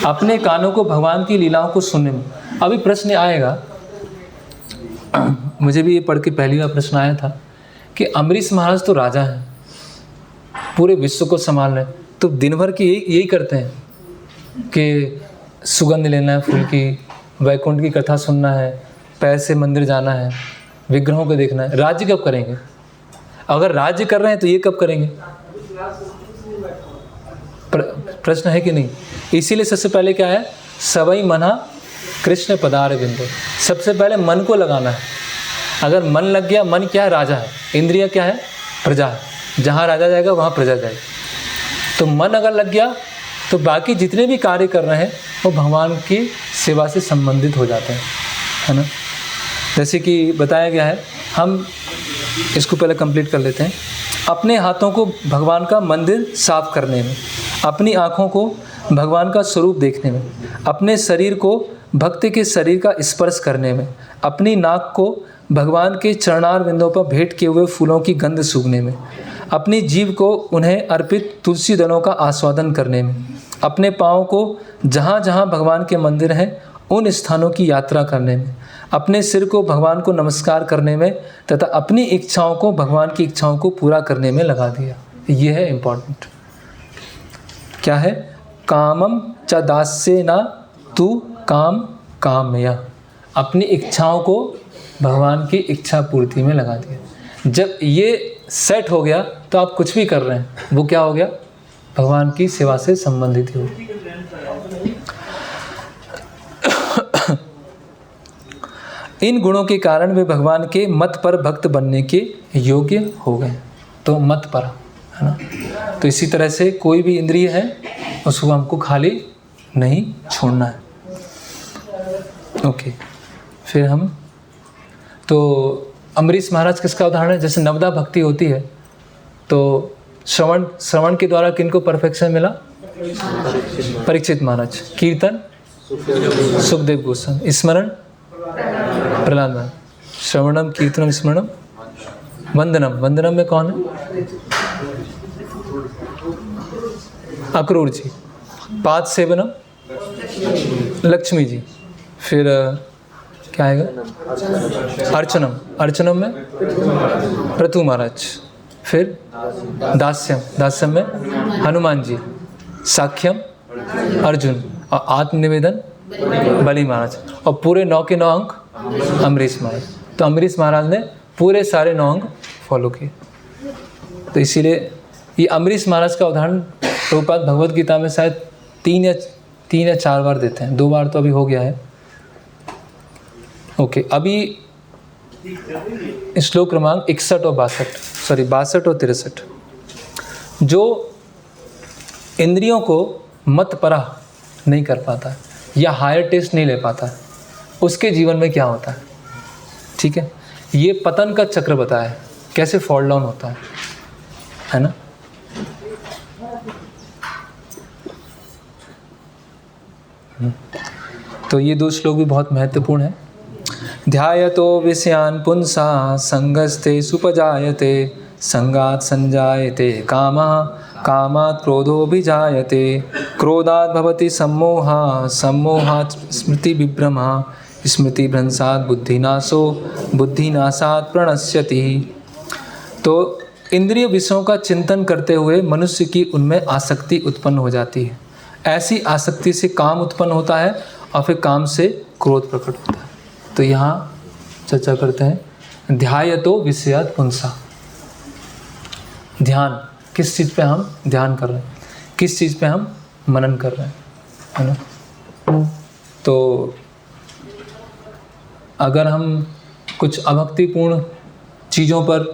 अपने कानों को भगवान की लीलाओं को सुनने में। अभी प्रश्न आएगा, मुझे भी ये पढ़ के पहली बार प्रश्न आया था कि अम्बरीश महाराज तो राजा हैं, पूरे विश्व को संभाल रहे हैं, तो दिन भर की यही करते हैं कि सुगंध लेना है फूल की, वैकुंठ की कथा सुनना है, पैर से मंदिर जाना है, विग्रहों को देखना है, राज्य कब करेंगे? अगर राज्य कर रहे हैं तो ये कब करेंगे? प्रश्न है कि नहीं? इसीलिए सबसे पहले क्या है, सवई मना कृष्ण पदार बिंदु। सबसे पहले मन को लगाना है। अगर मन लग गया, मन क्या है? राजा है। इंद्रिय क्या है? प्रजा है। जहाँ राजा जाएगा वहाँ प्रजा जाएगी। तो मन अगर लग गया तो बाकी जितने भी कार्य कर रहे हैं वो भगवान की सेवा से संबंधित हो जाते हैं, है ना। जैसे कि बताया गया है, हम इसको पहले कंप्लीट कर लेते हैं। अपने हाथों को भगवान का मंदिर साफ करने में, अपनी आँखों को भगवान का स्वरूप देखने में, अपने शरीर को भक्ति के शरीर का स्पर्श करने में, अपनी नाक को भगवान के चरणार बिंदों पर भेंट किए हुए फूलों की गंध सूंघने में, अपनी जीभ को उन्हें अर्पित तुलसी दलों का आस्वादन करने में, अपने पाँव को जहाँ जहाँ भगवान के मंदिर हैं उन स्थानों की यात्रा करने में, अपने सिर को भगवान को नमस्कार करने में तथा अपनी इच्छाओं को भगवान की इच्छाओं को पूरा करने में लगा दिया। ये है इम्पोर्टेंट। क्या है? कामम च दास्य न तू काम कामया। अपनी इच्छाओं को भगवान की इच्छा पूर्ति में लगा दिया। जब ये सेट हो गया तो आप कुछ भी कर रहे हैं वो क्या हो गया? भगवान की सेवा से संबंधित हो। इन गुणों के कारण वे भगवान के मत पर भक्त बनने के योग्य हो गए। तो मत पर, है ना। तो इसी तरह से कोई भी इंद्रिय है उसको हमको खाली नहीं छोड़ना है। ओके, फिर हम तो अम्बरीश महाराज किसका उदाहरण है? जैसे नवदा भक्ति होती है तो श्रवण के द्वारा किनको परफेक्शन मिला? परीक्षित महाराज। कीर्तन सुखदेव गोस्वामी। स्मरण प्रहलाद महाराज। श्रवणम कीर्तनम स्मरणम वंदनम। वंदनम में कौन है? अक्रूर जी। पाद सेवनम लक्ष्मी जी। फिर क्या आएगा? अर्चनम। अर्चनम में पृथु महाराज। फिर दास्यम। दास्यम में हनुमान जी। साख्यम अर्जुन। और आत्मनिवेदन बलि महाराज। और पूरे 9 के 9 अंक अम्बरीश महाराज। तो अम्बरीश महाराज ने पूरे सारे 9 अंक फॉलो किए। तो इसीलिए ये अम्बरीश महाराज का उदाहरण प्रभुपाद भगवद गीता में शायद 3 या 4 बार देते हैं। 2 बार तो अभी हो गया है। ओके, अभी श्लोक क्रमांक 61 और 62 और 63। जो इंद्रियों को मत परा नहीं कर पाता है या हायर टेस्ट नहीं ले पाता है उसके जीवन में क्या होता है? ठीक है, ये पतन का चक्र बताया है, कैसे फॉल डाउन होता है ना। तो ये 2 श्लोक भी बहुत महत्वपूर्ण है। ध्यायतो विषयान् पुंसा संगस्ते सुपजायते संगात् संजायते कामः कामात् क्रोधोऽभिजायते क्रोधात् भवति सम्मोहः सम्मोहात् स्मृतिविभ्रमः स्मृतिभ्रंशात् बुद्धिनाशो बुद्धिनाशात् प्रणश्यति। तो इंद्रिय विषयों का चिंतन करते हुए मनुष्य की उनमें आसक्ति उत्पन्न हो जाती है। ऐसी आसक्ति से काम उत्पन्न होता है और फिर काम से क्रोध प्रकट होता है। तो यहाँ चर्चा करते हैं ध्यायतो विषयात् पुंसा। ध्यान, किस चीज़ पे हम ध्यान कर रहे हैं, किस चीज़ पे हम मनन कर रहे हैं, है ना। तो अगर हम कुछ अभक्तिपूर्ण चीज़ों पर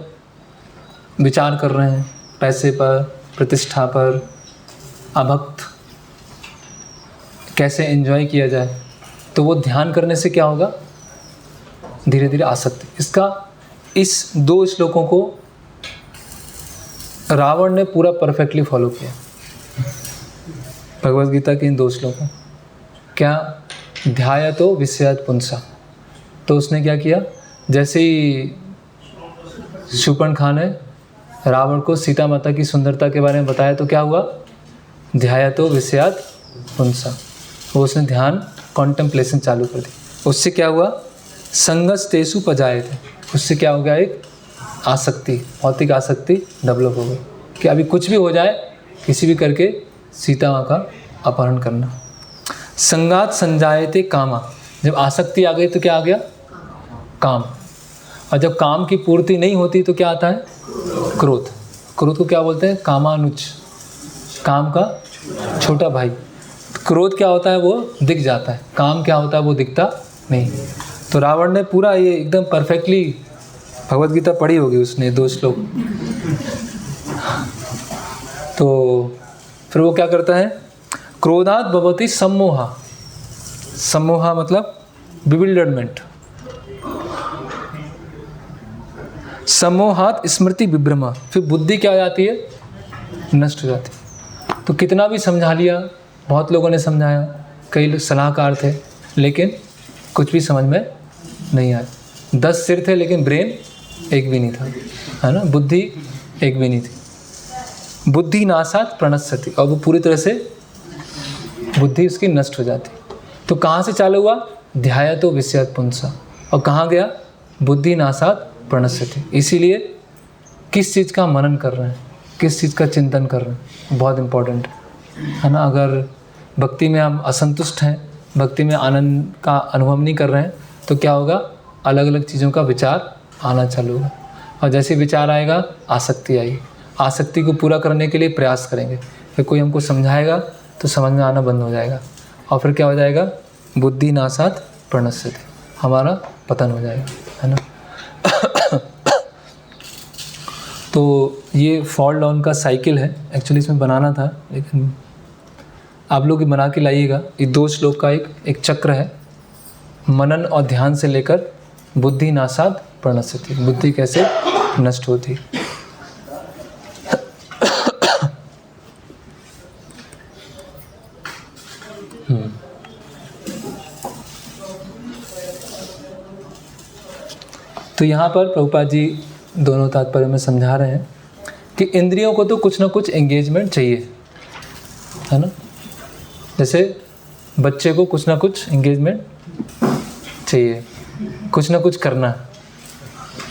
विचार कर रहे हैं, पैसे पर, प्रतिष्ठा पर, अभक्त कैसे एंजॉय किया जाए, तो वो ध्यान करने से क्या होगा? धीरे धीरे आसक्ति। इस 2 श्लोकों को रावण ने पूरा परफेक्टली फॉलो किया। भगवद गीता के इन 2 श्लोकों क्या? ध्यायतो विषयात् पुंसा। तो उसने क्या किया? जैसे ही शूर्पणखा ने रावण को सीता माता की सुंदरता के बारे में बताया तो क्या हुआ? ध्यायतो विषयात् पुंसा। वो उसने ध्यान कॉन्टेम्पलेशन चालू कर दी। उससे क्या हुआ? संगस्तेषु पजायते। उससे क्या हो गया? एक आसक्ति, भौतिक आसक्ति डेवलप हो गई कि अभी कुछ भी हो जाए, किसी भी करके सीता माँ का अपहरण करना। संगात संजायते कामा। जब आसक्ति आ गई तो क्या आ गया? काम। और जब काम की पूर्ति नहीं होती तो क्या आता है? क्रोध। क्रोध को क्या बोलते हैं? कामानुज, काम का छोटा भाई। क्रोध क्या होता है? वो दिख जाता है। काम क्या होता है? वो दिखता नहीं। तो रावण ने पूरा ये एकदम परफेक्टली भगवत गीता पढ़ी होगी उसने, 2 श्लोक। तो फिर वो क्या करता है? क्रोधात भवति सम्मोहा। सम्मोहा मतलब बिविल्डरमेंट। सम्मोहात स्मृति विभ्रमा। फिर बुद्धि क्या हो जाती है? नष्ट हो जाती है। तो कितना भी समझा लिया, बहुत लोगों ने समझाया, कई सलाहकार थे, लेकिन कुछ भी समझ में नहीं आया। 10 सिर थे लेकिन ब्रेन एक भी नहीं था, है ना? बुद्धि एक भी नहीं थी। बुद्धि नासात प्रणश्यति, और वो पूरी तरह से बुद्धि उसकी नष्ट हो जाती। तो कहाँ से चालू हुआ? ध्यायतो विषयात् पुंसा। और कहाँ गया? बुद्धि नासात प्रणश्यति। इसीलिए किस चीज़ का मनन कर रहे हैं, किस चीज़ का चिंतन कर रहे हैं, बहुत इम्पोर्टेंट है ना? अगर भक्ति में हम असंतुष्ट हैं, भक्ति में आनंद का अनुभव नहीं कर रहे हैं, तो क्या होगा? अलग अलग चीज़ों का विचार आना चालू होगा। और जैसे विचार आएगा, आसक्ति आएगी। आसक्ति को पूरा करने के लिए प्रयास करेंगे, फिर कोई हमको समझाएगा तो समझ में आना बंद हो जाएगा, और फिर क्या हो जाएगा? बुद्धि नासात प्रणश्यति, हमारा पतन हो जाएगा, है ना? तो ये फॉल डाउन का साइकिल है। एक्चुअली इसमें बनाना था, लेकिन आप लोग बना के लाइएगा। ये 2 श्लोक का एक चक्र है, मनन और ध्यान से लेकर बुद्धि नासात प्रणश्यति, बुद्धि कैसे नष्ट होती। तो यहाँ पर प्रभुपाद जी दोनों तात्पर्य में समझा रहे हैं कि इंद्रियों को तो कुछ ना कुछ एंगेजमेंट चाहिए, है ना? जैसे बच्चे को कुछ ना कुछ एंगेजमेंट चाहिए, कुछ ना कुछ करना है।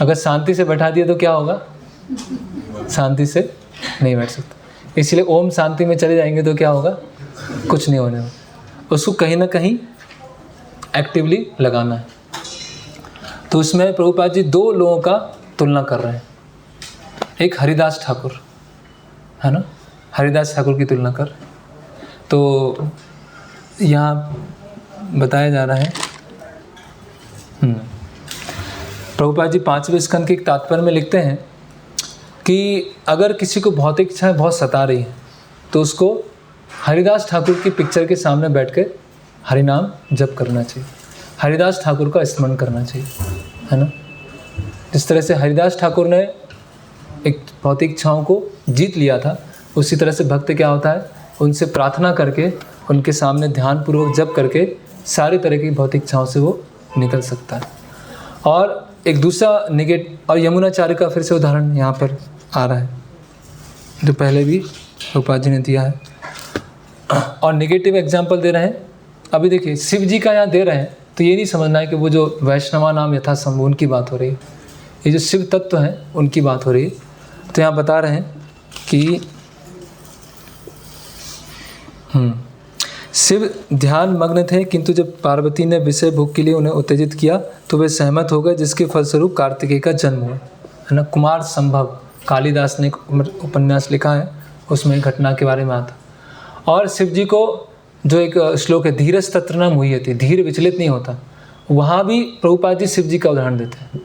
अगर शांति से बैठा दिया तो क्या होगा? शांति से नहीं बैठ सकता। इसलिए ओम शांति में चले जाएंगे तो क्या होगा? कुछ नहीं होने वाला। उसको कहीं ना कहीं एक्टिवली लगाना है। तो उसमें प्रभुपाद जी 2 लोगों का तुलना कर रहे हैं। एक हरिदास ठाकुर, है ना? हरिदास ठाकुर की तुलना कर। तो यहाँ बताया जा रहा है, प्रभुपाद जी 5वें स्कंद के एक तात्पर्य में लिखते हैं कि अगर किसी को भौतिक इच्छाएं बहुत सता रही हैं, तो उसको हरिदास ठाकुर की पिक्चर के सामने बैठ के हरिनाम जप करना चाहिए, हरिदास ठाकुर का स्मरण करना चाहिए, है ना? जिस तरह से हरिदास ठाकुर ने एक भौतिक इच्छाओं को जीत लिया था, उसी तरह से भक्त क्या होता है? उनसे प्रार्थना करके, उनके सामने ध्यानपूर्वक जप करके सारी तरह की भौतिक इच्छाओं से वो निकल सकता है। और एक दूसरा और यमुनाचार्य का फिर से उदाहरण यहाँ पर आ रहा है, जो पहले भी प्रभुपाद जी ने दिया है, और नेगेटिव एग्जाम्पल दे रहे हैं। अभी देखिए शिव जी का यहाँ दे रहे हैं, तो ये नहीं समझना है कि वो जो वैष्णवा नाम यथा संभव उनकी बात हो रही है। ये जो शिव तत्व हैं उनकी बात हो रही है। तो यहाँ बता रहे हैं कि शिव ध्यान मग्न थे, किंतु जब पार्वती ने विषय भोग के लिए उन्हें उत्तेजित किया तो वे सहमत हो गए, जिसके फलस्वरूप कार्तिकेय का जन्म हुआ, है ना? कुमार संभव कालिदास ने उपन्यास लिखा है, उसमें घटना के बारे में आता। और शिव जी को जो एक श्लोक है, धीरज तत्र न मुह्यति, धीर विचलित नहीं होता, वहाँ भी प्रभुपाद जी शिव जी का उदाहरण देते हैं,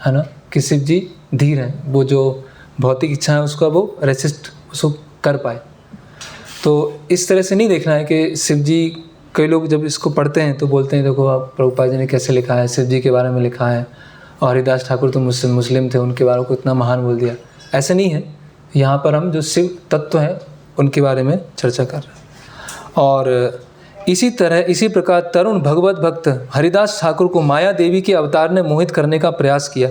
है ना? कि शिव जी धीर हैं, वो जो भौतिक इच्छा है उसका वो रेसिस्ट उसको कर पाए। तो इस तरह से नहीं देखना है कि शिव जी, कई लोग जब इसको पढ़ते हैं तो बोलते हैं देखो आप प्रभुपाद जी ने कैसे लिखा है, शिव जी के बारे में लिखा है, और हरिदास ठाकुर तो मुस्लिम थे, उनके बारे को इतना महान बोल दिया। ऐसा नहीं है। यहाँ पर हम जो शिव तत्व हैं उनके बारे में चर्चा कर रहे हैं। और इसी प्रकार तरुण भगवत भक्त हरिदास ठाकुर को माया देवी के अवतार ने मोहित करने का प्रयास किया,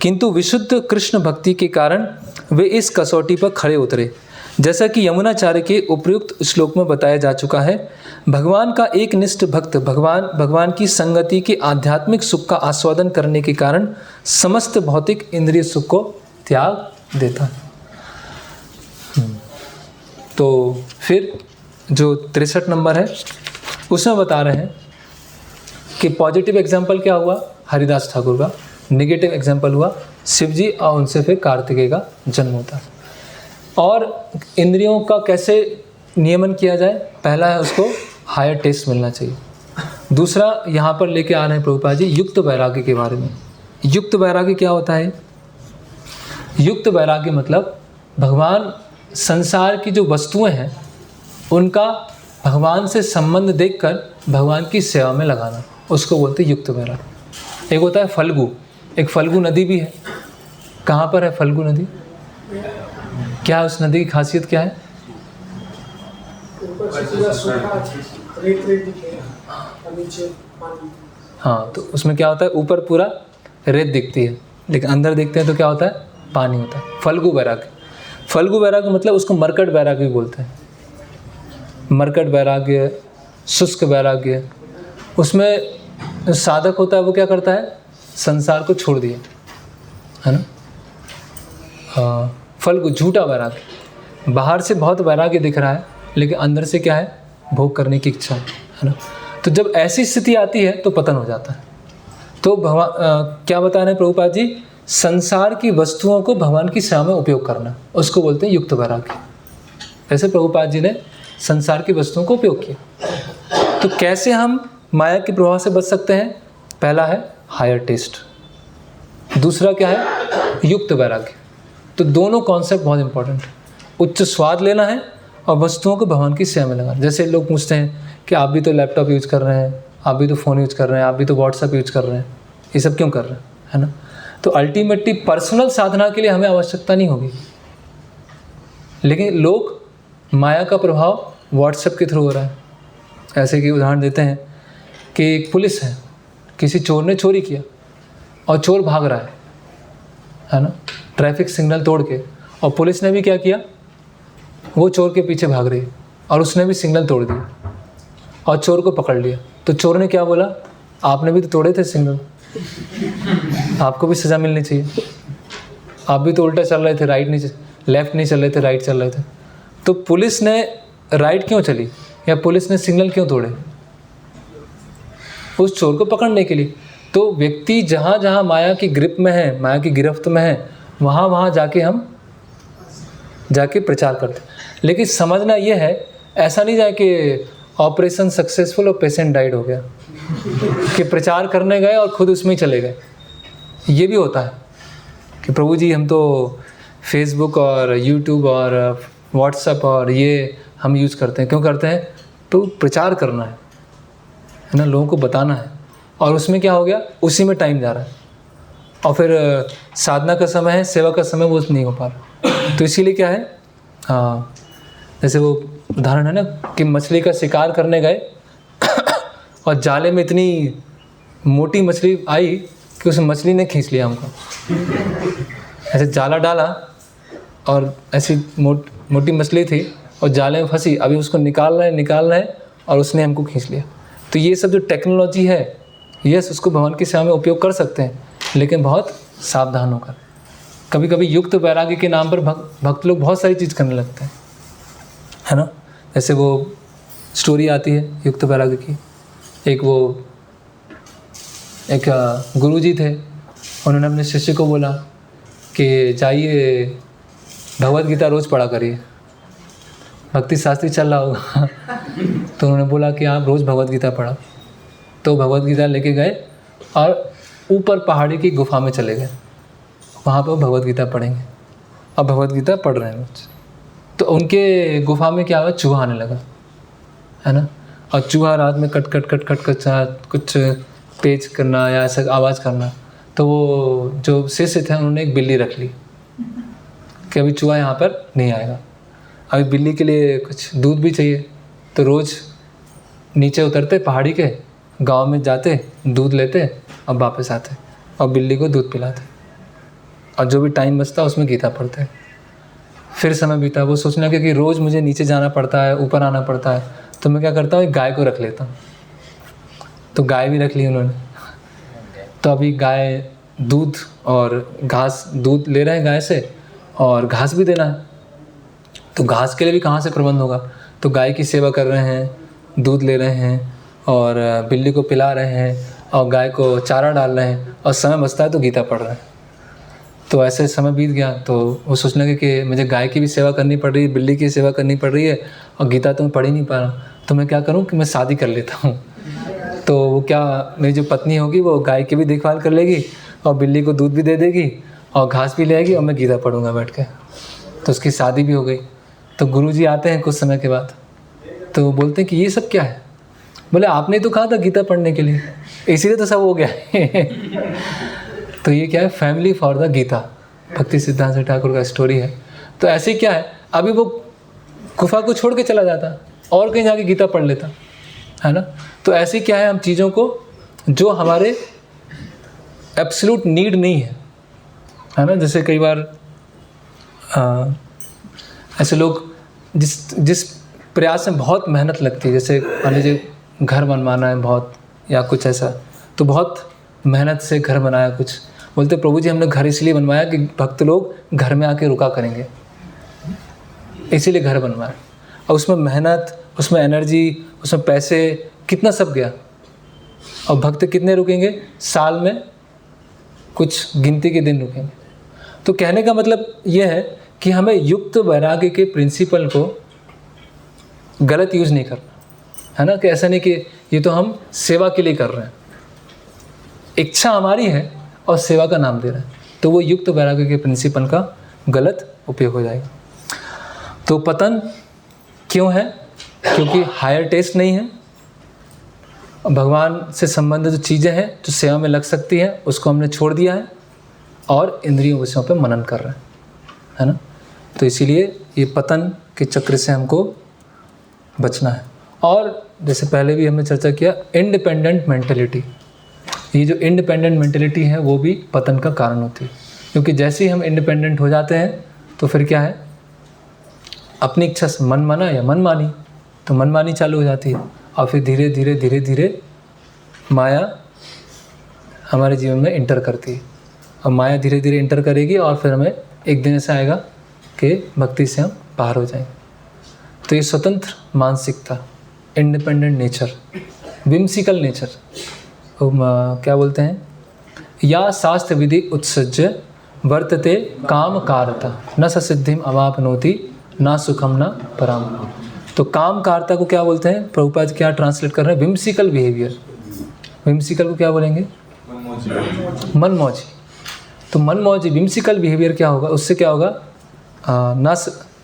किंतु विशुद्ध कृष्ण भक्ति के कारण वे इस कसौटी पर खड़े उतरे। जैसा कि यमुनाचार्य के उपयुक्त श्लोक में बताया जा चुका है, भगवान का एक निष्ठ भक्त भगवान की संगति के आध्यात्मिक सुख का आस्वादन करने के कारण समस्त भौतिक इंद्रिय सुख को त्याग देता है। तो फिर जो 63 नंबर है उसमें बता रहे हैं कि पॉजिटिव एग्जाम्पल क्या हुआ हरिदास ठाकुर का, नेगेटिव एग्जाम्पल हुआ शिव जी, और उनसे फिर कार्तिकेय का जन्म होता है। और इंद्रियों का कैसे नियमन किया जाए, पहला है उसको हायर टेस्ट मिलना चाहिए। दूसरा यहाँ पर लेके आ रहे हैं प्रभुपाद जी युक्त वैराग्य के बारे में। युक्त वैराग्य क्या होता है? युक्त वैराग्य मतलब भगवान, संसार की जो वस्तुएं हैं उनका भगवान से संबंध देखकर भगवान की सेवा में लगाना, उसको बोलते हैं युक्त वैराग्य। एक होता है फल्गु, एक फल्गु नदी भी है। कहाँ पर है फल्गु नदी? क्या उस नदी की खासियत क्या है? हाँ, तो उसमें क्या होता है, ऊपर पूरा रेत दिखती है लेकिन अंदर देखते हैं तो क्या होता है, पानी होता है। फल्गु वैराग्य, फल्गु वैराग्य मतलब उसको मरकट वैराग्य बोलते हैं। मरकट वैराग्य, शुष्क वैराग्य, उसमें साधक होता है वो क्या करता है, संसार को छोड़ दिया, है ना। फल्गु झूठा वैराग्य, बाहर से बहुत वैराग्य दिख रहा है लेकिन अंदर से क्या है, भोग करने की इच्छा है ना। तो जब ऐसी स्थिति आती है तो पतन हो जाता है। तो भगवान क्या बता रहे हैं प्रभुपाद जी, संसार की वस्तुओं को भगवान की सेवा में उपयोग करना, उसको बोलते हैं युक्त वैराग्य। ऐसे प्रभुपाद जी ने संसार की वस्तुओं को उपयोग किया। तो कैसे हम माया के प्रभाव से बच सकते हैं? पहला है हायर टेस्ट, दूसरा क्या है, युक्त वैराग्य। तो दोनों कॉन्सेप्ट बहुत इंपॉर्टेंट है। उच्च स्वाद लेना है और वस्तुओं को भगवान की सेवा में लगाना। जैसे लोग पूछते हैं कि आप भी तो लैपटॉप यूज़ कर रहे हैं, आप भी तो फ़ोन यूज़ कर रहे हैं, आप भी तो व्हाट्सएप यूज़ कर रहे हैं, ये सब क्यों कर रहे हैं, है ना। तो अल्टीमेटली पर्सनल साधना के लिए हमें आवश्यकता नहीं होगी, लेकिन लोग माया का प्रभाव व्हाट्सएप के थ्रू हो रहा है। ऐसे कि उदाहरण देते हैं कि एक पुलिस है, किसी चोर ने चोरी किया और चोर भाग रहा है ना, ट्रैफिक सिग्नल तोड़ के, और पुलिस ने भी क्या किया, वो चोर के पीछे भाग रही है और उसने भी सिग्नल तोड़ दिया और चोर को पकड़ लिया। तो चोर ने क्या बोला, आपने भी तो तोड़े थे सिग्नल, आपको भी सज़ा मिलनी चाहिए, आप भी तो उल्टा चल रहे थे, लेफ्ट नहीं चल रहे थे, राइट चल रहे थे। तो पुलिस ने राइट क्यों चली या पुलिस ने सिग्नल क्यों तोड़े? उस चोर को पकड़ने के लिए। तो व्यक्ति जहाँ जहाँ माया की ग्रिप में है, माया की गिरफ्त में है, वहाँ वहाँ जाके प्रचार करते। लेकिन समझना ये है, ऐसा नहीं जाए कि ऑपरेशन सक्सेसफुल और पेशेंट डाइड हो गया, कि प्रचार करने गए और खुद उसमें ही चले गए। ये भी होता है कि प्रभु जी हम तो फेसबुक और यूट्यूब और व्हाट्सएप और ये हम यूज़ करते हैं। क्यों करते हैं? तो प्रचार करना है ना, लोगों को बताना है। और उसमें क्या हो गया, उसी में टाइम जा रहा है और फिर साधना का समय है, सेवा का समय वो नहीं हो पा रहा। तो इसीलिए क्या है, हाँ, जैसे वो उदाहरण है ना कि मछली का शिकार करने गए और जाले में इतनी मोटी मछली आई कि उस मछली ने खींच लिया हमको। ऐसे जाला डाला और ऐसी मोटी मछली थी और जाले में फंसी, अभी उसको निकाल रहे हैं और उसने हमको खींच लिया। तो ये सब जो टेक्नोलॉजी है, यस, उसको भगवान की सेवा में उपयोग कर सकते हैं, लेकिन बहुत सावधान होकर। कभी कभी युक्त वैराग्य के नाम पर भक्त लोग बहुत सारी चीज़ करने लगते हैं, है ना। जैसे वो स्टोरी आती है युक्त वैराग्य की। एक गुरुजी थे, उन्होंने अपने शिष्य को बोला कि जाइए भगवत गीता रोज़ पढ़ा करिए, भक्ति शास्त्री चल रहा होगा। तो उन्होंने बोला कि आप रोज़ भगवत गीता पढ़ा। तो भगवत गीता लेके गए और ऊपर पहाड़ी की गुफा में चले गए, वहाँ पर भगवत गीता पढ़ेंगे। अब भगवत गीता पढ़ रहे हैं रोज। तो उनके गुफा में क्या हुआ, चूहा आने लगा, है ना। और चूहा रात में कट कुछ पेच करना या ऐसा आवाज़ करना। तो वो जो शिष्य थे उन्होंने एक बिल्ली रख ली कि अभी चूहा यहाँ पर नहीं आएगा। अभी बिल्ली के लिए कुछ दूध भी चाहिए, तो रोज़ नीचे उतरते पहाड़ी के, गांव में जाते, दूध लेते और वापस आते और बिल्ली को दूध पिलाते, और जो भी टाइम बचता उसमें गीता पढ़ते। फिर समय बीता, वो सोचने लगे कि रोज़ मुझे नीचे जाना पड़ता है, ऊपर आना पड़ता है, तो मैं क्या करता हूँ, एक गाय को रख लेता हूँ। तो गाय भी रख ली उन्होंने। तो अभी गाय दूध और घास, दूध ले रहे हैं गाय से और घास भी देना है। तो घास के लिए भी कहाँ से प्रबंध होगा। तो गाय की सेवा कर रहे हैं, दूध ले रहे हैं, और बिल्ली को पिला रहे हैं और गाय को चारा डाल रहे हैं और समय बचता है तो गीता पढ़ रहे हैं। तो ऐसे समय बीत गया तो वो सोचने लगे कि मुझे गाय की भी सेवा करनी पड़ रही है, बिल्ली की सेवा करनी पड़ रही है और गीता तो मैं पढ़ ही नहीं पा रहा हूँ, तो मैं क्या करूँ कि मैं शादी कर लेता हूँ। तो वो क्या, मेरी जो पत्नी होगी वो गाय की भी देखभाल कर लेगी और बिल्ली को दूध भी दे देगी और घास भी ले आएगी और मैं गीता पढ़ूँगा बैठ के। तो उसकी शादी भी हो गई। तो गुरुजी आते हैं कुछ समय के बाद, तो वो बोलते हैं कि ये सब क्या है? बोले आपने तो कहा था गीता पढ़ने के लिए, इसीलिए तो सब हो गया है। तो ये क्या है, फैमिली फॉर द गीता, भक्ति सिद्धांत ठाकुर का स्टोरी है। तो ऐसे क्या है, अभी वो गुफा को छोड़ के चला जाता और कहीं जाके गीता पढ़ लेता, है ना। तो ऐसे क्या है, हम चीज़ों को जो हमारे एब्सोल्यूट नीड नहीं है ना, जैसे कई बार ऐसे लोग जिस प्रयास में बहुत मेहनत लगती है, जैसे मान लीजिए घर बनवाना है बहुत या कुछ ऐसा, तो बहुत मेहनत से घर बनाया, कुछ बोलते प्रभु जी हमने घर इसलिए बनवाया कि भक्त लोग घर में आके रुका करेंगे, इसीलिए घर बनवाया। और उसमें मेहनत, उसमें एनर्जी, उसमें पैसे, कितना सब गया। और भक्त कितने रुकेंगे? साल में कुछ गिनती के दिन रुकेंगे। तो कहने का मतलब ये है कि हमें युक्त वैराग्य के प्रिंसिपल को गलत यूज़ नहीं करना, है ना। कि ऐसा नहीं कि ये तो हम सेवा के लिए कर रहे हैं, इच्छा हमारी है और सेवा का नाम दे रहे हैं, तो वो युक्त वैराग्य के प्रिंसिपल का गलत उपयोग हो जाएगा। तो पतन क्यों है? क्योंकि हायर टेस्ट नहीं है, भगवान से संबंधित जो चीज़ें हैं जो सेवा में लग सकती हैं उसको हमने छोड़ दिया है और इंद्रियों विषयों पे मनन कर रहे हैं, है ना। तो इसीलिए ये पतन के चक्र से हमको बचना है। और जैसे पहले भी हमने चर्चा किया, इंडिपेंडेंट मेंटेलिटी, ये जो इंडिपेंडेंट मेंटेलिटी है वो भी पतन का कारण होती है। क्योंकि जैसे ही हम इंडिपेंडेंट हो जाते हैं तो फिर क्या है, अपनी इच्छा से मन माना या मन मानी, तो मन मानी चालू हो जाती है और फिर धीरे धीरे धीरे धीरे माया हमारे जीवन में इंटर करती है। और माया धीरे धीरे इंटर करेगी और फिर हमें एक दिन ऐसा आएगा कि भक्ति से हम बाहर हो जाएंगे। तो ये स्वतंत्र मानसिकता, इंडिपेंडेंट नेचर, विम्सिकल नेचर, क्या बोलते हैं, या शास्त्र विधि उत्सज्य वर्तते काम कारता न ससिद्धिम अवापनोति ना सुखम ना पराम। तो काम कारता को क्या बोलते हैं? प्रभुपाद क्या ट्रांसलेट कर रहे हैं? Whimsical behaviour. विम्सिकल को क्या बोलेंगे? मनमौजी। तो मनमौजी विम्सिकल बिहेवियर क्या होगा, उससे क्या होगा?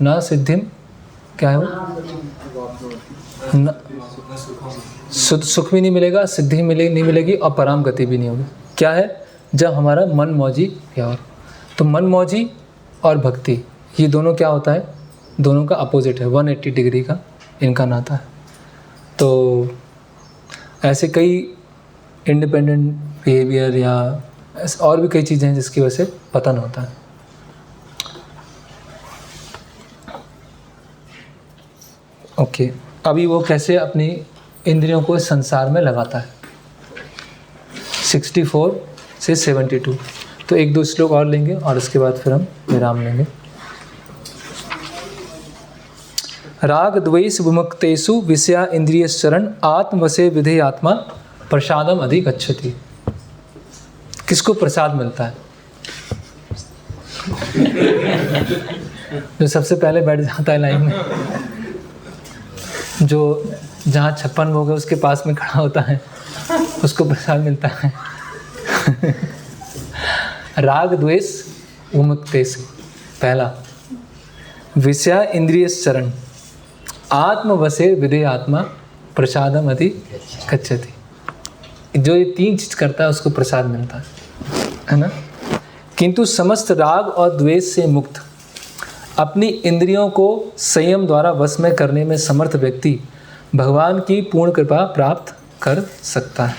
ना सिद्धिम, क्या है वो, सुख भी नहीं मिलेगा, सिद्धि नहीं मिलेगी और पराम गति भी नहीं होगी। क्या है? जब हमारा मन मौजी प्यार। तो मन मौजी और भक्ति ये दोनों क्या होता है? दोनों का अपोजिट है, 180 डिग्री का इनका नाता है। तो ऐसे कई इंडिपेंडेंट बिहेवियर या और भी कई चीज़ें हैं जिसकी वजह से पतन होता है। ओके, अभी वो कैसे अपनी इंद्रियों को संसार में लगाता है। 64 से 72। तो एक दो श्लोक और लेंगे और उसके बाद फिर हम विराम लेंगे। राग द्वेष विमुक्तेषु विषया इंद्रियश्चरण आत्मवशे विधेय आत्मा प्रसादम अधिगच्छति। किसको प्रसाद मिलता है? जो सबसे पहले बैठ जाता है लाइन में, जो जहाँ 56 भोग है उसके पास में खड़ा होता है, उसको प्रसाद मिलता है। राग द्वेष विमुक्तेषु, पहला विषया इंद्रियश्चरण आत्मवशे विधेय आत्मा प्रसादम अधिगच्छति। जो ये तीन चीज करता है उसको प्रसाद मिलता है ना। किंतु समस्त राग और द्वेष से मुक्त अपनी इंद्रियों को संयम द्वारा वश में करने में समर्थ व्यक्ति भगवान की पूर्ण कृपा प्राप्त कर सकता है।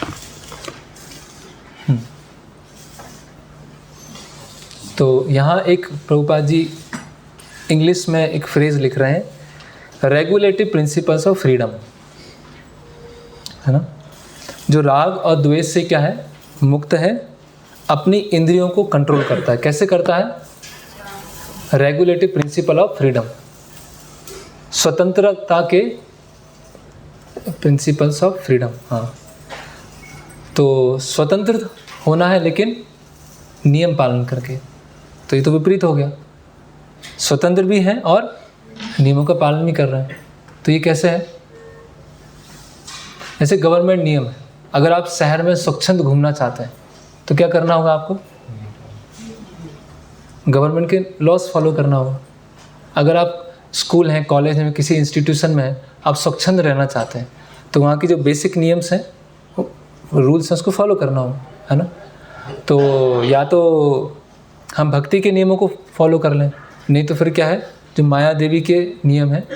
तो यहाँ एक प्रभुपाद जी इंग्लिश में एक फ्रेज लिख रहे हैं, रेगुलेटिव प्रिंसिपल्स ऑफ फ्रीडम, है ना। जो राग और द्वेष से क्या है? मुक्त है, अपनी इंद्रियों को कंट्रोल करता है। कैसे करता है? रेगुलेटिव प्रिंसिपल ऑफ फ्रीडम, स्वतंत्रता के प्रिंसिपल्स ऑफ फ्रीडम, हाँ। तो स्वतंत्र होना है लेकिन नियम पालन करके, तो ये तो विपरीत हो गया। स्वतंत्र भी हैं और नियमों का पालन भी कर रहे हैं, तो ये कैसे है? जैसे गवर्नमेंट नियम है, अगर आप शहर में स्वच्छंद घूमना चाहते हैं तो क्या करना होगा आपको? गवर्नमेंट के लॉज फॉलो करना होगा। अगर आप स्कूल हैं, कॉलेज में, किसी इंस्टीट्यूशन में हैं, आप स्वच्छंद रहना चाहते हैं तो वहाँ की जो बेसिक नियम्स हैं, रूल्स हैं, उसको फॉलो करना होगा, है ना। तो या तो हम भक्ति के नियमों को फॉलो कर लें, नहीं तो फिर क्या है, जो माया देवी के नियम हैं,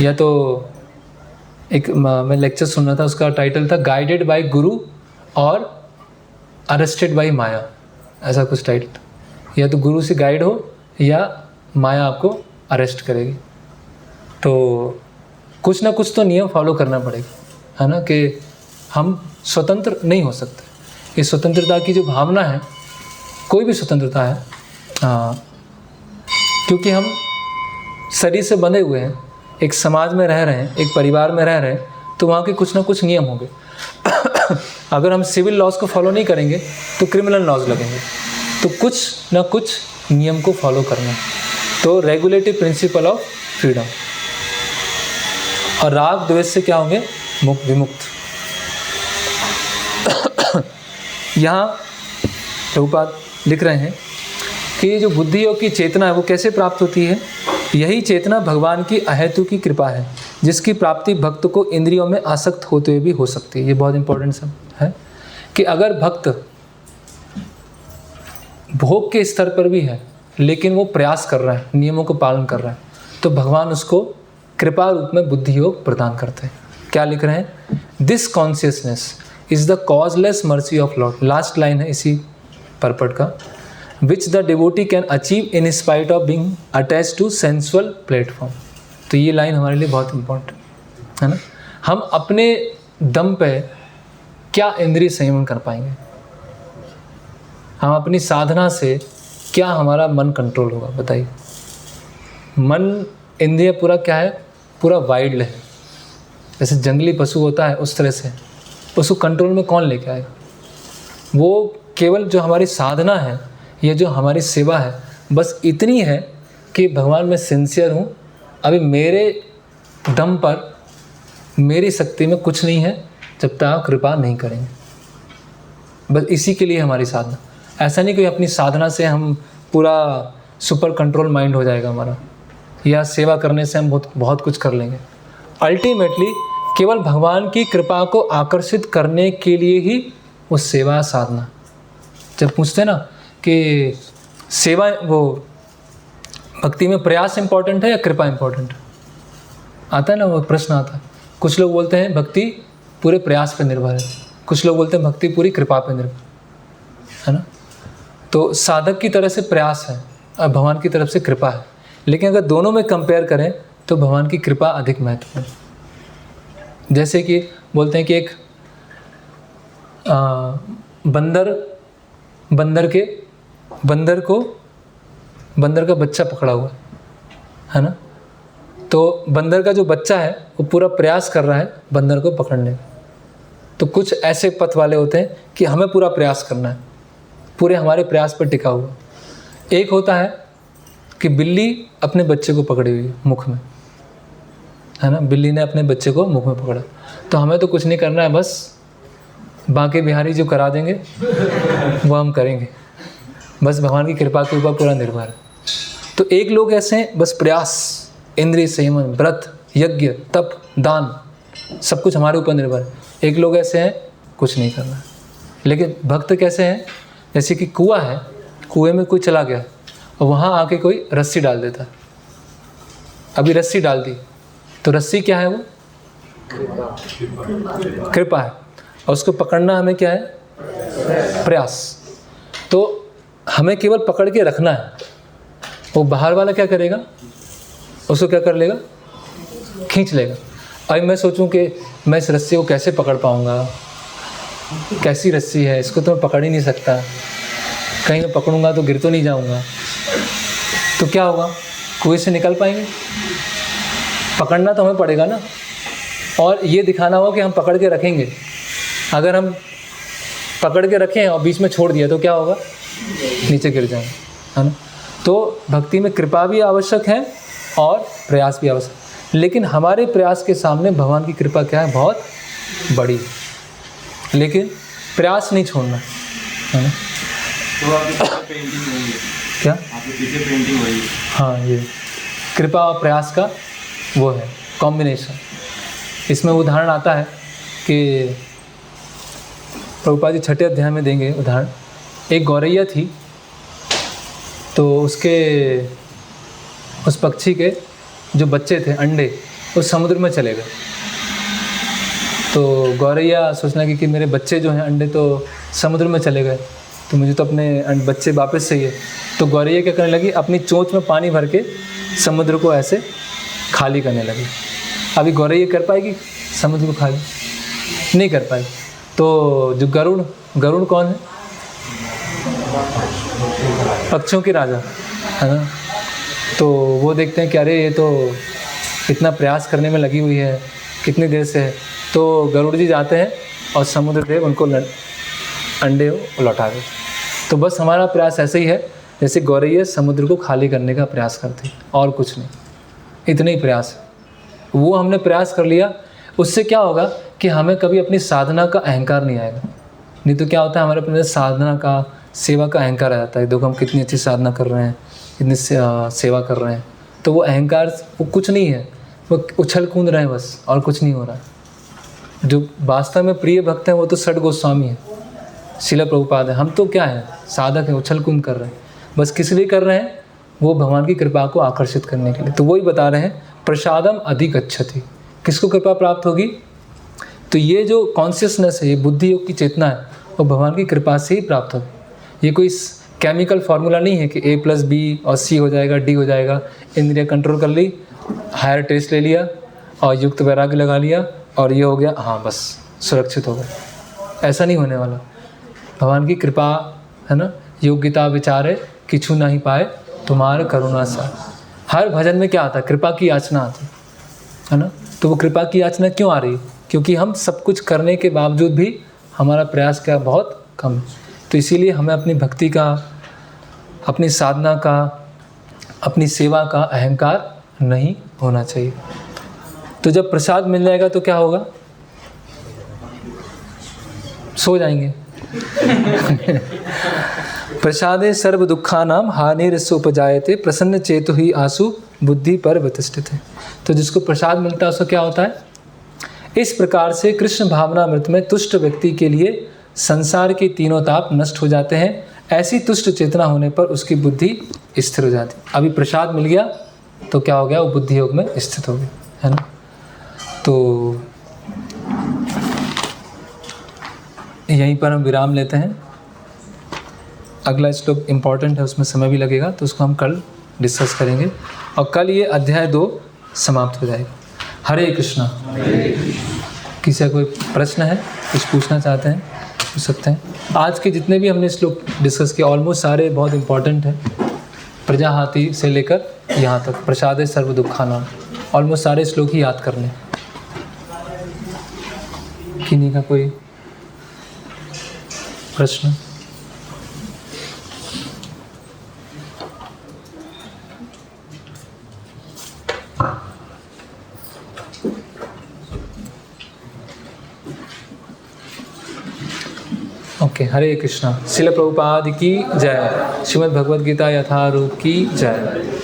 या तो एक मैं लेक्चर सुन रहा था, उसका टाइटल था गाइडेड बाय गुरु और अरेस्टेड बाय माया, ऐसा कुछ टाइटल। या तो गुरु से गाइड हो या माया आपको अरेस्ट करेगी। तो कुछ ना कुछ तो नियम फॉलो करना पड़ेगा, है ना, कि हम स्वतंत्र नहीं हो सकते। ये स्वतंत्रता की जो भावना है, कोई भी स्वतंत्रता है, क्योंकि हम शरीर से बंधे हुए हैं, एक समाज में रह रहे हैं, एक परिवार में रह रहे हैं, तो वहाँ के कुछ ना कुछ नियम होंगे। अगर हम सिविल लॉज को फॉलो नहीं करेंगे तो क्रिमिनल लॉज लगेंगे, तो कुछ ना कुछ नियम को फॉलो करना है। तो रेगुलेटिव प्रिंसिपल ऑफ फ्रीडम। और राग द्वेष से क्या होंगे? विमुक्त। यहाँ प्रभुपाद लिख रहे हैं कि ये जो बुद्धि योग की चेतना है वो कैसे प्राप्त होती है? यही चेतना भगवान की अहेतु की कृपा है, जिसकी प्राप्ति भक्त को इंद्रियों में आसक्त होते हुए भी हो सकती है। ये बहुत इंपॉर्टेंट सब है कि अगर भक्त भोग के स्तर पर भी है लेकिन वो प्रयास कर रहा है, नियमों को पालन कर रहा है, तो भगवान उसको कृपा रूप में बुद्धि योग प्रदान करते हैं। क्या लिख रहे हैं? This consciousness is the causeless mercy of lord. Last line है इसी परपट का, which the devotee can achieve in spite of being attach to sensual platform. तो ये लाइन हमारे लिए बहुत इंपॉर्टेंट है ना। हम अपने दम पे क्या इंद्रिय संयमन कर पाएंगे? हम अपनी साधना से क्या हमारा मन कंट्रोल होगा? बताइए। मन इंद्रिय पूरा क्या है? पूरा वाइल्ड है, जैसे जंगली पशु होता है उस तरह से। उसको कंट्रोल में कौन लेके आएगा? वो केवल जो हमारी साधना है, ये जो हमारी सेवा है, बस इतनी है कि भगवान मैं सिंसियर हूँ, अभी मेरे दम पर, मेरी शक्ति में कुछ नहीं है जब तक आप कृपा नहीं करेंगे। बस इसी के लिए हमारी साधना। ऐसा नहीं कि अपनी साधना से हम पूरा सुपर कंट्रोल माइंड हो जाएगा हमारा, या सेवा करने से हम बहुत कुछ कर लेंगे। अल्टीमेटली केवल भगवान की कृपा को आकर्षित करने के लिए ही वो सेवा साधना। जब पूछते हैं ना कि सेवा, वो भक्ति में प्रयास इंपॉर्टेंट है या कृपा इंपॉर्टेंट है, आता है ना वो प्रश्न आता है। कुछ लोग बोलते हैं भक्ति पूरे प्रयास पर निर्भर है, कुछ लोग बोलते हैं भक्ति पूरी कृपा पर निर्भर है ना। तो साधक की तरफ से प्रयास है और भगवान की तरफ से कृपा है, लेकिन अगर दोनों में कंपेयर करें तो भगवान की कृपा अधिक महत्वपूर्ण। जैसे कि बोलते हैं कि एक बंदर का बच्चा पकड़ा हुआ है ना। तो बंदर का जो बच्चा है वो पूरा प्रयास कर रहा है बंदर को पकड़ने का। तो कुछ ऐसे पथ वाले होते हैं कि हमें पूरा प्रयास करना है, पूरे हमारे प्रयास पर टिका हुआ। एक होता है कि बिल्ली अपने बच्चे को पकड़ी हुई मुख में, है ना, बिल्ली ने अपने बच्चे को मुख में पकड़ा, तो हमें तो कुछ नहीं करना है, बस बांके बिहारी जो करा देंगे वो हम करेंगे, बस भगवान की कृपा के ऊपर पूरा निर्भर है। तो एक लोग ऐसे हैं बस प्रयास, इंद्रिय संयमन, व्रत, यज्ञ, तप, दान, सब कुछ हमारे ऊपर निर्भर है। एक लोग ऐसे हैं कुछ नहीं करना है। लेकिन भक्त कैसे हैं? जैसे कि कुआं है, कुएं में कोई चला गया और वहाँ आके कोई रस्सी डाल देता है। अभी रस्सी डाल दी तो रस्सी क्या है? वो कृपा है, और उसको पकड़ना हमें क्या है? प्रयास। तो हमें केवल पकड़ के रखना है, वो बाहर वाला क्या करेगा? उसको क्या कर लेगा? खींच लेगा। अभी मैं सोचूं कि मैं इस रस्सी को कैसे पकड़ पाऊंगा, कैसी रस्सी है, इसको तो मैं पकड़ ही नहीं सकता, कहीं मैं पकड़ूंगा तो गिर तो नहीं जाऊंगा, तो क्या होगा? कुएं से निकल पाएंगे? पकड़ना तो हमें पड़ेगा ना। और ये दिखाना हो कि हम पकड़ के रखेंगे। अगर हम पकड़ के रखें और बीच में छोड़ दिया तो क्या होगा, नीचे गिर जाएंगे, है ना। तो भक्ति में कृपा भी आवश्यक है और प्रयास भी आवश्यक, लेकिन हमारे प्रयास के सामने भगवान की कृपा क्या है, बहुत बड़ी। लेकिन प्रयास नहीं छोड़ना, है ना। तो आपकी पेंटिंग हुई है क्या, आपके पीछे पेंटिंग हुई है। हाँ, ये कृपा और प्रयास का वो है कॉम्बिनेशन। इसमें उदाहरण आता है कि प्रभुपाद जी 6ठे अध्याय में देंगे उदाहरण। एक गौरैया थी, तो उस पक्षी के जो बच्चे थे, अंडे, वो समुद्र में चले गए। तो गौरैया सोचने लगी कि मेरे बच्चे जो हैं अंडे तो समुद्र में चले गए, तो मुझे तो अपने बच्चे वापस चाहिए। तो गौरैया क्या करने लगी, अपनी चोंच में पानी भर के समुद्र को ऐसे खाली करने लगी। अभी गौरैया कर पाएगी समुद्र को खाली? नहीं कर पाई। तो जो गरुड़ कौन है, पक्षियों के राजा, है ना। तो वो देखते हैं कि अरे ये तो इतना प्रयास करने में लगी हुई है, कितनी देर से है। तो गरुड़ जी जाते हैं और समुद्र देव उनको अंडे लौटा देते। तो बस हमारा प्रयास ऐसे ही है जैसे गौरैया समुद्र को खाली करने का प्रयास करती, और कुछ नहीं, इतने ही प्रयास है। वो हमने प्रयास कर लिया, उससे क्या होगा कि हमें कभी अपनी साधना का अहंकार नहीं आएगा। नहीं तो क्या होता है, हमारे अपने साधना का, सेवा का अहंकार आ जाता है। देखो हम कितनी अच्छी साधना कर रहे हैं, कितनी सेवा कर रहे हैं, तो वो अहंकार वो कुछ नहीं है, वो उछल कूद रहे हैं बस, और कुछ नहीं हो रहा है। जो वास्तव में प्रिय भक्त हैं वो तो षड गोस्वामी है, शिला प्रभुपाद है। हम तो क्या है, साधक हैं, उछल कूद कर रहे हैं, बस किस लिए कर रहे हैं, वो भगवान की कृपा को आकर्षित करने के लिए। तो वही बता रहे हैं, प्रसादम अधिगच्छति। किसको कृपा प्राप्त होगी, तो ये जो कॉन्शियसनेस है, ये बुद्धि योग की चेतना है, वो भगवान की कृपा से ही प्राप्त होगी। ये कोई केमिकल फार्मूला नहीं है कि A+B और C हो जाएगा, D हो जाएगा। इंद्रिया कंट्रोल कर ली, हायर टेस्ट ले लिया और युक्त वैराग्य लगा लिया और ये हो गया, हाँ बस सुरक्षित हो गए। ऐसा नहीं होने वाला। भगवान की कृपा है ना, योग्यता विचारे किछु नहीं पाए तुम्हारे करुणा सा। हर भजन में क्या आता है, कृपा की याचना आती है ना। तो वो कृपा की याचना क्यों आ रही है, क्योंकि हम सब कुछ करने के बावजूद भी हमारा प्रयास क्या बहुत कम है। तो इसीलिए हमें अपनी भक्ति का, अपनी साधना का, अपनी सेवा का अहंकार नहीं होना चाहिए। तो जब प्रसाद मिल जाएगा तो क्या होगा, सो जाएंगे। प्रसादे सर्व दुखानाम हानिरस्य उपजायते प्रसन्न चेतु ही आसु बुद्धि पर प्रतिष्ठित है। तो जिसको प्रसाद मिलता है उसको क्या होता है, इस प्रकार से कृष्ण भावनामृत में तुष्ट व्यक्ति के लिए संसार के तीनों ताप नष्ट हो जाते हैं। ऐसी तुष्ट चेतना होने पर उसकी बुद्धि स्थिर हो जाती है। अभी प्रसाद मिल गया तो क्या हो गया, वो बुद्धि योग में स्थित हो गया, है ना। तो यहीं पर हम विराम लेते हैं। अगला श्लोक इम्पॉर्टेंट है, उसमें समय भी लगेगा, तो उसको हम कल डिस्कस करेंगे और कल ये अध्याय 2 समाप्त हो जाएगा। हरे कृष्णा। किसी का कोई प्रश्न है, कुछ पूछना चाहते हैं, पूछ सकते हैं। आज के जितने भी हमने श्लोक डिस्कस किए ऑलमोस्ट सारे बहुत इंपॉर्टेंट हैं। प्रजाहाति से लेकर यहाँ तक प्रसादे सर्व दुखानाम, ऑलमोस्ट सारे श्लोक ही याद करने। किन्हीं का कोई प्रश्न? ओके, हरे कृष्णा। शिल प्रभुपाद की जय। श्रीमद् भगवद गीता यथारूप की जय।